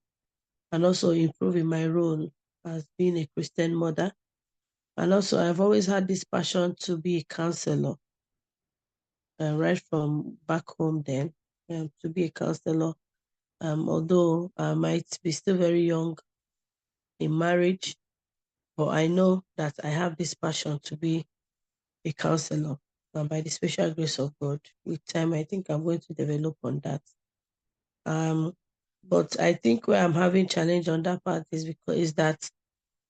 and also improve in my role as being a Christian mother. And also I've always had this passion to be a counselor, right from back home then, to be a counselor. Although I might be still very young in marriage, but I know that I have this passion to be a counselor. And by the special grace of God, with time, I think I'm going to develop on that. But I think where I'm having challenge on that part is that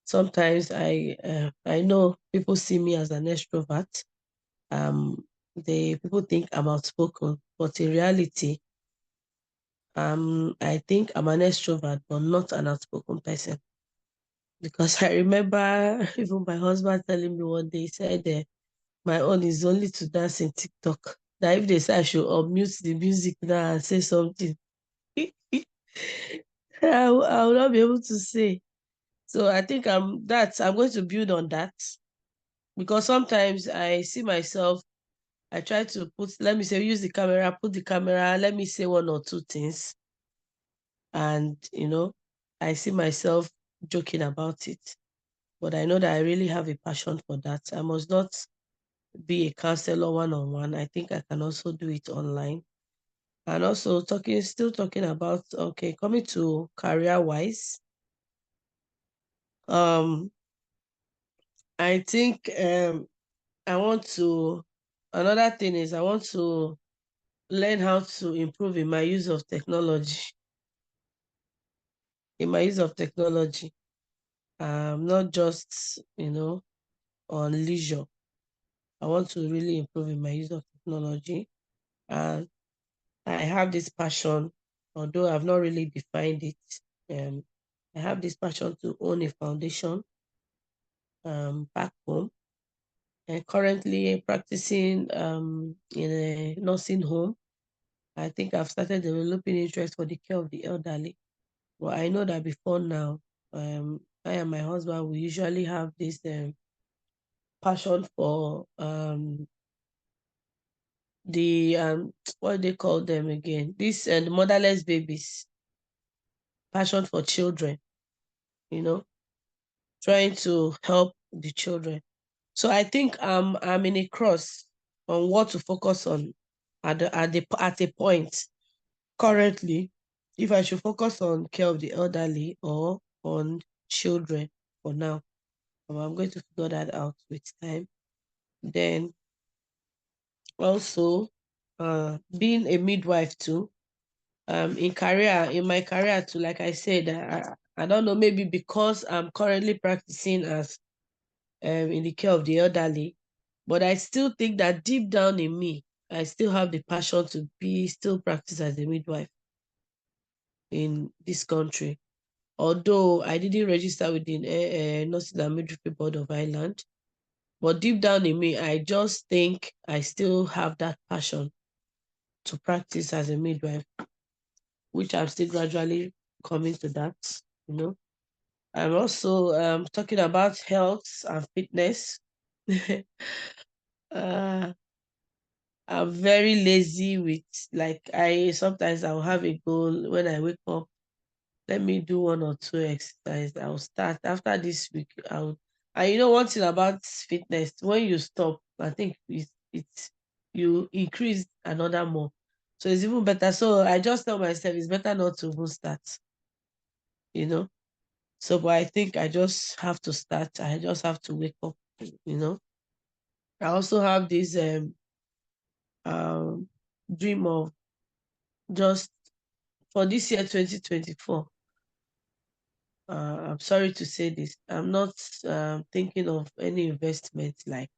sometimes I know people see me as an extrovert. People think I'm outspoken, but in reality, I think I'm an extrovert, but not an outspoken person. Because I remember even my husband telling me one day, he said, my own is only to dance in TikTok. That if they say I should unmute the music now and say something, I will not be able to say. So I think I'm going to build on that, because sometimes I see myself, I try to let me say, use the camera, put the camera, let me say one or two things. And, I see myself joking about it. But I know that I really have a passion for that. I must not be a counselor one-on-one. I think I can also do it online. And also still talking about, okay, coming to career-wise, I think another thing is I want to learn how to improve in my use of technology. Not just, on leisure. I want to really improve in my use of technology. And I have this passion, although I've not really defined it. I have this passion to own a foundation back home, and currently practicing in a nursing home. I think I've started developing interest for the care of the elderly. But I know that before now, I and my husband, we usually have this passion for the what do they call them again? This and motherless babies. Passion for children, trying to help the children. So I think I'm in a cross on what to focus on at a point currently, if I should focus on care of the elderly or on children for now. I'm going to figure that out with time. Then also being a midwife too. In my career too, like I said, I don't know, maybe because I'm currently practicing as in the care of the elderly, but I still think that deep down in me, I still have the passion to still practice as a midwife in this country. Although I didn't register with the Nursing and Midwifery Board of Ireland, but deep down in me, I just think I still have that passion to practice as a midwife, which I'm still gradually coming to that, I'm also talking about health and fitness. uh, I'm very lazy with, like, sometimes I'll have a goal when I wake up. Let me do 1 or 2 exercises. I'll start after this week. And one thing about fitness, when you stop, I think it's you increase another more. So it's even better. So I just tell myself it's better not to even start. So, but I think I just have to start. I just have to wake up. I also have this dream of just for this year 2024. I'm sorry to say this. I'm not thinking of any investment. Like,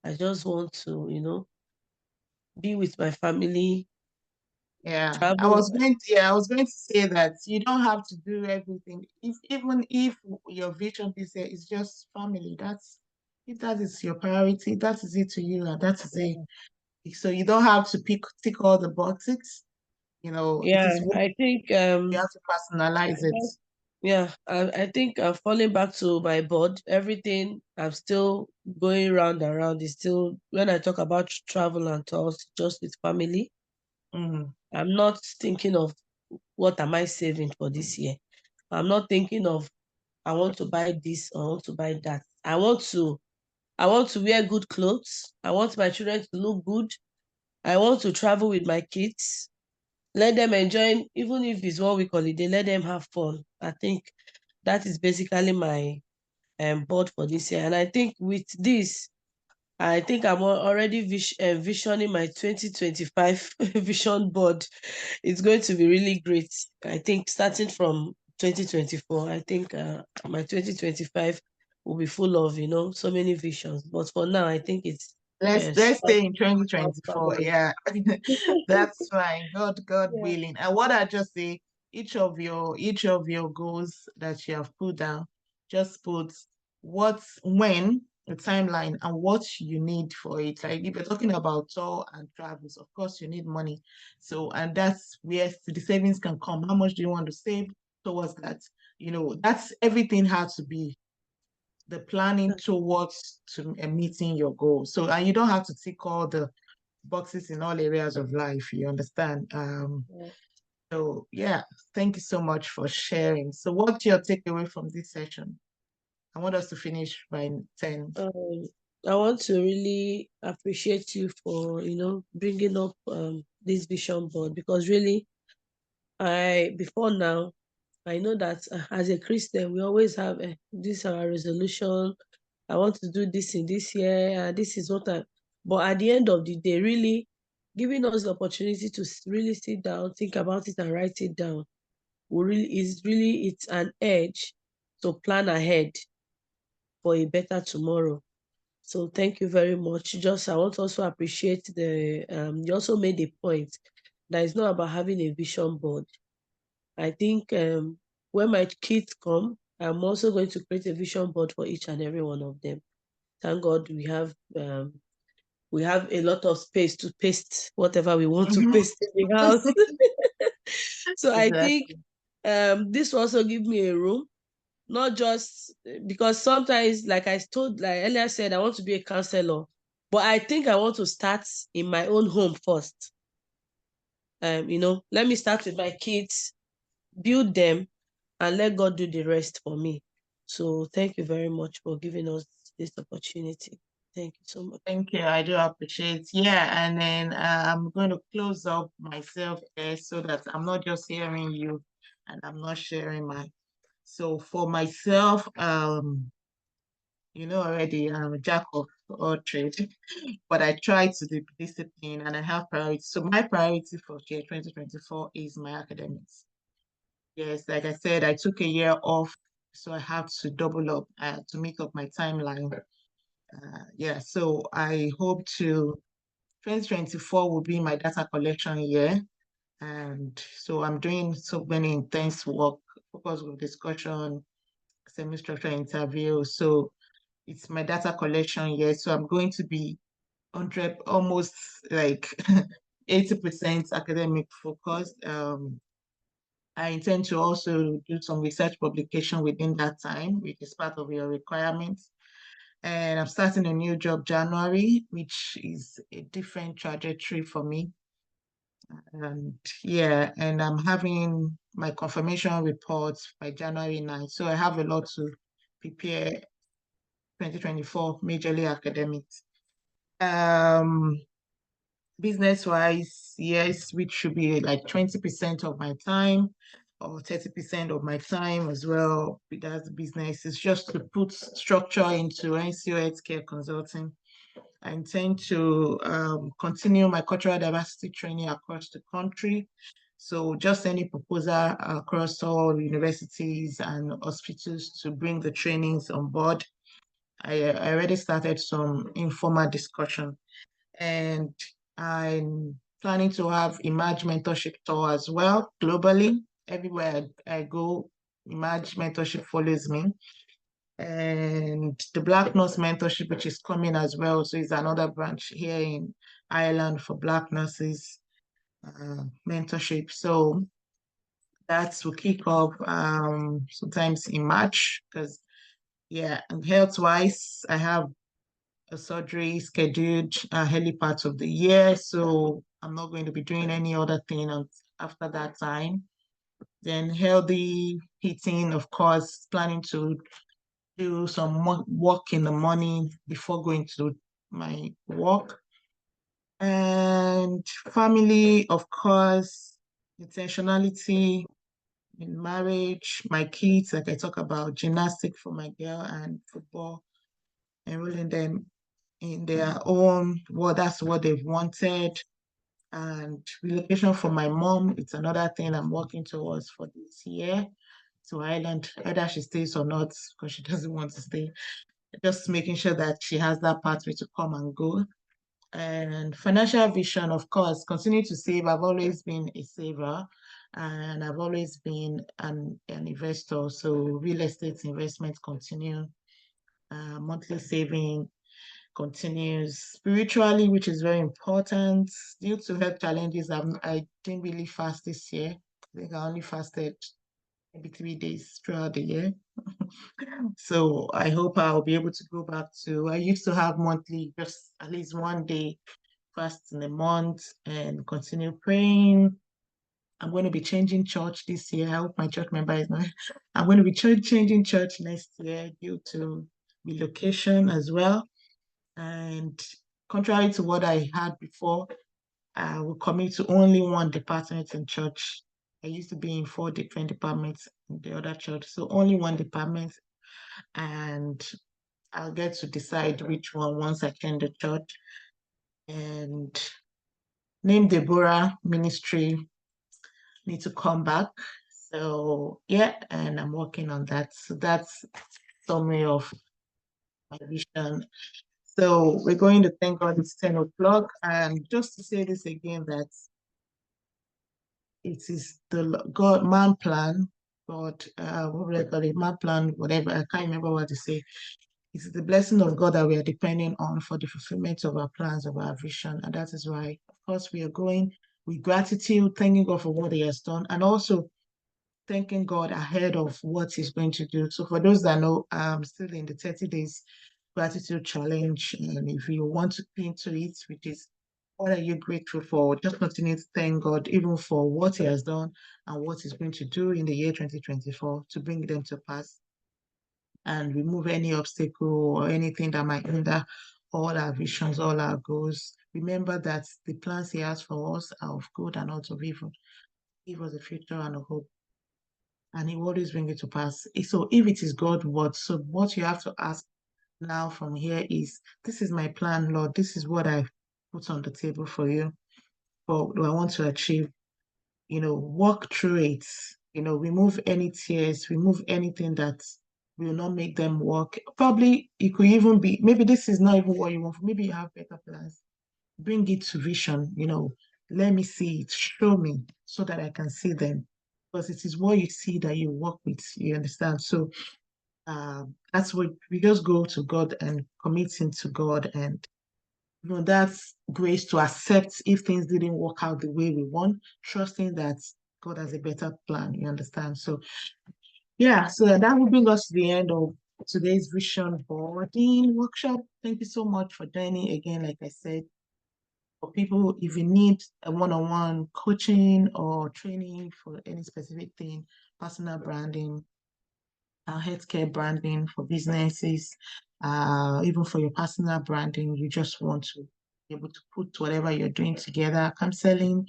I just want to, be with my family, Yeah, I travel. was going to say that you don't have to do everything. Even if your vision this year is just family, if that is your priority, that is it to you, and that is it. So you don't have to tick all the boxes. It Yeah, is what I think you have to personalize it. I think I'm falling back to my board. Everything I'm still going round and round is still, when I talk about travel and tours, just with family. I'm not thinking of what am I saving for this year. I'm not thinking of I want to buy this or I want to buy that. I want to wear good clothes. I want my children to look good. I want to travel with my kids. Let them enjoy, even if it's 1 week holiday, let them have fun. I think that is basically my board for this year. And I think with this, I think I'm already visioning my 2025 vision board. It's going to be really great. I think starting from 2024, I think my 2025 will be full of, so many visions. But for now, I think it's Let's stay in 2024. Yeah, that's fine. God Yeah. willing. And what I just say, each of your goals that you have put down, just put when the timeline and what you need for it. Like if you're talking about tour and travels, of course you need money. So, and that's where the savings can come. How much do you want to save towards that? That's everything has to be the planning towards meeting your goals. So, and you don't have to tick all the boxes in all areas of life. You understand? So yeah, thank you so much for sharing. So what's your takeaway from this session? I want us to finish by 10. I want to really appreciate you for, bringing up this vision board, because really, before now, I know that as a Christian, we always have this our resolution. I want to do this in this year. This is what I. But at the end of the day, really giving us the opportunity to really sit down, think about it, and write it down, it's an edge to plan ahead for a better tomorrow. So thank you very much. Just I want to also appreciate you also made a point that it's not about having a vision board. I think when my kids come, I'm also going to create a vision board for each and every one of them. Thank God we have a lot of space to paste whatever we want to paste in the house. So I think this will also give me a room, not just because sometimes, like earlier said, I want to be a counselor, but I think I want to start in my own home first. Let me start with my kids, build them, and let God do the rest for me. So thank you very much for giving us this opportunity. Thank you so much. Thank you. I do appreciate. Yeah, and then I'm going to close up myself there so that I'm not just hearing you and I'm not sharing my. So for myself, already I'm a jack of all trades, but I try to be disciplined and I have priorities. So my priority for year 2024 is my academics. Yes, like I said, I took a year off, so I have to double up to meet up my timeline. So I hope 2024 will be my data collection year. And so I'm doing so many intense work, focus group discussion, semi-structured interview. So it's my data collection year. So I'm going to be 100, almost like 80% academic focused. I intend to also do some research publication within that time, which is part of your requirements. And I'm starting a new job January, which is a different trajectory for me. And I'm having my confirmation reports by January 9th. So I have a lot to prepare 2024, majorly academics. Business-wise, yes, which should be like 20% of my time or 30% of my time as well. That's business. It's just to put structure into NCO Healthcare Consulting. I intend to continue my cultural diversity training across the country. So just any proposal across all universities and hospitals to bring the trainings on board. I already started some informal discussion, and I'm planning to have Emerge Mentorship Tour as well globally. Everywhere I go, Emerge Mentorship follows me. And the Black Nurse Mentorship, which is coming as well. So it's another branch here in Ireland for Black nurses mentorship. So that will kick off sometimes in March because, and health-wise, I have a surgery scheduled early part of the year. So I'm not going to be doing any other thing after that time. Then healthy eating, of course, planning to do some work in the morning before going to my work. And family, of course, intentionality in marriage, my kids, like I talk about gymnastics for my girl and football, enrolling them in their own, that's what they've wanted. And relocation for my mom, it's another thing I'm working towards for this year to Ireland, whether she stays or not, because she doesn't want to stay. Just making sure that she has that pathway to come and go. And financial vision, of course, continue to save. I've always been a saver and I've always been an investor. So real estate investments continue, monthly saving continues. Spiritually, which is very important. Due to health challenges, I didn't really fast this year. I think I only fasted maybe 3 days throughout the year. So I hope I'll be able to go back to, I used to have monthly, just at least one day fast in a month and continue praying. I'm going to be changing church this year. I hope my church member is not. I'm going to be changing church next year due to relocation as well. And contrary to what I had before, I will commit to only one department in church. I used to be in 4 different departments in the other church, so only one department, and I'll get to decide which one once I change the church. And Name Deborah Ministry need to come back. So yeah, and I'm working on that. So that's summary of my vision. So we're going to thank God it's 10 o'clock. And just to say this again, that it is the God man plan, God, what would I call it? Man plan, whatever. I can't remember what to say. It's the blessing of God that we are depending on for the fulfillment of our plans, of our vision. And that is why, of course, we are going with gratitude, thanking God for what He has done, and also thanking God ahead of what He's going to do. So for those that know, I'm still in the 30 days gratitude challenge. And if you want to pin to it, which is what are you grateful for? Just continue to thank God even for what He has done and what He's going to do in the year 2024 to bring them to pass and remove any obstacle or anything that might hinder all our visions, all our goals. Remember that the plans He has for us are of good and not of evil. Give us a future and a hope. And He will always bring it to pass. So if it is God, what? So what you have to ask now from here is, this is my plan, Lord. This is what I've put on the table for you. What do I want to achieve? Walk through it. Remove any tears, remove anything that will not make them work. Probably it could even be, maybe this is not even what you want. Maybe you have better plans. Bring it to vision, let me see it, show me so that I can see them. Because it is what you see that you work with, you understand? So that's what we just go to God and committing to God, and that's grace to accept if things didn't work out the way we want, trusting that God has a better plan, you understand? So yeah, so that will bring us to the end of today's vision boarding workshop. Thank you so much for joining again. Like I said, for people, if you need a one-on-one coaching or training for any specific thing, personal branding, healthcare branding for businesses, even for your personal branding, you just want to be able to put whatever you're doing together, counseling,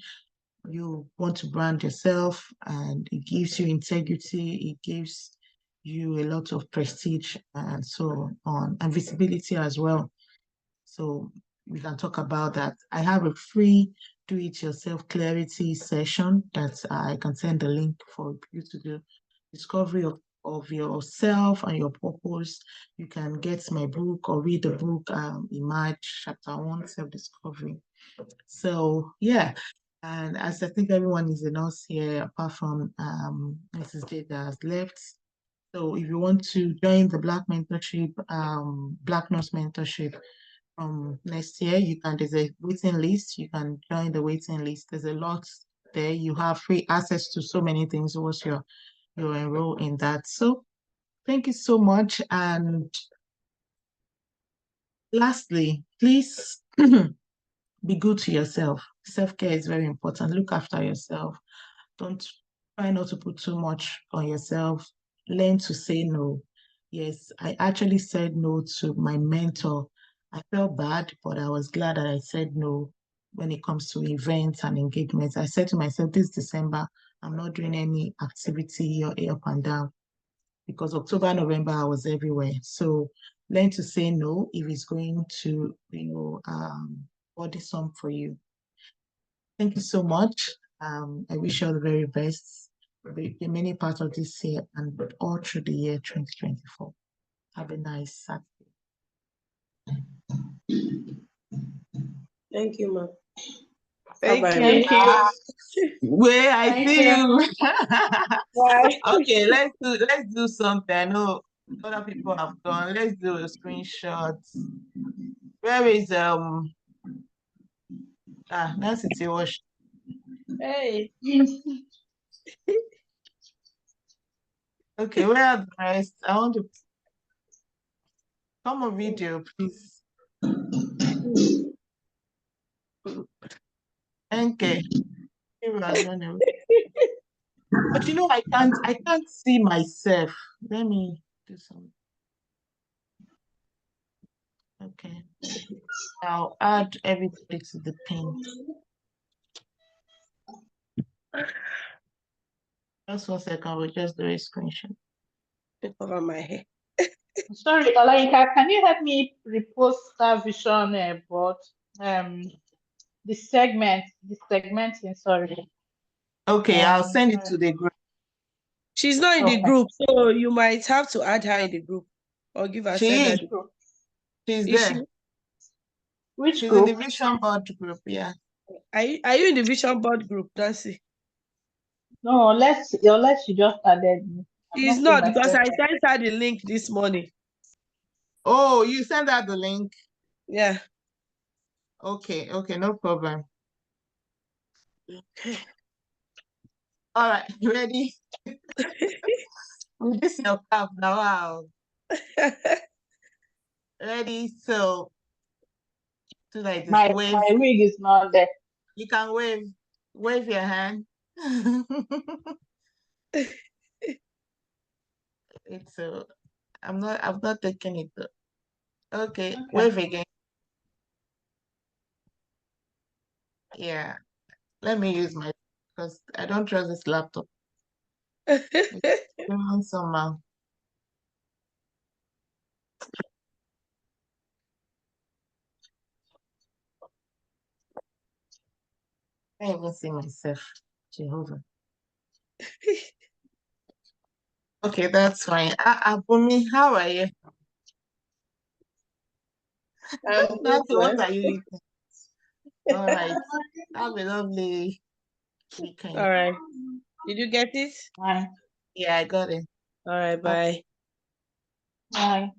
you want to brand yourself, and it gives you integrity, it gives you a lot of prestige and so on, and visibility as well. So we can talk about that. I have a free do-it-yourself clarity session that I can send the link for you to do discovery of yourself and your purpose. You can get my book or read the book, Emerge Chapter 1, Self-Discovery. So yeah, and as I think everyone is a nurse here, apart from Mrs. J that has left. So if you want to join the Black Mentorship, Black Nurse Mentorship next year, there's a waiting list. You can join the waiting list. There's a lot there. You have free access to so many things once you're enrolled in that. So thank you so much. And lastly, please be good to yourself. Self-care is very important. Look after yourself. Try not to put too much on yourself. Learn to say no. Yes, I actually said no to my mentor. I felt bad, but I was glad that I said no when it comes to events and engagements. I said to myself, this December, I'm not doing any activity or up and down, because October, November, I was everywhere. So learn to say no if it's going to, burdensome for you. Thank you so much. I wish you all the very best. The many parts of this year and all through the year 2024. Have a nice Saturday. Thank you, ma'am. Thank Bye-bye. you. Wait, I Thank see you. you. Bye. Okay, let's do something. I know other people have gone. Let's do a screenshot. Where is Nancy Tiwash? Hey. Okay, where are the rest? I want to come on video, please. Okay. People are gonna. But I can't see myself. Let me do something. Okay. I'll add everybody to the pin. Just 1 second, we'll just do a screenshot. Cover my hair. Sorry, Olayinka, can you help me repost that vision board? The segmenting, sorry. Okay, I'll send it sorry. to the group. She's not in the Okay. group, so you might have to add her in the group or give her She send her is. the group. She's Is there. she? Which She's in group? the vision board group, yeah. Are you in the vision board group, Nancy? No, unless you just added me. I'm She's seeing not, because myself. I sent her the link this morning. Oh, you sent out the link? Yeah. Okay, no problem. All right, ready? With this your cap now. Wow. Ready? So, do like this. My Wave. wig is not there. You can wave. Wave your hand. It's I'm not taking it though. Okay, wave again. Yeah. Let me use my, because I don't trust this laptop. It's doing somehow. I can't even see myself. Jehovah. Okay, that's fine. Bumi, how are you? Nancy, what are you eating? All right. Have a lovely weekend. All right. Did you get it? Bye. Yeah, I got it. All right, bye. Bye.